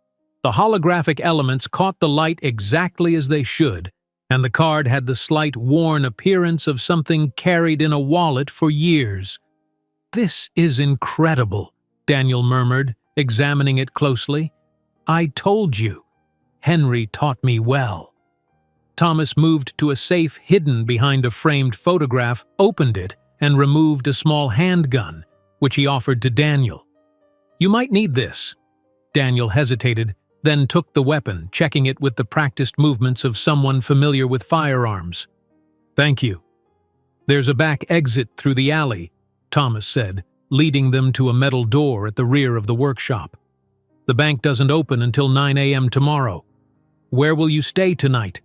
The holographic elements caught the light exactly as they should, and the card had the slight worn appearance of something carried in a wallet for years. This is incredible, Daniel murmured, examining it closely. I told you. Henry taught me well." Thomas moved to a safe hidden behind a framed photograph, opened it, and removed a small handgun, which he offered to Daniel. "You might need this." Daniel hesitated, then took the weapon, checking it with the practiced movements of someone familiar with firearms. "Thank you." "There's a back exit through the alley," Thomas said, leading them to a metal door at the rear of the workshop. "The bank doesn't open until 9 a.m. tomorrow. Where will you stay tonight?"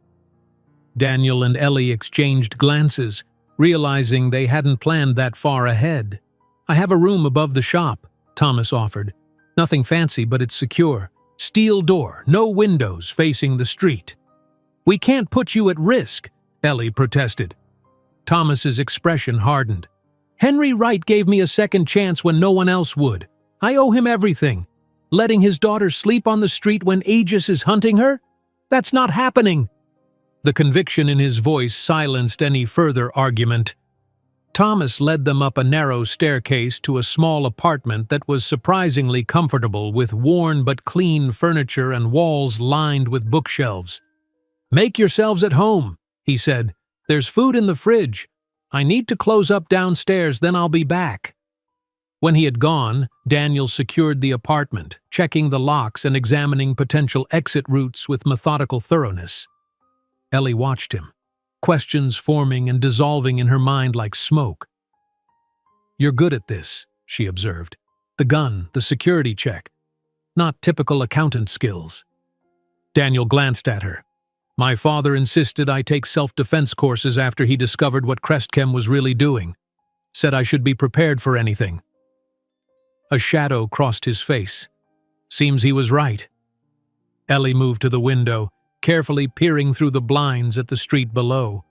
Daniel and Ellie exchanged glances, realizing they hadn't planned that far ahead. "I have a room above the shop," Thomas offered. "Nothing fancy, but it's secure. Steel door, no windows, facing the street." "We can't put you at risk," Ellie protested. Thomas's expression hardened. "Henry Wright gave me a second chance when no one else would. I owe him everything. Letting his daughter sleep on the street when Aegis is hunting her? That's not happening." The conviction in his voice silenced any further argument. Thomas led them up a narrow staircase to a small apartment that was surprisingly comfortable, with worn but clean furniture and walls lined with bookshelves. "Make yourselves at home," he said. "There's food in the fridge. I need to close up downstairs, then I'll be back." When he had gone, Daniel secured the apartment, checking the locks and examining potential exit routes with methodical thoroughness. Ellie watched him, questions forming and dissolving in her mind like smoke. "You're good at this," she observed. "The gun, the security check. Not typical accountant skills." Daniel glanced at her. "My father insisted I take self-defense courses after he discovered what Crestchem was really doing. Said I should be prepared for anything." A shadow crossed his face. Seems he was right. Ellie moved to the window, carefully peering through the blinds at the street below.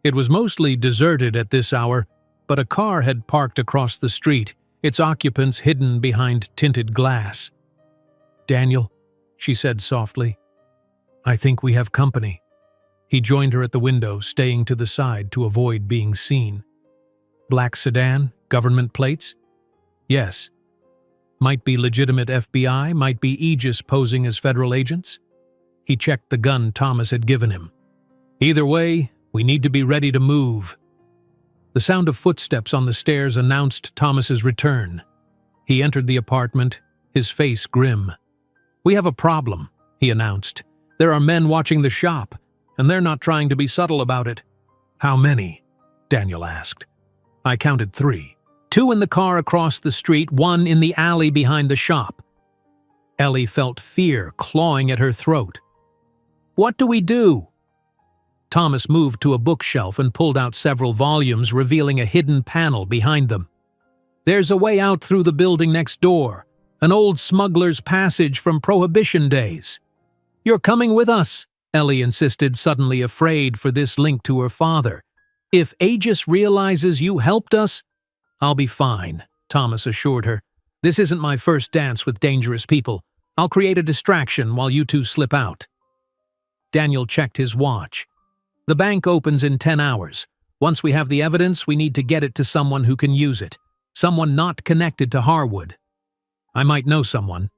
It was mostly deserted at this hour, but a car had parked across the street, its occupants hidden behind tinted glass. "Daniel," she said softly, "I think we have company." He joined her at the window, staying to the side to avoid being seen. "Black sedan, government plates?" "Yes." "Might be legitimate FBI, might be Aegis posing as federal agents." He checked the gun Thomas had given him. "Either way, we need to be ready to move." The sound of footsteps on the stairs announced Thomas's return. He entered the apartment, his face grim. "We have a problem," he announced. "There are men watching the shop, and they're not trying to be subtle about it." "How many?" Daniel asked. "I counted 3. 2 in the car across the street, 1 in the alley behind the shop." Ellie felt fear clawing at her throat. "What do we do?" Thomas moved to a bookshelf and pulled out several volumes, revealing a hidden panel behind them. "There's a way out through the building next door, an old smuggler's passage from Prohibition days." "You're coming with us," Ellie insisted, suddenly afraid for this link to her father. "If Aegis realizes you helped us—" "I'll be fine," Thomas assured her. "This isn't my first dance with dangerous people. I'll create a distraction while you two slip out." Daniel checked his watch. "The bank opens in 10 hours. Once we have the evidence, we need to get it to someone who can use it. Someone not connected to Harwood." "I might know someone,"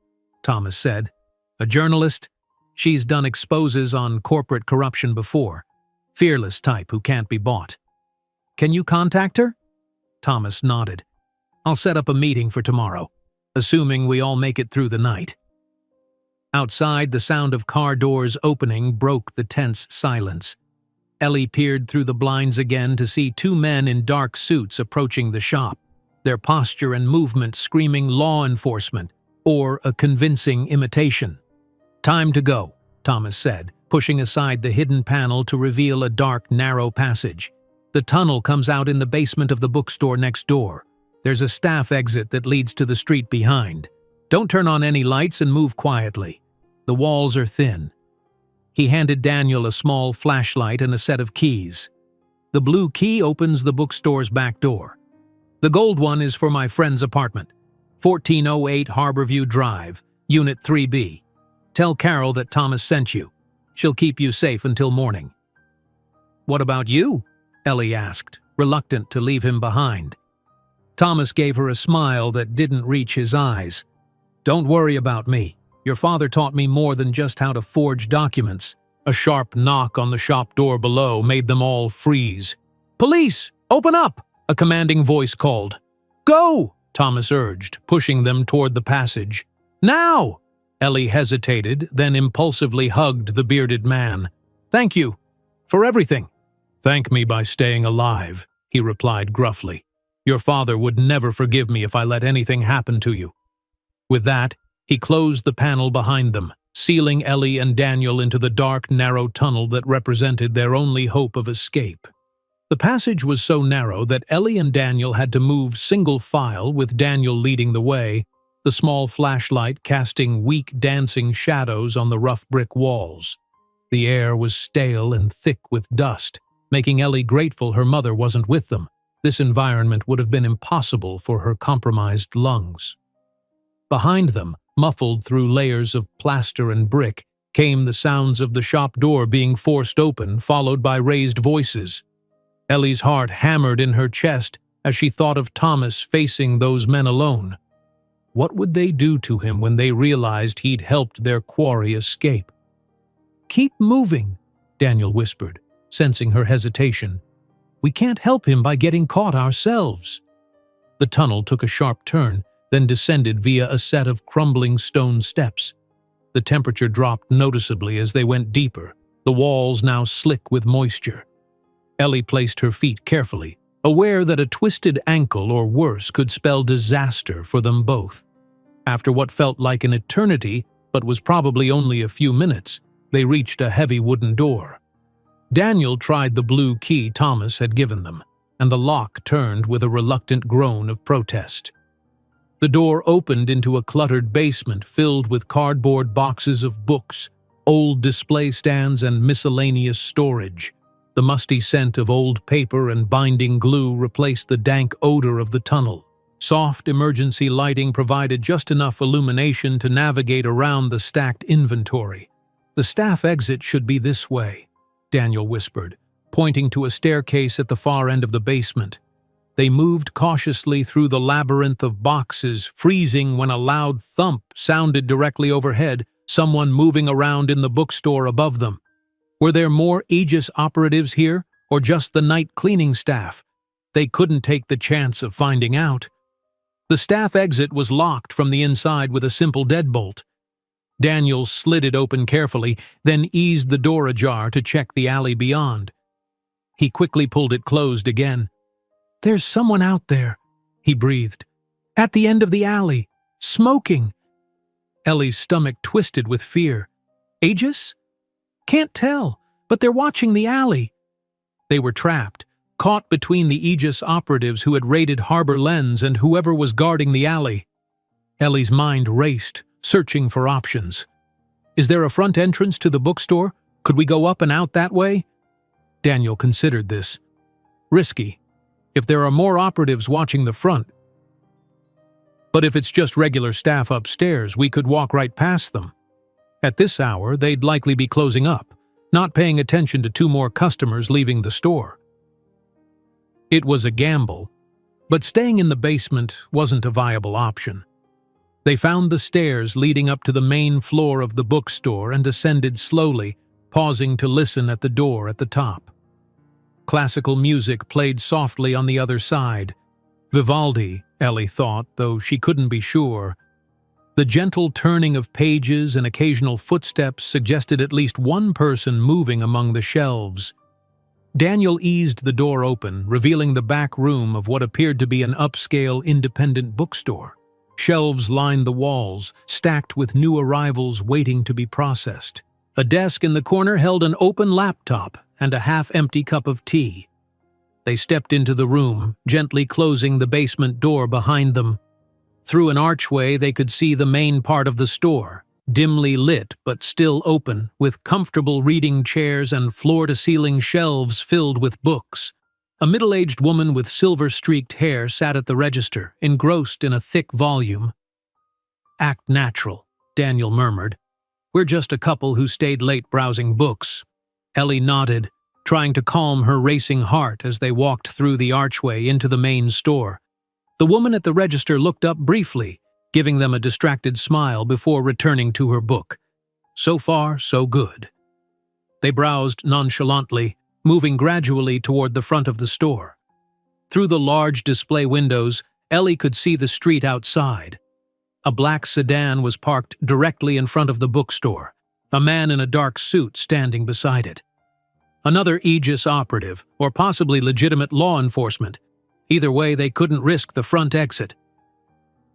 Thomas said. "A journalist? She's done exposes on corporate corruption before. Fearless type who can't be bought." "Can you contact her?" Thomas nodded. "I'll set up a meeting for tomorrow, assuming we all make it through the night." Outside, the sound of car doors opening broke the tense silence. Ellie peered through the blinds again to see 2 men in dark suits approaching the shop, their posture and movement screaming law enforcement or a convincing imitation. "Time to go," Thomas said, pushing aside the hidden panel to reveal a dark, narrow passage. "The tunnel comes out in the basement of the bookstore next door. There's a staff exit that leads to the street behind. Don't turn on any lights and move quietly. The walls are thin." He handed Daniel a small flashlight and a set of keys. "The blue key opens the bookstore's back door. The gold one is for my friend's apartment, 1408 Harborview Drive, Unit 3B. Tell Carol that Thomas sent you. She'll keep you safe until morning." "What about you?" Ellie asked, reluctant to leave him behind. Thomas gave her a smile that didn't reach his eyes. "Don't worry about me. Your father taught me more than just how to forge documents. A sharp knock on the shop door below made them all freeze. "Police! Open up!" a commanding voice called. "Go!" Thomas urged, pushing them toward the passage. "Now!" Ellie hesitated, then impulsively hugged the bearded man. "Thank you. For everything." "Thank me by staying alive," he replied gruffly. "Your father would never forgive me if I let anything happen to you." With that, he closed the panel behind them, sealing Ellie and Daniel into the dark, narrow tunnel that represented their only hope of escape. The passage was so narrow that Ellie and Daniel had to move single file, with Daniel leading the way, the small flashlight casting weak, dancing shadows on the rough brick walls. The air was stale and thick with dust, making Ellie grateful her mother wasn't with them. This environment would have been impossible for her compromised lungs. Behind them, muffled through layers of plaster and brick, came the sounds of the shop door being forced open, followed by raised voices. Ellie's heart hammered in her chest as she thought of Thomas facing those men alone. What would they do to him when they realized he'd helped their quarry escape? "Keep moving," Daniel whispered, sensing her hesitation. "We can't help him by getting caught ourselves." The tunnel took a sharp turn, then descended via a set of crumbling stone steps. The temperature dropped noticeably as they went deeper, the walls now slick with moisture. Ellie placed her feet carefully, aware that a twisted ankle or worse could spell disaster for them both. After what felt like an eternity, but was probably only a few minutes, they reached a heavy wooden door. Daniel tried the blue key Thomas had given them, and the lock turned with a reluctant groan of protest. The door opened into a cluttered basement filled with cardboard boxes of books, old display stands, and miscellaneous storage. The musty scent of old paper and binding glue replaced the dank odor of the tunnel. Soft emergency lighting provided just enough illumination to navigate around the stacked inventory. "The staff exit should be this way," Daniel whispered, pointing to a staircase at the far end of the basement. They moved cautiously through the labyrinth of boxes, freezing when a loud thump sounded directly overhead, someone moving around in the bookstore above them. Were there more Aegis operatives here, or just the night cleaning staff? They couldn't take the chance of finding out. The staff exit was locked from the inside with a simple deadbolt. Daniel slid it open carefully, then eased the door ajar to check the alley beyond. He quickly pulled it closed again. "There's someone out there," he breathed. "At the end of the alley, smoking." Ellie's stomach twisted with fear. "Aegis? Can't tell, but they're watching the alley." They were trapped, caught between the Aegis operatives who had raided Harbor Lens and whoever was guarding the alley. Ellie's mind raced, searching for options. "Is there a front entrance to the bookstore? Could we go up and out that way?" Daniel considered this. Risky, if there are more operatives watching the front. But if it's just regular staff upstairs, we could walk right past them. At this hour, they'd likely be closing up, not paying attention to 2 more customers leaving the store. It was a gamble, but staying in the basement wasn't a viable option. They found the stairs leading up to the main floor of the bookstore and ascended slowly, pausing to listen at the door at the top. Classical music played softly on the other side. Vivaldi, Ellie thought, though she couldn't be sure. The gentle turning of pages and occasional footsteps suggested at least one person moving among the shelves. Daniel eased the door open, revealing the back room of what appeared to be an upscale independent bookstore. Shelves lined the walls, stacked with new arrivals waiting to be processed. A desk in the corner held an open laptop and a half-empty cup of tea. They stepped into the room, gently closing the basement door behind them. Through an archway, they could see the main part of the store, dimly lit but still open, with comfortable reading chairs and floor-to-ceiling shelves filled with books. A middle-aged woman with silver-streaked hair sat at the register, engrossed in a thick volume. "Act natural," Daniel murmured. "We're just a couple who stayed late browsing books." Ellie nodded, trying to calm her racing heart as they walked through the archway into the main store. The woman at the register looked up briefly, giving them a distracted smile before returning to her book. So far, so good. They browsed nonchalantly, moving gradually toward the front of the store. Through the large display windows, Ellie could see the street outside. A black sedan was parked directly in front of the bookstore, a man in a dark suit standing beside it. Another Aegis operative, or possibly legitimate law enforcement. Either way, they couldn't risk the front exit.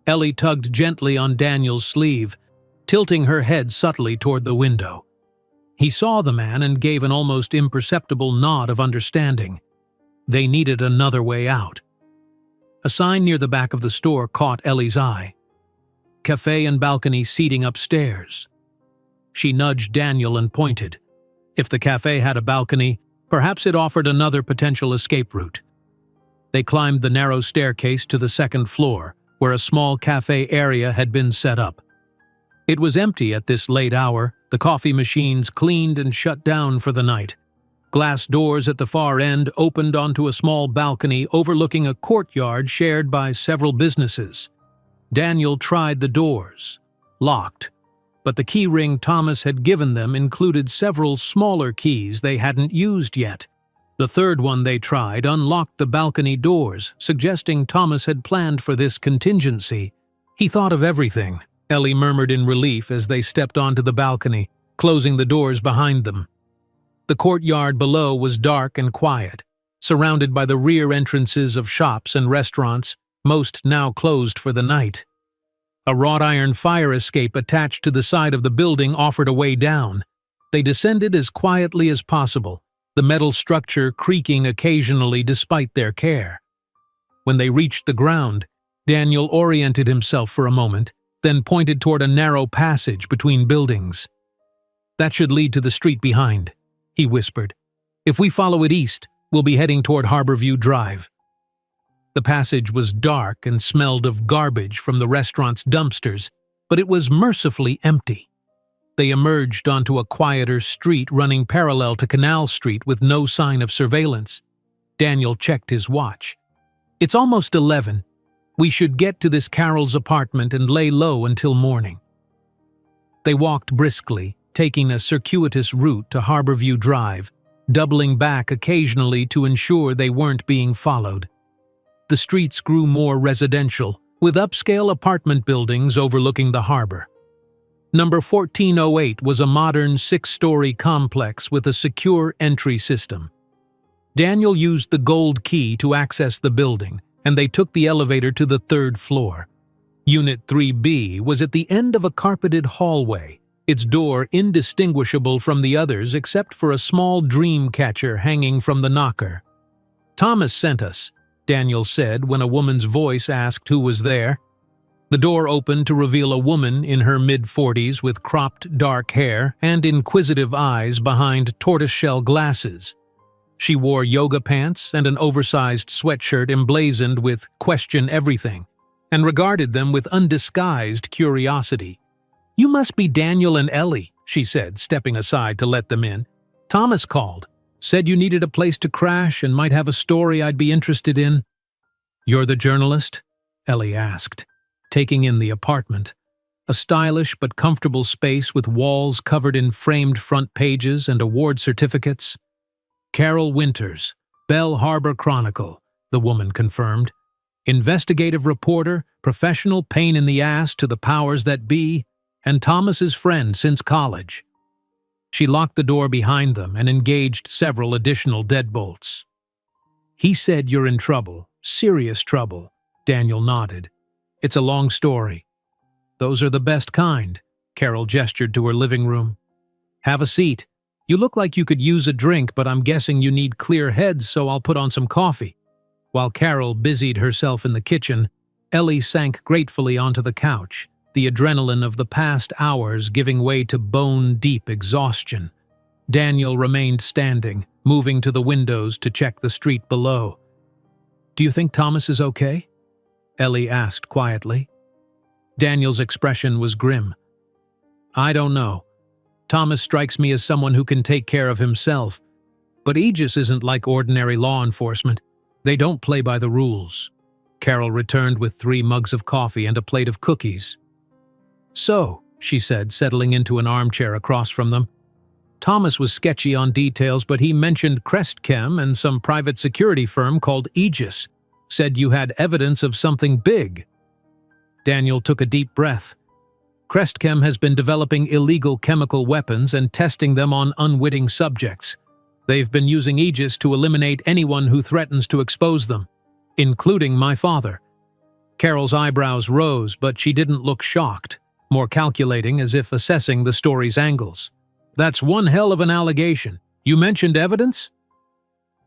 Ellie tugged gently on Daniel's sleeve, tilting her head subtly toward the window. He saw the man and gave an almost imperceptible nod of understanding. They needed another way out. A sign near the back of the store caught Ellie's eye. Cafe and balcony seating upstairs. She nudged Daniel and pointed. If the cafe had a balcony, perhaps it offered another potential escape route. They climbed the narrow staircase to the second floor, where a small cafe area had been set up. It was empty at this late hour, the coffee machines cleaned and shut down for the night. Glass doors at the far end opened onto a small balcony overlooking a courtyard shared by several businesses. Daniel tried the doors. Locked. But the key ring Thomas had given them included several smaller keys they hadn't used yet. The third one they tried unlocked the balcony doors, suggesting Thomas had planned for this contingency. He thought of everything, Ellie murmured in relief as they stepped onto the balcony, closing the doors behind them. The courtyard below was dark and quiet, surrounded by the rear entrances of shops and restaurants, most now closed for the night. A wrought iron fire escape attached to the side of the building offered a way down. They descended as quietly as possible, the metal structure creaking occasionally despite their care. When they reached the ground, Daniel oriented himself for a moment, then pointed toward a narrow passage between buildings. "That should lead to the street behind," he whispered. "If we follow it east, we'll be heading toward Harborview Drive." The passage was dark and smelled of garbage from the restaurant's dumpsters, but it was mercifully empty. They emerged onto a quieter street running parallel to Canal Street with no sign of surveillance. Daniel checked his watch. "It's almost 11. We should get to this Carol's apartment and lay low until morning." They walked briskly, taking a circuitous route to Harborview Drive, doubling back occasionally to ensure they weren't being followed. The streets grew more residential, with upscale apartment buildings overlooking the harbor. Number 1408 was a modern 6-story complex with a secure entry system. Daniel used the gold key to access the building, and they took the elevator to the 3rd floor. Unit 3B was at the end of a carpeted hallway, its door indistinguishable from the others except for a small dream catcher hanging from the knocker. "Thomas sent us," Daniel said when a woman's voice asked who was there. The door opened to reveal a woman in her mid-40s with cropped dark hair and inquisitive eyes behind tortoiseshell glasses. She wore yoga pants and an oversized sweatshirt emblazoned with "Question Everything," and regarded them with undisguised curiosity. "You must be Daniel and Ellie," she said, stepping aside to let them in. "Thomas called. Said you needed a place to crash and might have a story I'd be interested in." "You're the journalist?" Ellie asked, taking in the apartment. A stylish but comfortable space with walls covered in framed front pages and award certificates. "Carol Winters, Bell Harbor Chronicle," the woman confirmed. "Investigative reporter, professional pain in the ass to the powers that be, and Thomas's friend since college." She locked the door behind them and engaged several additional deadbolts. "He said you're in trouble, serious trouble," Daniel nodded. "It's a long story." "Those are the best kind," Carol gestured to her living room. "Have a seat. You look like you could use a drink, but I'm guessing you need clear heads, so I'll put on some coffee." While Carol busied herself in the kitchen, Ellie sank gratefully onto the couch, the adrenaline of the past hours giving way to bone-deep exhaustion. Daniel remained standing, moving to the windows to check the street below. "Do you think Thomas is okay?" Ellie asked quietly. Daniel's expression was grim. "I don't know. Thomas strikes me as someone who can take care of himself. But Aegis isn't like ordinary law enforcement. They don't play by the rules." Carol returned with 3 mugs of coffee and a plate of cookies. "So," she said, settling into an armchair across from them, "Thomas was sketchy on details, but he mentioned Crestchem and some private security firm called Aegis. Said you had evidence of something big." Daniel took a deep breath. "Crestchem has been developing illegal chemical weapons and testing them on unwitting subjects. They've been using Aegis to eliminate anyone who threatens to expose them, including my father." Carol's eyebrows rose, but she didn't look shocked, more calculating, as if assessing the story's angles. "That's one hell of an allegation. You mentioned evidence?"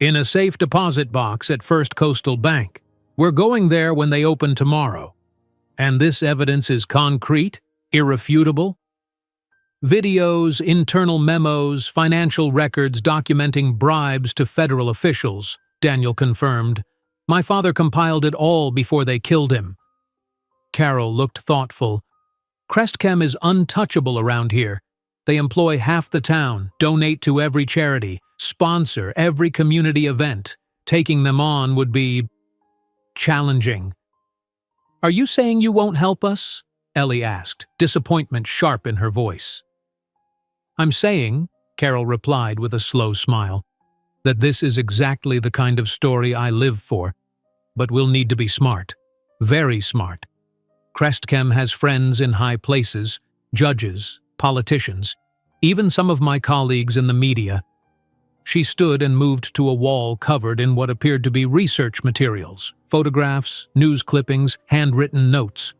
"In a safe deposit box at First Coastal Bank. We're going there when they open tomorrow." "And this evidence is concrete? Irrefutable?" "Videos, internal memos, financial records documenting bribes to federal officials," Daniel confirmed. "My father compiled it all before they killed him." Carol looked thoughtful. "Crestchem is untouchable around here. They employ half the town, donate to every charity, sponsor every community event. Taking them on would be challenging." "Are you saying you won't help us?" Ellie asked, disappointment sharp in her voice. "I'm saying," Carol replied with a slow smile, "that this is exactly the kind of story I live for. But we'll need to be smart. Very smart. Crestchem has friends in high places, judges, politicians, even some of my colleagues in the media." She stood and moved to a wall covered in what appeared to be research materials, photographs, news clippings, handwritten notes.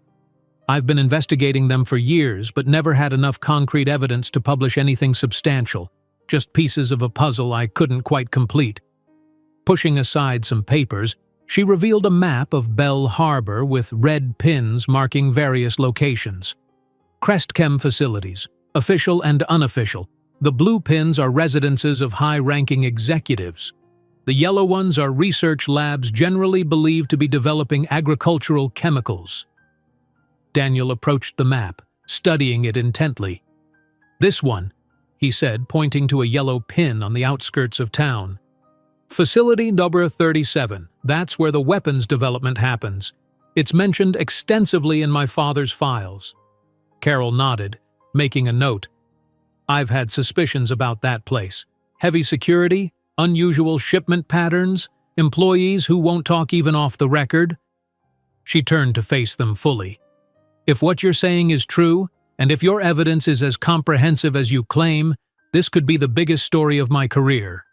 "I've been investigating them for years, but never had enough concrete evidence to publish anything substantial, just pieces of a puzzle I couldn't quite complete." Pushing aside some papers, she revealed a map of Bell Harbor with red pins marking various locations. Crestchem facilities, official and unofficial. The blue pins are residences of high-ranking executives. The yellow ones are research labs generally believed to be developing agricultural chemicals. Daniel approached the map, studying it intently. "This one," he said, pointing to a yellow pin on the outskirts of town. "Facility number 37. That's where the weapons development happens. It's mentioned extensively in my father's files." Carol nodded, making a note. "I've had suspicions about that place. Heavy security, unusual shipment patterns, employees who won't talk even off the record." She turned to face them fully. "If what you're saying is true, and if your evidence is as comprehensive as you claim, this could be the biggest story of my career."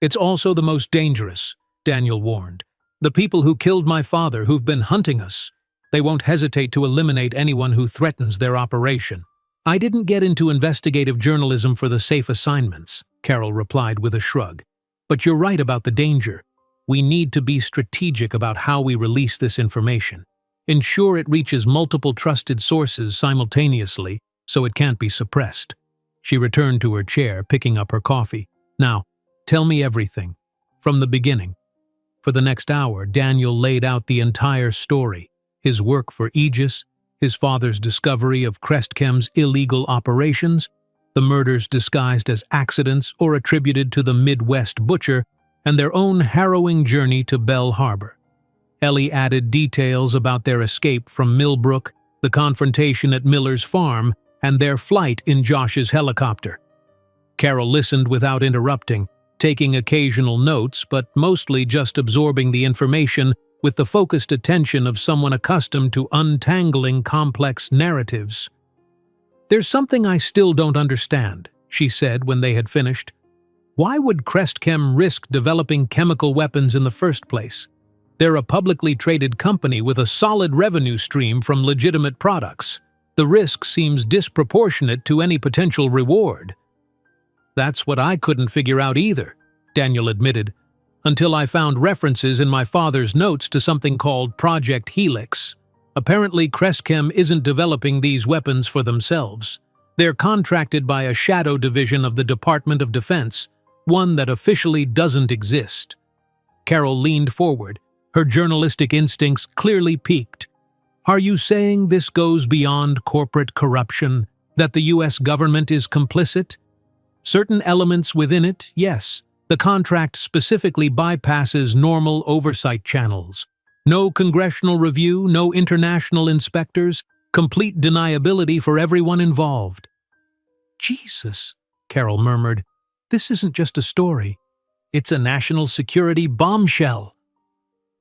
"It's also the most dangerous," Daniel warned. "The people who killed my father, who've been hunting us, they won't hesitate to eliminate anyone who threatens their operation." "I didn't get into investigative journalism for the safe assignments," Carol replied with a shrug. "But you're right about the danger. We need to be strategic about how we release this information. Ensure it reaches multiple trusted sources simultaneously so it can't be suppressed." She returned to her chair, picking up her coffee. "Now, tell me everything, from the beginning." For the next hour, Daniel laid out the entire story, his work for Aegis, his father's discovery of Crestchem's illegal operations, the murders disguised as accidents or attributed to the Midwest butcher, and their own harrowing journey to Bell Harbor. Ellie added details about their escape from Millbrook, the confrontation at Miller's farm, and their flight in Josh's helicopter. Carol listened without interrupting, taking occasional notes but mostly just absorbing the information with the focused attention of someone accustomed to untangling complex narratives. "There's something I still don't understand," she said when they had finished. "Why would Crestchem risk developing chemical weapons in the first place? They're a publicly traded company with a solid revenue stream from legitimate products. The risk seems disproportionate to any potential reward." "That's what I couldn't figure out either," Daniel admitted, "until I found references in my father's notes to something called Project Helix. Apparently, Crestchem isn't developing these weapons for themselves. They're contracted by a shadow division of the Department of Defense, one that officially doesn't exist." Carol leaned forward, her journalistic instincts clearly piqued. "Are you saying this goes beyond corporate corruption, that the U.S. government is complicit?" "Certain elements within it, yes. The contract specifically bypasses normal oversight channels. No congressional review, no international inspectors, complete deniability for everyone involved. Jesus, Carol murmured, this isn't just a story. It's a national security bombshell.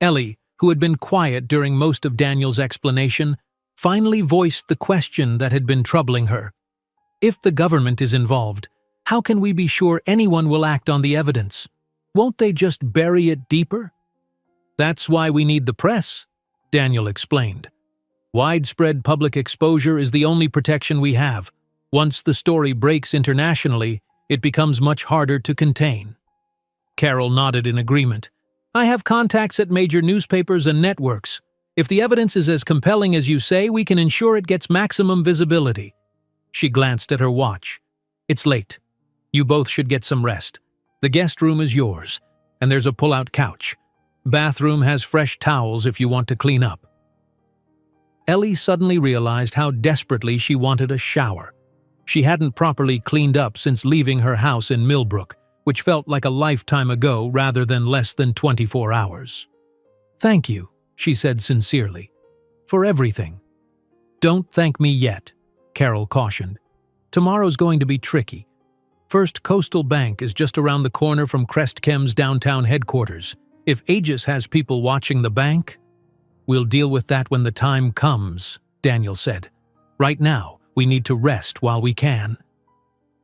Ellie, who had been quiet during most of Daniel's explanation, finally voiced the question that had been troubling her. If the government is involved, how can we be sure anyone will act on the evidence? Won't they just bury it deeper? That's why we need the press, Daniel explained. Widespread public exposure is the only protection we have. Once the story breaks internationally, it becomes much harder to contain. Carol nodded in agreement. I have contacts at major newspapers and networks. If the evidence is as compelling as you say, we can ensure it gets maximum visibility. She glanced at her watch. It's late. You both should get some rest. The guest room is yours, and there's a pull-out couch. Bathroom has fresh towels if you want to clean up. Ellie suddenly realized how desperately she wanted a shower. She hadn't properly cleaned up since leaving her house in Millbrook, which felt like a lifetime ago rather than less than 24 hours. Thank you, she said sincerely, for everything. Don't thank me yet, Carol cautioned. Tomorrow's going to be tricky. First Coastal Bank is just around the corner from Crestchem's downtown headquarters. If Aegis has people watching the bank, we'll deal with that when the time comes, Daniel said. Right now, we need to rest while we can.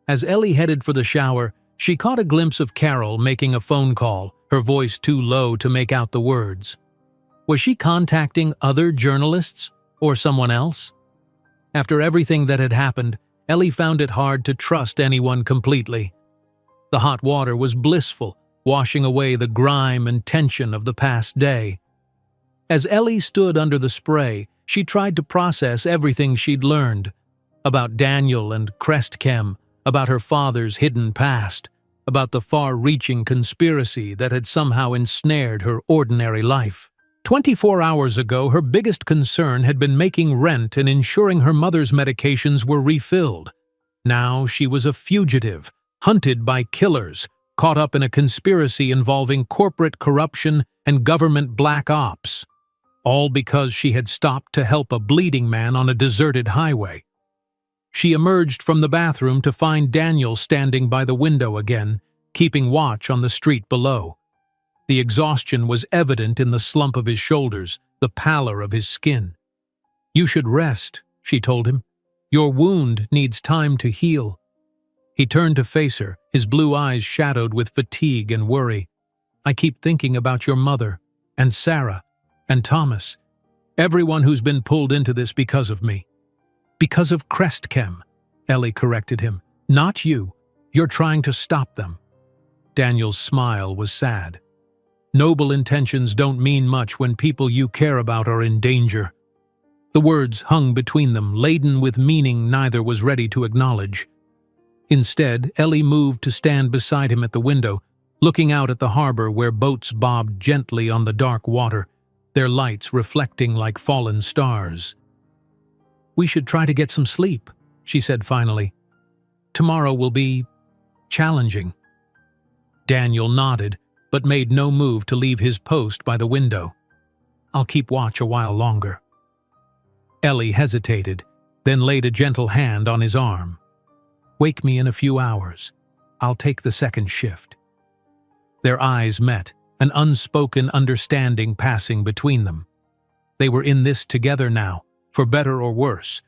As Ellie headed for the shower, she caught a glimpse of Carol making a phone call, her voice too low to make out the words. Was she contacting other journalists or someone else? After everything that had happened, Ellie found it hard to trust anyone completely. The hot water was blissful, washing away the grime and tension of the past day. As Ellie stood under the spray, she tried to process everything she'd learned. About Daniel and Crestchem, about her father's hidden past, about the far-reaching conspiracy that had somehow ensnared her ordinary life. 24 hours ago, her biggest concern had been making rent and ensuring her mother's medications were refilled. Now she was a fugitive, hunted by killers, caught up in a conspiracy involving corporate corruption and government black ops. All because she had stopped to help a bleeding man on a deserted highway. She emerged from the bathroom to find Daniel standing by the window again, keeping watch on the street below. The exhaustion was evident in the slump of his shoulders, the pallor of his skin. You should rest, she told him. Your wound needs time to heal. He turned to face her, his blue eyes shadowed with fatigue and worry. I keep thinking about your mother, and Sarah, and Thomas, everyone who's been pulled into this because of me. Because of Crestchem, Ellie corrected him. Not you. You're trying to stop them. Daniel's smile was sad. Noble intentions don't mean much when people you care about are in danger. The words hung between them, laden with meaning neither was ready to acknowledge. Instead, Ellie moved to stand beside him at the window, looking out at the harbor where boats bobbed gently on the dark water, their lights reflecting like fallen stars. We should try to get some sleep, she said finally. Tomorrow will be challenging. Daniel nodded, but made no move to leave his post by the window. I'll keep watch a while longer. Ellie hesitated, then laid a gentle hand on his arm. Wake me in a few hours. I'll take the second shift. Their eyes met, an unspoken understanding passing between them. They were in this together now, for better or worse,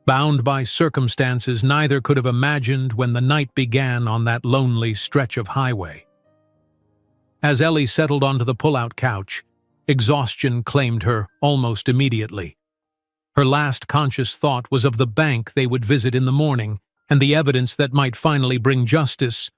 bound by circumstances neither could have imagined when the night began on that lonely stretch of highway. As Ellie settled onto the pull-out couch, exhaustion claimed her almost immediately. Her last conscious thought was of the bank they would visit in the morning and the evidence that might finally bring justice,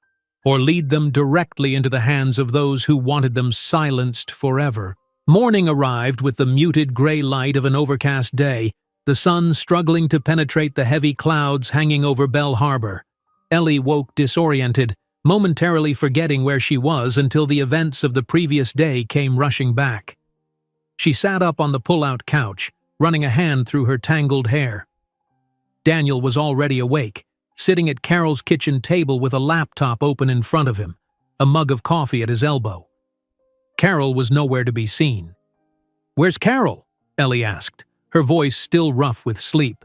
or lead them directly into the hands of those who wanted them silenced forever. Morning arrived with the muted gray light of an overcast day, the sun struggling to penetrate the heavy clouds hanging over Bell Harbor. Ellie woke disoriented, momentarily forgetting where she was until the events of the previous day came rushing back. She sat up on the pull-out couch, running a hand through her tangled hair. Daniel was already awake, sitting at Carol's kitchen table with a laptop open in front of him, a mug of coffee at his elbow. Carol was nowhere to be seen. "Where's Carol?" Ellie asked, her voice still rough with sleep.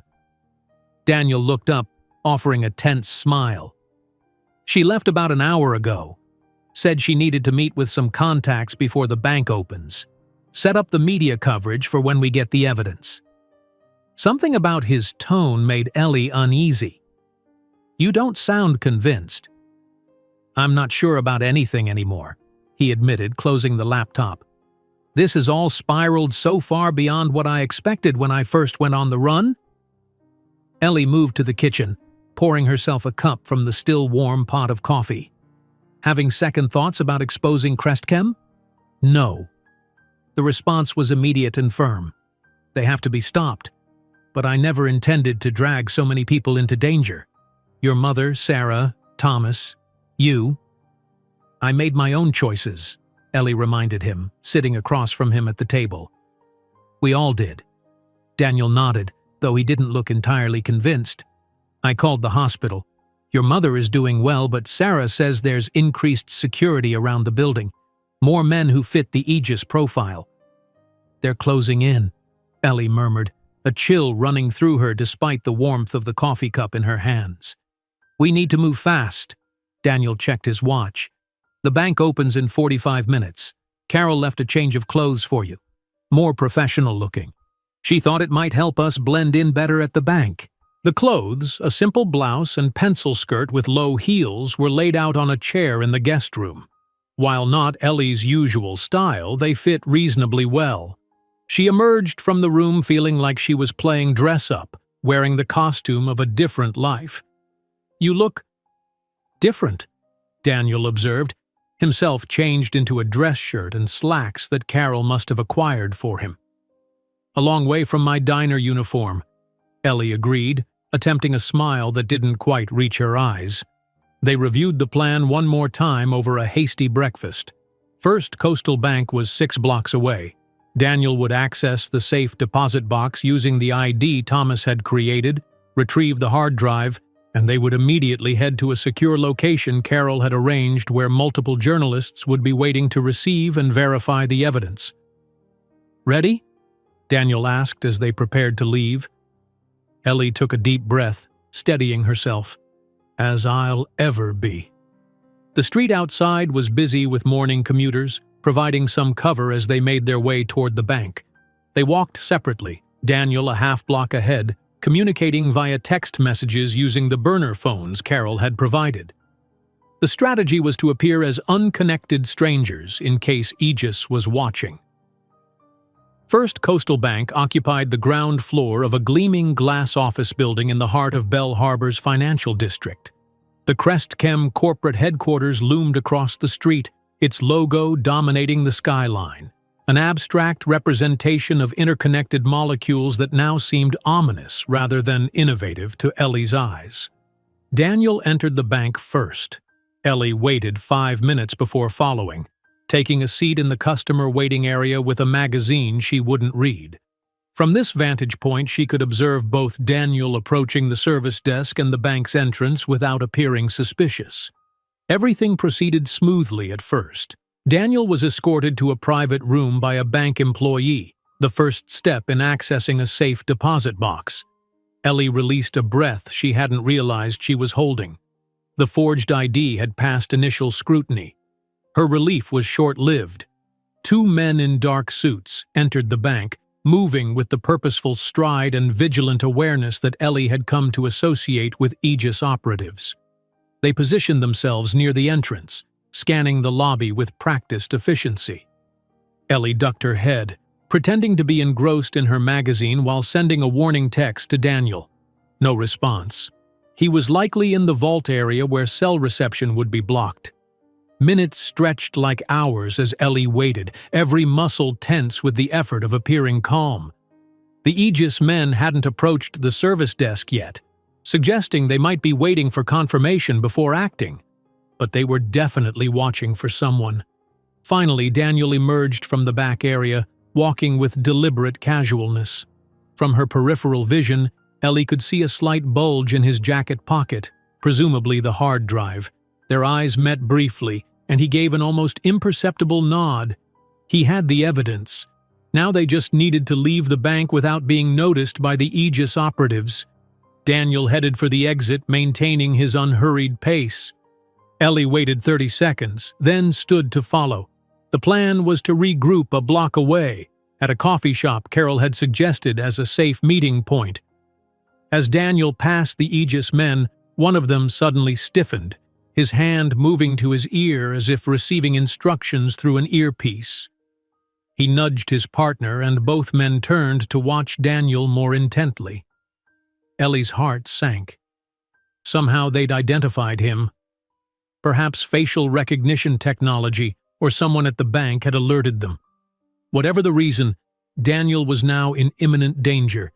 Daniel looked up, offering a tense smile. "She left about an hour ago. Said she needed to meet with some contacts before the bank opens. Set up the media coverage for when we get the evidence." Something about his tone made Ellie uneasy. "You don't sound convinced." "I'm not sure about anything anymore," he admitted, closing the laptop. "This has all spiraled so far beyond what I expected when I first went on the run." Ellie moved to the kitchen, pouring herself a cup from the still warm pot of coffee. "Having second thoughts about exposing Crestchem?" "No." The response was immediate and firm. "They have to be stopped. But I never intended to drag so many people into danger. Your mother, Sarah, Thomas, you." "I made my own choices," Ellie reminded him, sitting across from him at the table. "We all did." Daniel nodded, though he didn't look entirely convinced. "I called the hospital. Your mother is doing well, but Sarah says there's increased security around the building. More men who fit the Aegis profile." "They're closing in," Ellie murmured, a chill running through her despite the warmth of the coffee cup in her hands. "We need to move fast." Daniel checked his watch. "The bank opens in 45 minutes. Carol left a change of clothes for you. More professional looking. She thought it might help us blend in better at the bank." The clothes, a simple blouse and pencil skirt with low heels, were laid out on a chair in the guest room. While not Ellie's usual style, they fit reasonably well. She emerged from the room feeling like she was playing dress-up, wearing the costume of a different life. "You look different," Daniel observed, himself changed into a dress shirt and slacks that Carol must have acquired for him. "A long way from my diner uniform," Ellie agreed, attempting a smile that didn't quite reach her eyes. They reviewed the plan one more time over a hasty breakfast. First Coastal Bank was 6 blocks away. Daniel would access the safe deposit box using the ID Thomas had created, retrieve the hard drive, and they would immediately head to a secure location Carol had arranged where multiple journalists would be waiting to receive and verify the evidence. "Ready?" Daniel asked as they prepared to leave. Ellie took a deep breath, steadying herself. "As I'll ever be." The street outside was busy with morning commuters, providing some cover as they made their way toward the bank. They walked separately, Daniel a half-block ahead, communicating via text messages using the burner phones Carol had provided. The strategy was to appear as unconnected strangers in case Aegis was watching. First Coastal Bank occupied the ground floor of a gleaming glass office building in the heart of Bell Harbor's financial district. The Crestchem corporate headquarters loomed across the street, its logo dominating the skyline, an abstract representation of interconnected molecules that now seemed ominous rather than innovative to Ellie's eyes. Daniel entered the bank first. Ellie waited 5 minutes before following, taking a seat in the customer waiting area with a magazine she wouldn't read. From this vantage point, she could observe both Daniel approaching the service desk and the bank's entrance without appearing suspicious. Everything proceeded smoothly at first. Daniel was escorted to a private room by a bank employee, the first step in accessing a safe deposit box. Ellie released a breath she hadn't realized she was holding. The forged ID had passed initial scrutiny. Her relief was short-lived. 2 men in dark suits entered the bank, moving with the purposeful stride and vigilant awareness that Ellie had come to associate with Aegis operatives. They positioned themselves near the entrance, scanning the lobby with practiced efficiency. Ellie ducked her head, pretending to be engrossed in her magazine while sending a warning text to Daniel. No response. He was likely in the vault area where cell reception would be blocked. Minutes stretched like hours as Ellie waited, every muscle tense with the effort of appearing calm. The Aegis men hadn't approached the service desk yet, suggesting they might be waiting for confirmation before acting. But they were definitely watching for someone. Finally, Daniel emerged from the back area, walking with deliberate casualness. From her peripheral vision, Ellie could see a slight bulge in his jacket pocket, presumably the hard drive. Their eyes met briefly, and he gave an almost imperceptible nod. He had the evidence. Now they just needed to leave the bank without being noticed by the Aegis operatives. Daniel headed for the exit, maintaining his unhurried pace. Ellie waited 30 seconds, then stood to follow. The plan was to regroup a block away, at a coffee shop Carol had suggested as a safe meeting point. As Daniel passed the Aegis men, one of them suddenly stiffened, his hand moving to his ear as if receiving instructions through an earpiece. He nudged his partner, and both men turned to watch Daniel more intently. Ellie's heart sank. Somehow they'd identified him. Perhaps facial recognition technology or someone at the bank had alerted them. Whatever the reason, Daniel was now in imminent danger.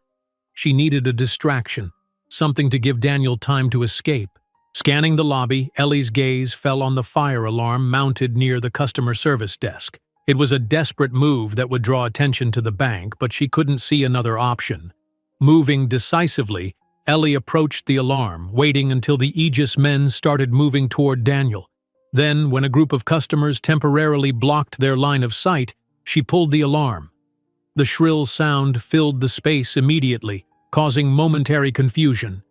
She needed a distraction, something to give Daniel time to escape. Scanning the lobby, Ellie's gaze fell on the fire alarm mounted near the customer service desk. It was a desperate move that would draw attention to the bank, but she couldn't see another option. Moving decisively, Ellie approached the alarm, waiting until the Aegis men started moving toward Daniel. Then, when a group of customers temporarily blocked their line of sight, she pulled the alarm. The shrill sound filled the space immediately, causing momentary confusion.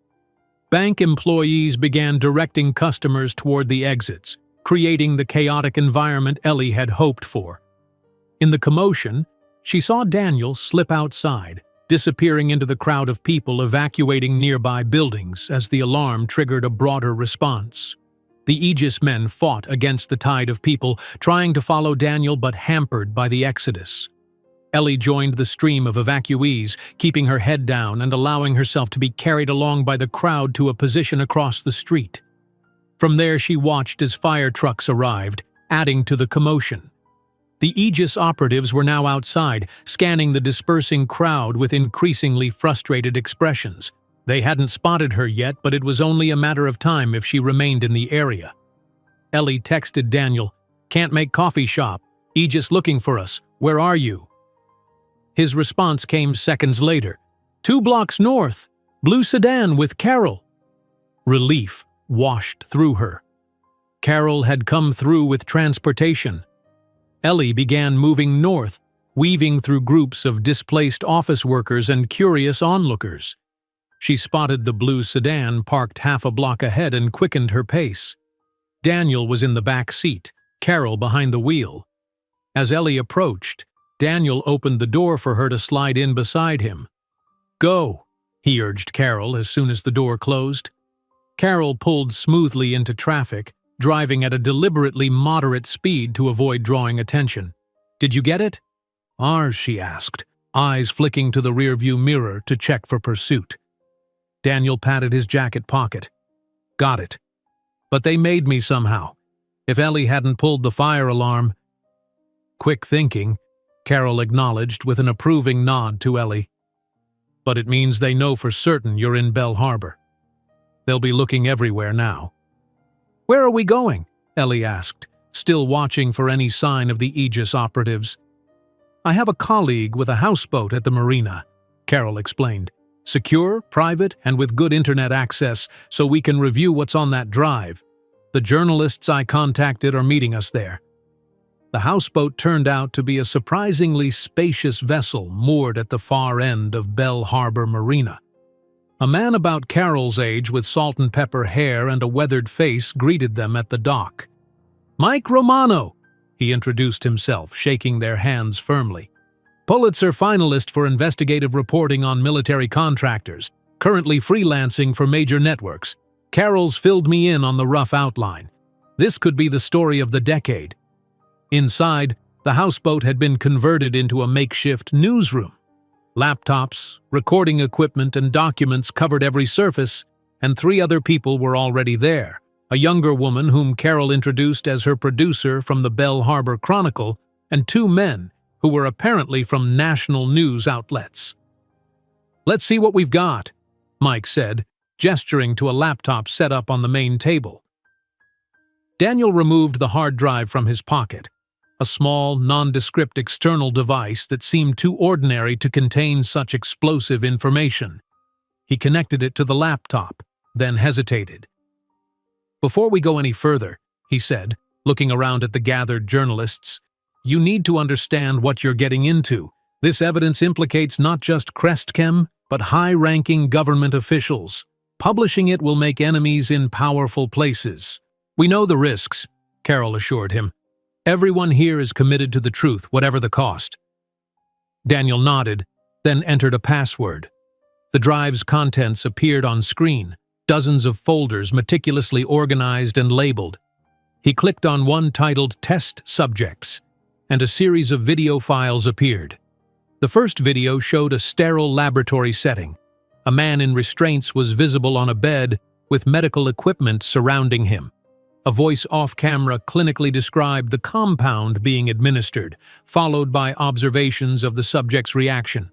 Bank employees began directing customers toward the exits, creating the chaotic environment Ellie had hoped for. In the commotion, she saw Daniel slip outside, disappearing into the crowd of people evacuating nearby buildings as the alarm triggered a broader response. The Aegis men fought against the tide of people, trying to follow Daniel but hampered by the exodus. Ellie joined the stream of evacuees, keeping her head down and allowing herself to be carried along by the crowd to a position across the street. From there she watched as fire trucks arrived, adding to the commotion. The Aegis operatives were now outside, scanning the dispersing crowd with increasingly frustrated expressions. They hadn't spotted her yet, but it was only a matter of time if she remained in the area. Ellie texted Daniel, "Can't make coffee shop. Aegis looking for us. Where are you?" His response came seconds later. 2 blocks north. Blue sedan with Carol." Relief washed through her. Carol had come through with transportation. Ellie began moving north, weaving through groups of displaced office workers and curious onlookers. She spotted the blue sedan parked half a block ahead and quickened her pace. Daniel was in the back seat, Carol behind the wheel. As Ellie approached, Daniel opened the door for her to slide in beside him. "Go," he urged Carol as soon as the door closed. Carol pulled smoothly into traffic, driving at a deliberately moderate speed to avoid drawing attention. "Did you get it?" "Ours," she asked, eyes flicking to the rearview mirror to check for pursuit. Daniel patted his jacket pocket. "Got it. But they made me somehow. If Ellie hadn't pulled the fire alarm—" "Quick thinking," Carol acknowledged with an approving nod to Ellie. "But it means they know for certain you're in Bell Harbor. They'll be looking everywhere now." "Where are we going?" Ellie asked, still watching for any sign of the Aegis operatives. "I have a colleague with a houseboat at the marina," Carol explained. "Secure, private, and with good internet access, so we can review what's on that drive. The journalists I contacted are meeting us there." The houseboat turned out to be a surprisingly spacious vessel moored at the far end of Bell Harbor Marina. A man about Carol's age with salt and pepper hair and a weathered face greeted them at the dock. "Mike Romano," he introduced himself, shaking their hands firmly. "Pulitzer finalist for investigative reporting on military contractors, currently freelancing for major networks. Carol's filled me in on the rough outline. This could be the story of the decade." Inside, the houseboat had been converted into a makeshift newsroom. Laptops, recording equipment, and documents covered every surface, and 3 other people were already there. A younger woman whom Carol introduced as her producer from the Bell Harbor Chronicle, and 2 men who were apparently from national news outlets. "Let's see what we've got," Mike said, gesturing to a laptop set up on the main table. Daniel removed the hard drive from his pocket, a small, nondescript external device that seemed too ordinary to contain such explosive information. He connected it to the laptop, then hesitated. "Before we go any further," he said, looking around at the gathered journalists, "you need to understand what you're getting into. This evidence implicates not just Crestchem, but high-ranking government officials. Publishing it will make enemies in powerful places. We know the risks, Carol assured him. Everyone here is committed to the truth, whatever the cost. Daniel nodded, then entered a password. The drive's contents appeared on screen, dozens of folders meticulously organized and labeled. He clicked on one titled Test Subjects, and a series of video files appeared. The first video showed a sterile laboratory setting. A man in restraints was visible on a bed with medical equipment surrounding him. A voice off-camera clinically described the compound being administered, followed by observations of the subject's reaction.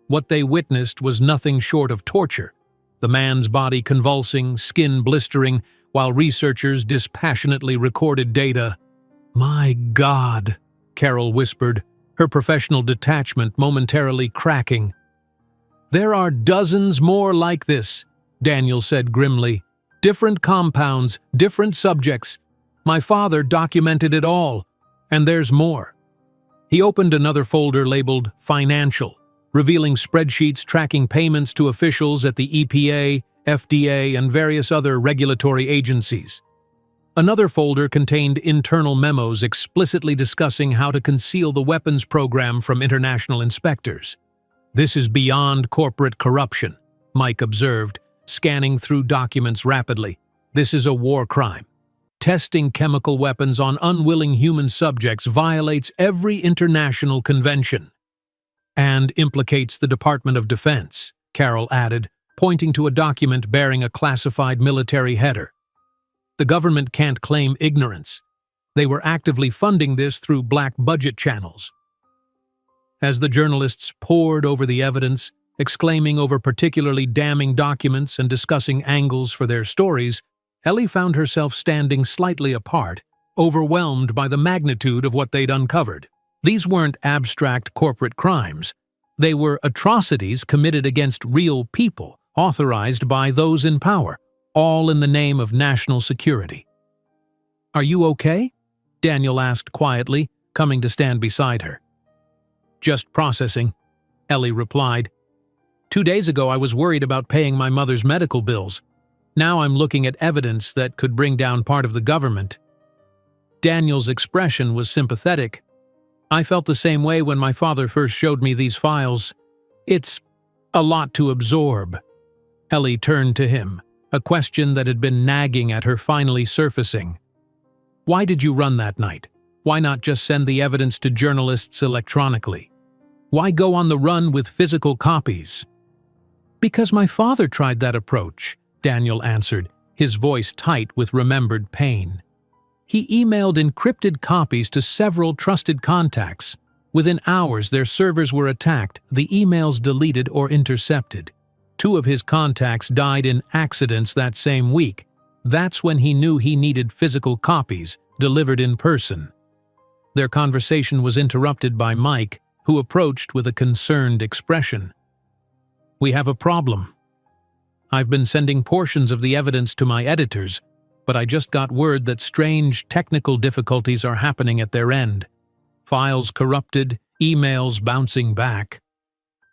What they witnessed was nothing short of torture, the man's body convulsing, skin blistering, while researchers dispassionately recorded data. "My God," Carol whispered, her professional detachment momentarily cracking. "There are dozens more like this," Daniel said grimly. "Different compounds, different subjects. My father documented it all, and there's more." He opened another folder labeled Financial, revealing spreadsheets tracking payments to officials at the EPA, FDA, and various other regulatory agencies. Another folder contained internal memos explicitly discussing how to conceal the weapons program from international inspectors. "This is beyond corporate corruption," Mike observed, scanning through documents rapidly. "This is a war crime. Testing chemical weapons on unwilling human subjects violates every international convention." "And implicates the Department of Defense," Carol added, pointing to a document bearing a classified military header. "The government can't claim ignorance. They were actively funding this through black budget channels." As the journalists pored over the evidence, exclaiming over particularly damning documents and discussing angles for their stories, Ellie found herself standing slightly apart, overwhelmed by the magnitude of what they'd uncovered. These weren't abstract corporate crimes. They were atrocities committed against real people, authorized by those in power, all in the name of national security. "Are you okay?" Daniel asked quietly, coming to stand beside her. "Just processing," Ellie replied. 2 days ago I was worried about paying my mother's medical bills. Now I'm looking at evidence that could bring down part of the government." Daniel's expression was sympathetic. "I felt the same way when my father first showed me these files. It's a lot to absorb." Ellie turned to him, a question that had been nagging at her finally surfacing. "Why did you run that night? Why not just send the evidence to journalists electronically? Why go on the run with physical copies?" "Because my father tried that approach," Daniel answered, his voice tight with remembered pain. "He emailed encrypted copies to several trusted contacts. Within hours, their servers were attacked, the emails deleted or intercepted. 2 of his contacts died in accidents that same week. That's when he knew he needed physical copies, delivered in person." Their conversation was interrupted by Mike, who approached with a concerned expression. "We have a problem. I've been sending portions of the evidence to my editors, but I just got word that strange technical difficulties are happening at their end. Files corrupted, emails bouncing back.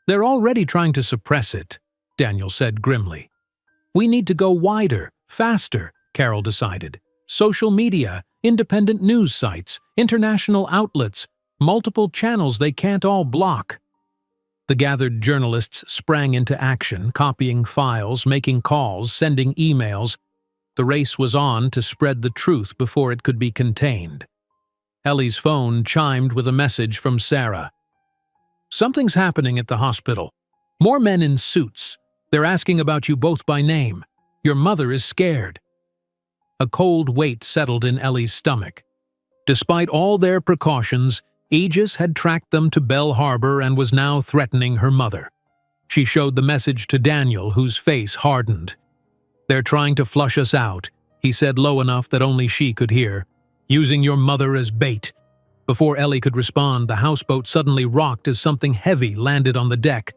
They're already trying to suppress it," Daniel said grimly. "We need to go wider, faster," Carol decided. "Social media, independent news sites, international outlets, multiple channels they can't all block." The gathered journalists sprang into action, copying files, making calls, sending emails. The race was on to spread the truth before it could be contained. Ellie's phone chimed with a message from Sarah. "Something's happening at the hospital. More men in suits. They're asking about you both by name. Your mother is scared." A cold weight settled in Ellie's stomach. Despite all their precautions, Aegis had tracked them to Bell Harbor and was now threatening her mother. She showed the message to Daniel, whose face hardened. "They're trying to flush us out," he said low enough that only she could hear. "Using your mother as bait." Before Ellie could respond, the houseboat suddenly rocked as something heavy landed on the deck.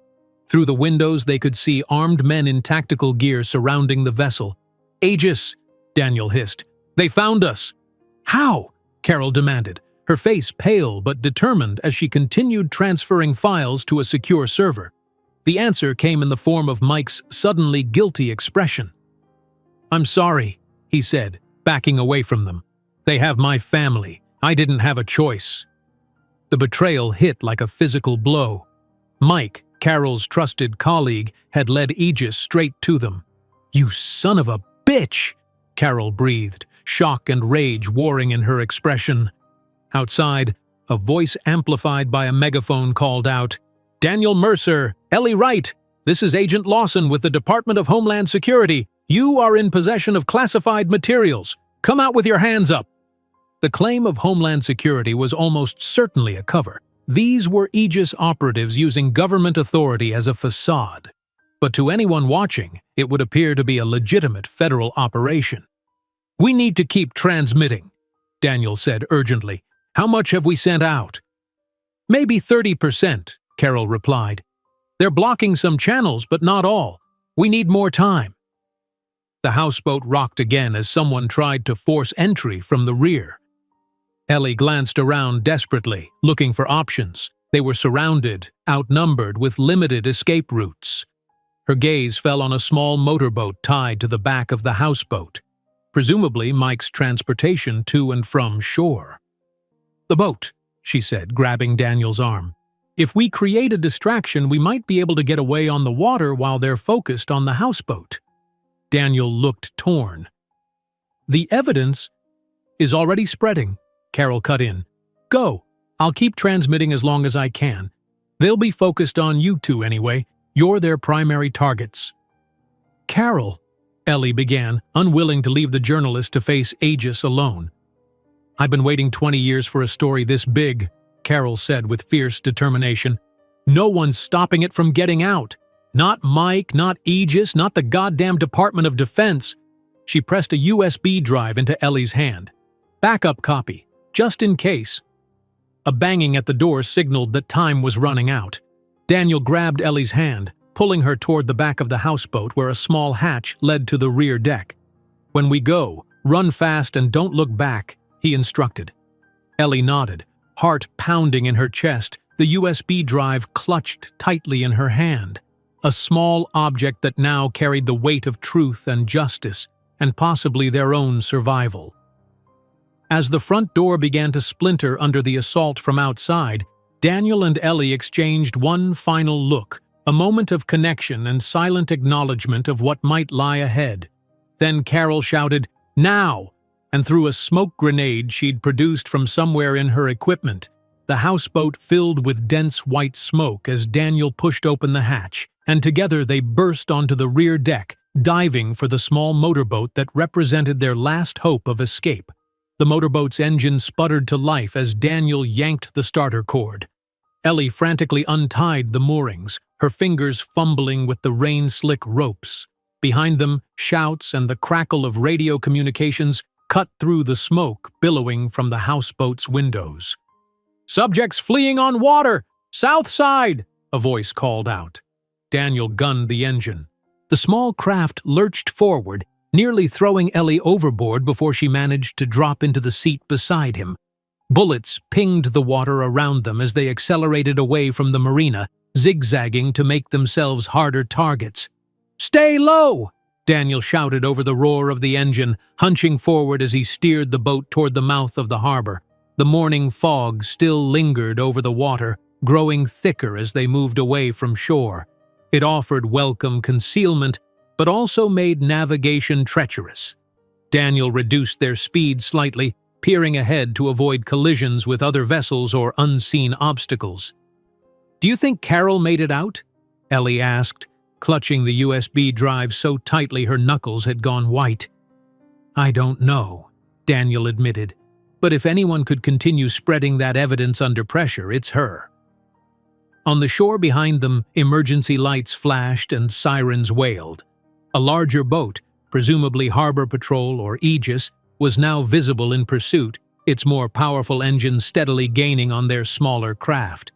Through the windows, they could see armed men in tactical gear surrounding the vessel. "Aegis!" Daniel hissed. "They found us!" "How?" Carol demanded. her face pale but determined as she continued transferring files to a secure server. The answer came in the form of Mike's suddenly guilty expression. "I'm sorry," he said, backing away from them. "They have my family. I didn't have a choice." The betrayal hit like a physical blow. Mike, Carol's trusted colleague, had led Aegis straight to them. "You son of a bitch!" Carol breathed, shock and rage warring in her expression. Outside, a voice amplified by a megaphone called out, "Daniel Mercer, Ellie Wright, this is Agent Lawson with the Department of Homeland Security. You are in possession of classified materials. Come out with your hands up." The claim of Homeland Security was almost certainly a cover. These were Aegis operatives using government authority as a facade. But to anyone watching, it would appear to be a legitimate federal operation. "We need to keep transmitting," Daniel said urgently. "How much have we sent out?" "Maybe 30%, Carol replied. "They're blocking some channels, but not all. We need more time." The houseboat rocked again as someone tried to force entry from the rear. Ellie glanced around desperately, looking for options. They were surrounded, outnumbered, with limited escape routes. Her gaze fell on a small motorboat tied to the back of the houseboat, presumably Mike's transportation to and from shore. "The boat," she said, grabbing Daniel's arm. "If we create a distraction, we might be able to get away on the water while they're focused on the houseboat." Daniel looked torn. "The evidence is already spreading," Carol cut in. "Go. I'll keep transmitting as long as I can. They'll be focused on you two anyway. You're their primary targets." "Carol," Ellie began, unwilling to leave the journalist to face Aegis alone. "I've been waiting 20 years for a story this big," Carol said with fierce determination. "No one's stopping it from getting out. Not Mike, not Aegis, not the goddamn Department of Defense." She pressed a USB drive into Ellie's hand. "Backup copy, just in case." A banging at the door signaled that time was running out. Daniel grabbed Ellie's hand, pulling her toward the back of the houseboat where a small hatch led to the rear deck. "When we go, run fast and don't look back," he instructed. Ellie nodded, heart pounding in her chest, the USB drive clutched tightly in her hand. A small object that now carried the weight of truth and justice, and possibly their own survival. As the front door began to splinter under the assault from outside, Daniel and Ellie exchanged one final look, a moment of connection and silent acknowledgement of what might lie ahead. Then Carol shouted, "Now!" and threw a smoke grenade she'd produced from somewhere in her equipment. The houseboat filled with dense white smoke as Daniel pushed open the hatch, and together they burst onto the rear deck, diving for the small motorboat that represented their last hope of escape. The motorboat's engine sputtered to life as Daniel yanked the starter cord. Ellie frantically untied the moorings, her fingers fumbling with the rain-slick ropes. Behind them, shouts and the crackle of radio communications cut through the smoke billowing from the houseboat's windows. "Subjects fleeing on water! South side!" a voice called out. Daniel gunned the engine. The small craft lurched forward, nearly throwing Ellie overboard before she managed to drop into the seat beside him. Bullets pinged the water around them as they accelerated away from the marina, zigzagging to make themselves harder targets. "Stay low!" Daniel shouted over the roar of the engine, hunching forward as he steered the boat toward the mouth of the harbor. The morning fog still lingered over the water, growing thicker as they moved away from shore. It offered welcome concealment, but also made navigation treacherous. Daniel reduced their speed slightly, peering ahead to avoid collisions with other vessels or unseen obstacles. "Do you think Carol made it out?" Ellie asked, clutching the USB drive so tightly her knuckles had gone white. "I don't know," Daniel admitted, "but if anyone could continue spreading that evidence under pressure, it's her." On the shore behind them, emergency lights flashed and sirens wailed. A larger boat, presumably Harbor Patrol or Aegis, was now visible in pursuit, its more powerful engine steadily gaining on their smaller craft.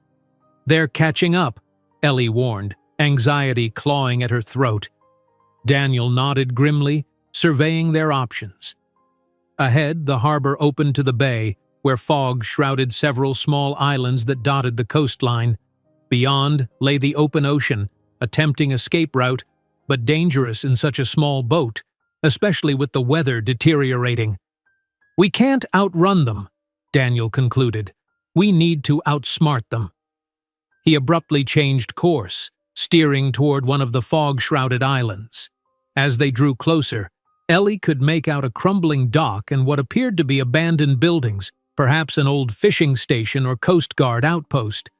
"They're catching up," Ellie warned, anxiety clawing at her throat. Daniel nodded grimly, surveying their options. Ahead, the harbor opened to the bay, where fog shrouded several small islands that dotted the coastline. Beyond lay the open ocean, a tempting escape route, but dangerous in such a small boat, especially with the weather deteriorating. "We can't outrun them," Daniel concluded. "We need to outsmart them." He abruptly changed course, steering toward one of the fog-shrouded islands. As they drew closer, Ellie could make out a crumbling dock and what appeared to be abandoned buildings, perhaps an old fishing station or Coast Guard outpost.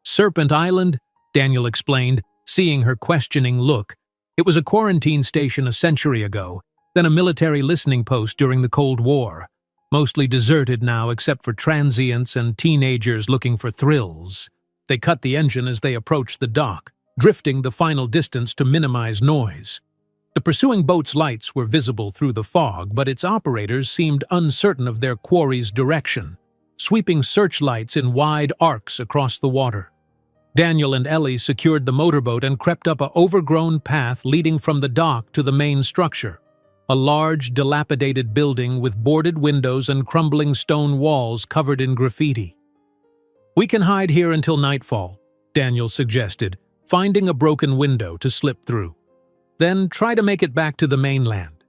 "Serpent Island," Daniel explained, seeing her questioning look. "It was a quarantine station a century ago, then a military listening post during the Cold War. Mostly deserted now except for transients and teenagers looking for thrills." They cut the engine as they approached the dock, drifting the final distance to minimize noise. The pursuing boat's lights were visible through the fog, but its operators seemed uncertain of their quarry's direction, sweeping searchlights in wide arcs across the water. Daniel and Ellie secured the motorboat and crept up an overgrown path leading from the dock to the main structure, a large, dilapidated building with boarded windows and crumbling stone walls covered in graffiti. "We can hide here until nightfall," Daniel suggested, finding a broken window to slip through. "Then try to make it back to the mainland."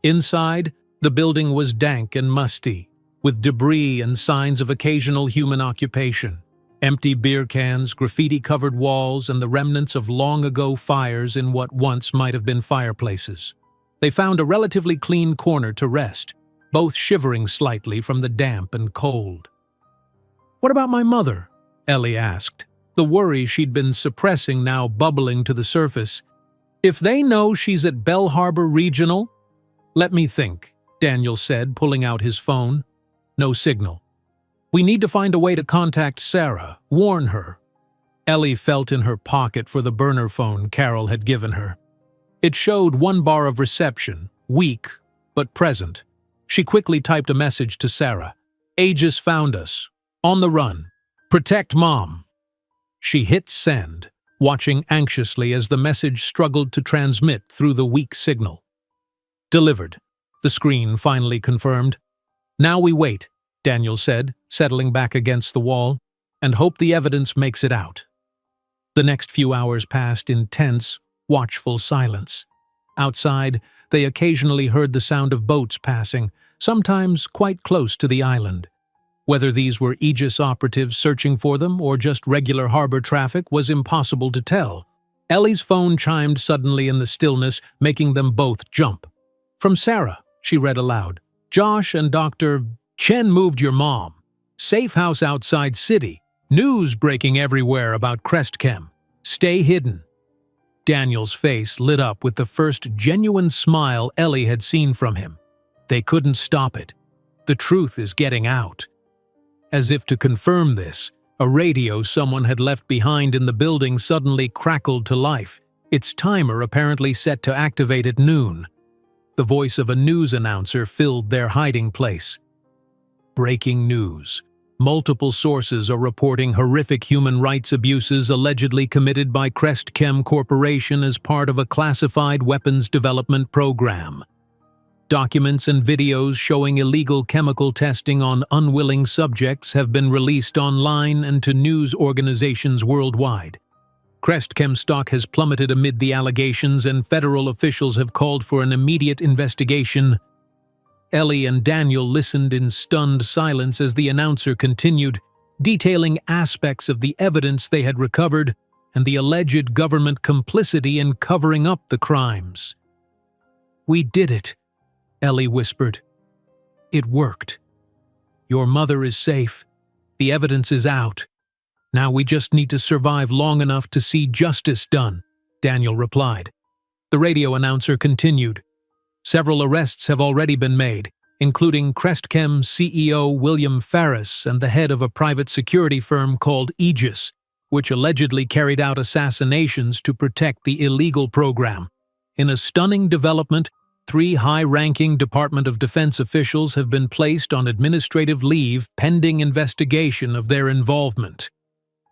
Inside, the building was dank and musty, with debris and signs of occasional human occupation. Empty beer cans, graffiti-covered walls, and the remnants of long-ago fires in what once might have been fireplaces. They found a relatively clean corner to rest, both shivering slightly from the damp and cold. "What about my mother?" Ellie asked, the worry she'd been suppressing now bubbling to the surface. "If they know she's at Bell Harbor Regional?" "Let me think," Daniel said, pulling out his phone. No signal. "We need to find a way to contact Sarah, warn her." Ellie felt in her pocket for the burner phone Carol had given her. It showed one bar of reception, weak but present. She quickly typed a message to Sarah. "Aegis found us. On the run. Protect Mom." She hit send, watching anxiously as the message struggled to transmit through the weak signal. "Delivered," the screen finally confirmed. "Now we wait," Daniel said, settling back against the wall, "and hope the evidence makes it out." The next few hours passed in tense, watchful silence. Outside, they occasionally heard the sound of boats passing, sometimes quite close to the island. Whether these were Aegis operatives searching for them or just regular harbor traffic was impossible to tell. Ellie's phone chimed suddenly in the stillness, making them both jump. "From Sarah," she read aloud. "Josh and Dr. Chen moved your mom. Safe house outside city. News breaking everywhere about CrestChem. Stay hidden." Daniel's face lit up with the first genuine smile Ellie had seen from him. They couldn't stop it. The truth is getting out. As if to confirm this, a radio someone had left behind in the building suddenly crackled to life, its timer apparently set to activate at noon. The voice of a news announcer filled their hiding place. "Breaking news. Multiple sources are reporting horrific human rights abuses allegedly committed by CrestChem Corporation as part of a classified weapons development program. Documents and videos showing illegal chemical testing on unwilling subjects have been released online and to news organizations worldwide. CrestChem stock has plummeted amid the allegations, and federal officials have called for an immediate investigation." Ellie and Daniel listened in stunned silence as the announcer continued, detailing aspects of the evidence they had recovered and the alleged government complicity in covering up the crimes. "We did it," Ellie whispered. "It worked. Your mother is safe. The evidence is out. Now we just need to survive long enough to see justice done," Daniel replied. The radio announcer continued. "Several arrests have already been made, including CrestChem CEO William Farris and the head of a private security firm called Aegis, which allegedly carried out assassinations to protect the illegal program. In a stunning development, 3 high-ranking Department of Defense officials have been placed on administrative leave pending investigation of their involvement."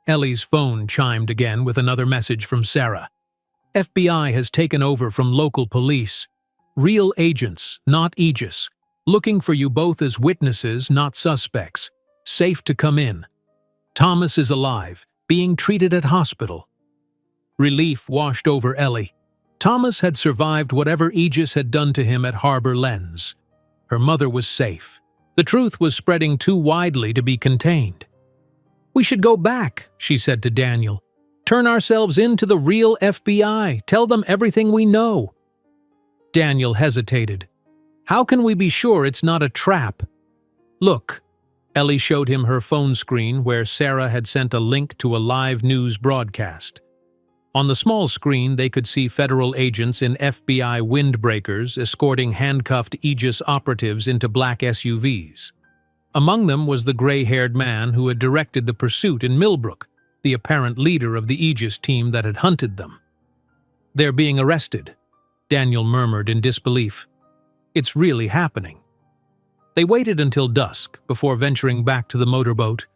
Ellie's phone chimed again with another message from Sarah. "FBI has taken over from local police. Real agents, not Aegis. Looking for you both as witnesses, not suspects. Safe to come in. Thomas is alive, being treated at hospital." Relief washed over Ellie. Thomas had survived whatever Aegis had done to him at Harbor Lens. Her mother was safe. The truth was spreading too widely to be contained. "We should go back," she said to Daniel. "Turn ourselves into the real FBI. Tell them everything we know." Daniel hesitated. "How can we be sure it's not a trap?" "Look." Ellie showed him her phone screen where Sarah had sent a link to a live news broadcast. On the small screen, they could see federal agents in FBI windbreakers escorting handcuffed Aegis operatives into black SUVs. Among them was the gray-haired man who had directed the pursuit in Millbrook, the apparent leader of the Aegis team that had hunted them. "They're being arrested," Daniel murmured in disbelief. "It's really happening." They waited until dusk before venturing back to the motorboat.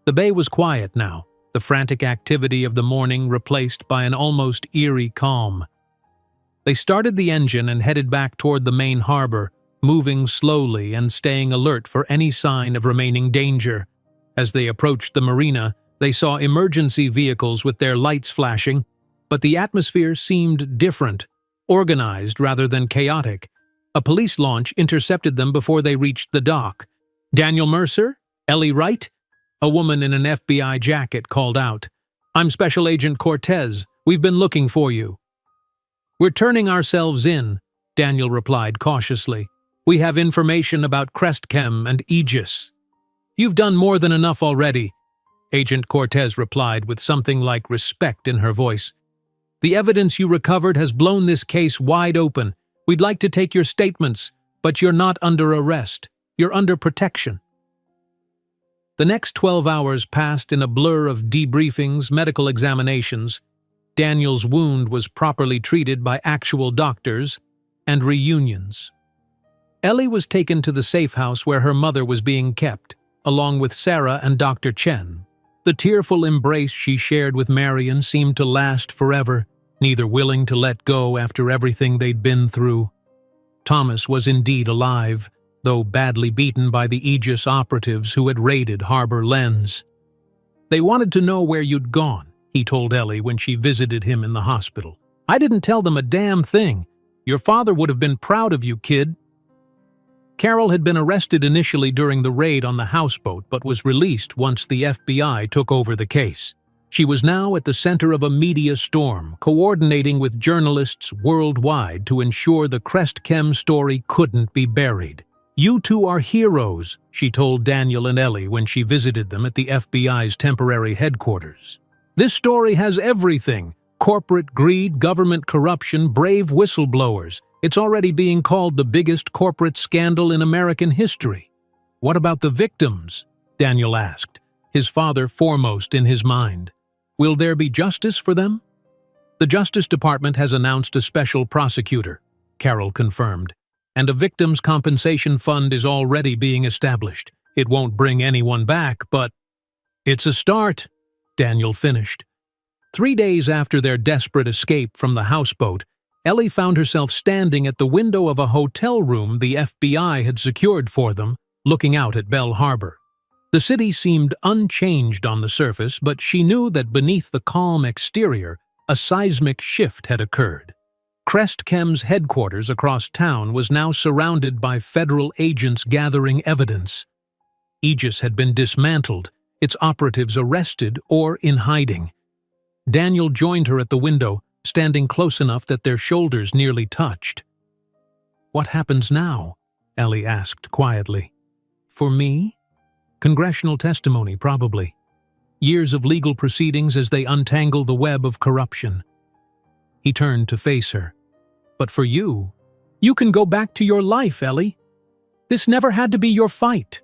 The bay was quiet now, the frantic activity of the morning replaced by an almost eerie calm. They started the engine and headed back toward the main harbor, moving slowly and staying alert for any sign of remaining danger. As they approached the marina, they saw emergency vehicles with their lights flashing, but the atmosphere seemed different, organized rather than chaotic. A police launch intercepted them before they reached the dock. "Daniel Mercer? Ellie Wright?" A woman in an FBI jacket called out. "I'm Special Agent Cortez. We've been looking for you." "We're turning ourselves in," Daniel replied cautiously. "We have information about Crestchem and Aegis." "You've done more than enough already," Agent Cortez replied with something like respect in her voice. "The evidence you recovered has blown this case wide open. We'd like to take your statements, but you're not under arrest. You're under protection." The next 12 hours passed in a blur of debriefings, medical examinations. Daniel's wound was properly treated by actual doctors, and reunions. Ellie was taken to the safe house where her mother was being kept, along with Sarah and Dr. Chen. The tearful embrace she shared with Marion seemed to last forever, neither willing to let go after everything they'd been through. Thomas was indeed alive, though badly beaten by the Aegis operatives who had raided Harbor Lens. "They wanted to know where you'd gone," he told Ellie when she visited him in the hospital. "I didn't tell them a damn thing. Your father would have been proud of you, kid." Carol had been arrested initially during the raid on the houseboat but was released once the FBI took over the case. She was now at the center of a media storm, coordinating with journalists worldwide to ensure the Crestchem story couldn't be buried. "You two are heroes," she told Daniel and Ellie when she visited them at the FBI's temporary headquarters. "This story has everything: corporate greed, government corruption, brave whistleblowers. It's already being called the biggest corporate scandal in American history." "What about the victims?" Daniel asked, his father foremost in his mind. "Will there be justice for them?" "The Justice Department has announced a special prosecutor," Carol confirmed, "and a victims' compensation fund is already being established. It won't bring anyone back, but—" "It's a start," Daniel finished. 3 days after their desperate escape from the houseboat, Ellie found herself standing at the window of a hotel room the FBI had secured for them, looking out at Belle Harbor. The city seemed unchanged on the surface, but she knew that beneath the calm exterior, a seismic shift had occurred. Crestchem's headquarters across town was now surrounded by federal agents gathering evidence. Aegis had been dismantled, its operatives arrested or in hiding. Daniel joined her at the window, standing close enough that their shoulders nearly touched. "What happens now?" Ellie asked quietly. "For me? Congressional testimony, probably. Years of legal proceedings as they untangle the web of corruption." He turned to face her. "But for you, you can go back to your life, Ellie. This never had to be your fight."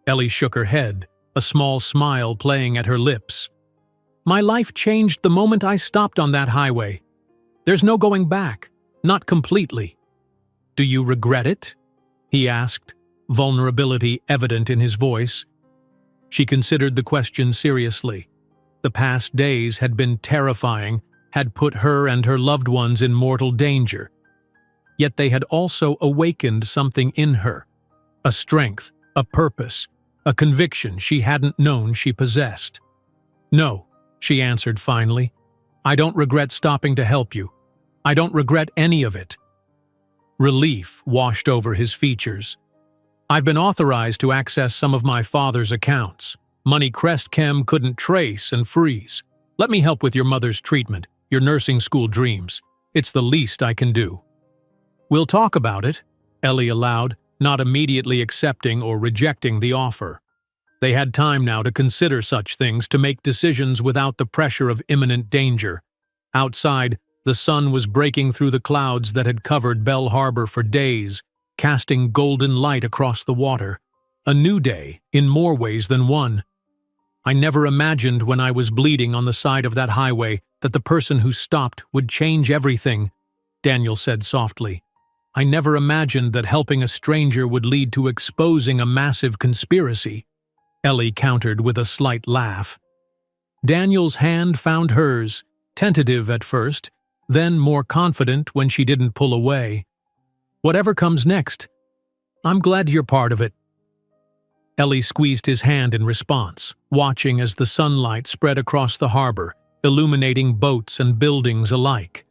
Ellie shook her head, a small smile playing at her lips. "My life changed the moment I stopped on that highway. There's no going back, not completely." "Do you regret it?" he asked, vulnerability evident in his voice. She considered the question seriously. The past days had been terrifying, had put her and her loved ones in mortal danger. Yet they had also awakened something in her, a strength, a purpose, a conviction she hadn't known she possessed. "No," she answered finally. "I don't regret stopping to help you. I don't regret any of it." Relief washed over his features. "I've been authorized to access some of my father's accounts. Money Crest Chem couldn't trace and freeze. Let me help with your mother's treatment, your nursing school dreams. It's the least I can do." "We'll talk about it," Ellie allowed, not immediately accepting or rejecting the offer. They had time now to consider such things, to make decisions without the pressure of imminent danger. Outside, the sun was breaking through the clouds that had covered Bell Harbor for days, casting golden light across the water. A new day, in more ways than one. "I never imagined when I was bleeding on the side of that highway that the person who stopped would change everything," Daniel said softly. "I never imagined that helping a stranger would lead to exposing a massive conspiracy," Ellie countered with a slight laugh. Daniel's hand found hers, tentative at first, then more confident when she didn't pull away. "Whatever comes next, I'm glad you're part of it." Ellie squeezed his hand in response, watching as the sunlight spread across the harbor, illuminating boats and buildings alike.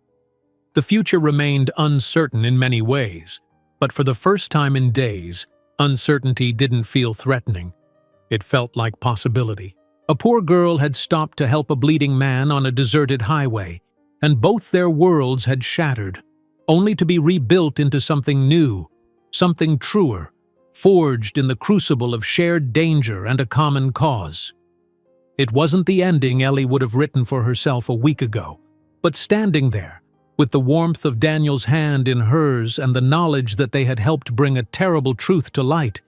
The future remained uncertain in many ways, but for the first time in days, uncertainty didn't feel threatening. It felt like possibility. A poor girl had stopped to help a bleeding man on a deserted highway, and both their worlds had shattered, only to be rebuilt into something new, something truer, forged in the crucible of shared danger and a common cause. It wasn't the ending Ellie would have written for herself a week ago, but standing there, with the warmth of Daniel's hand in hers and the knowledge that they had helped bring a terrible truth to light,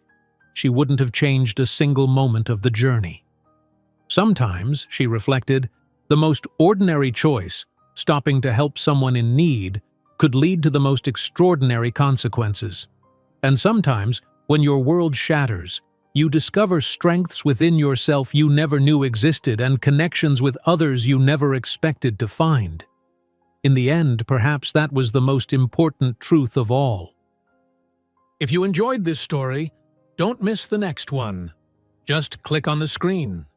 she wouldn't have changed a single moment of the journey. Sometimes, she reflected, the most ordinary choice, stopping to help someone in need, could lead to the most extraordinary consequences. And sometimes, when your world shatters, you discover strengths within yourself you never knew existed and connections with others you never expected to find. In the end, perhaps that was the most important truth of all. If you enjoyed this story, don't miss the next one. Just click on the screen.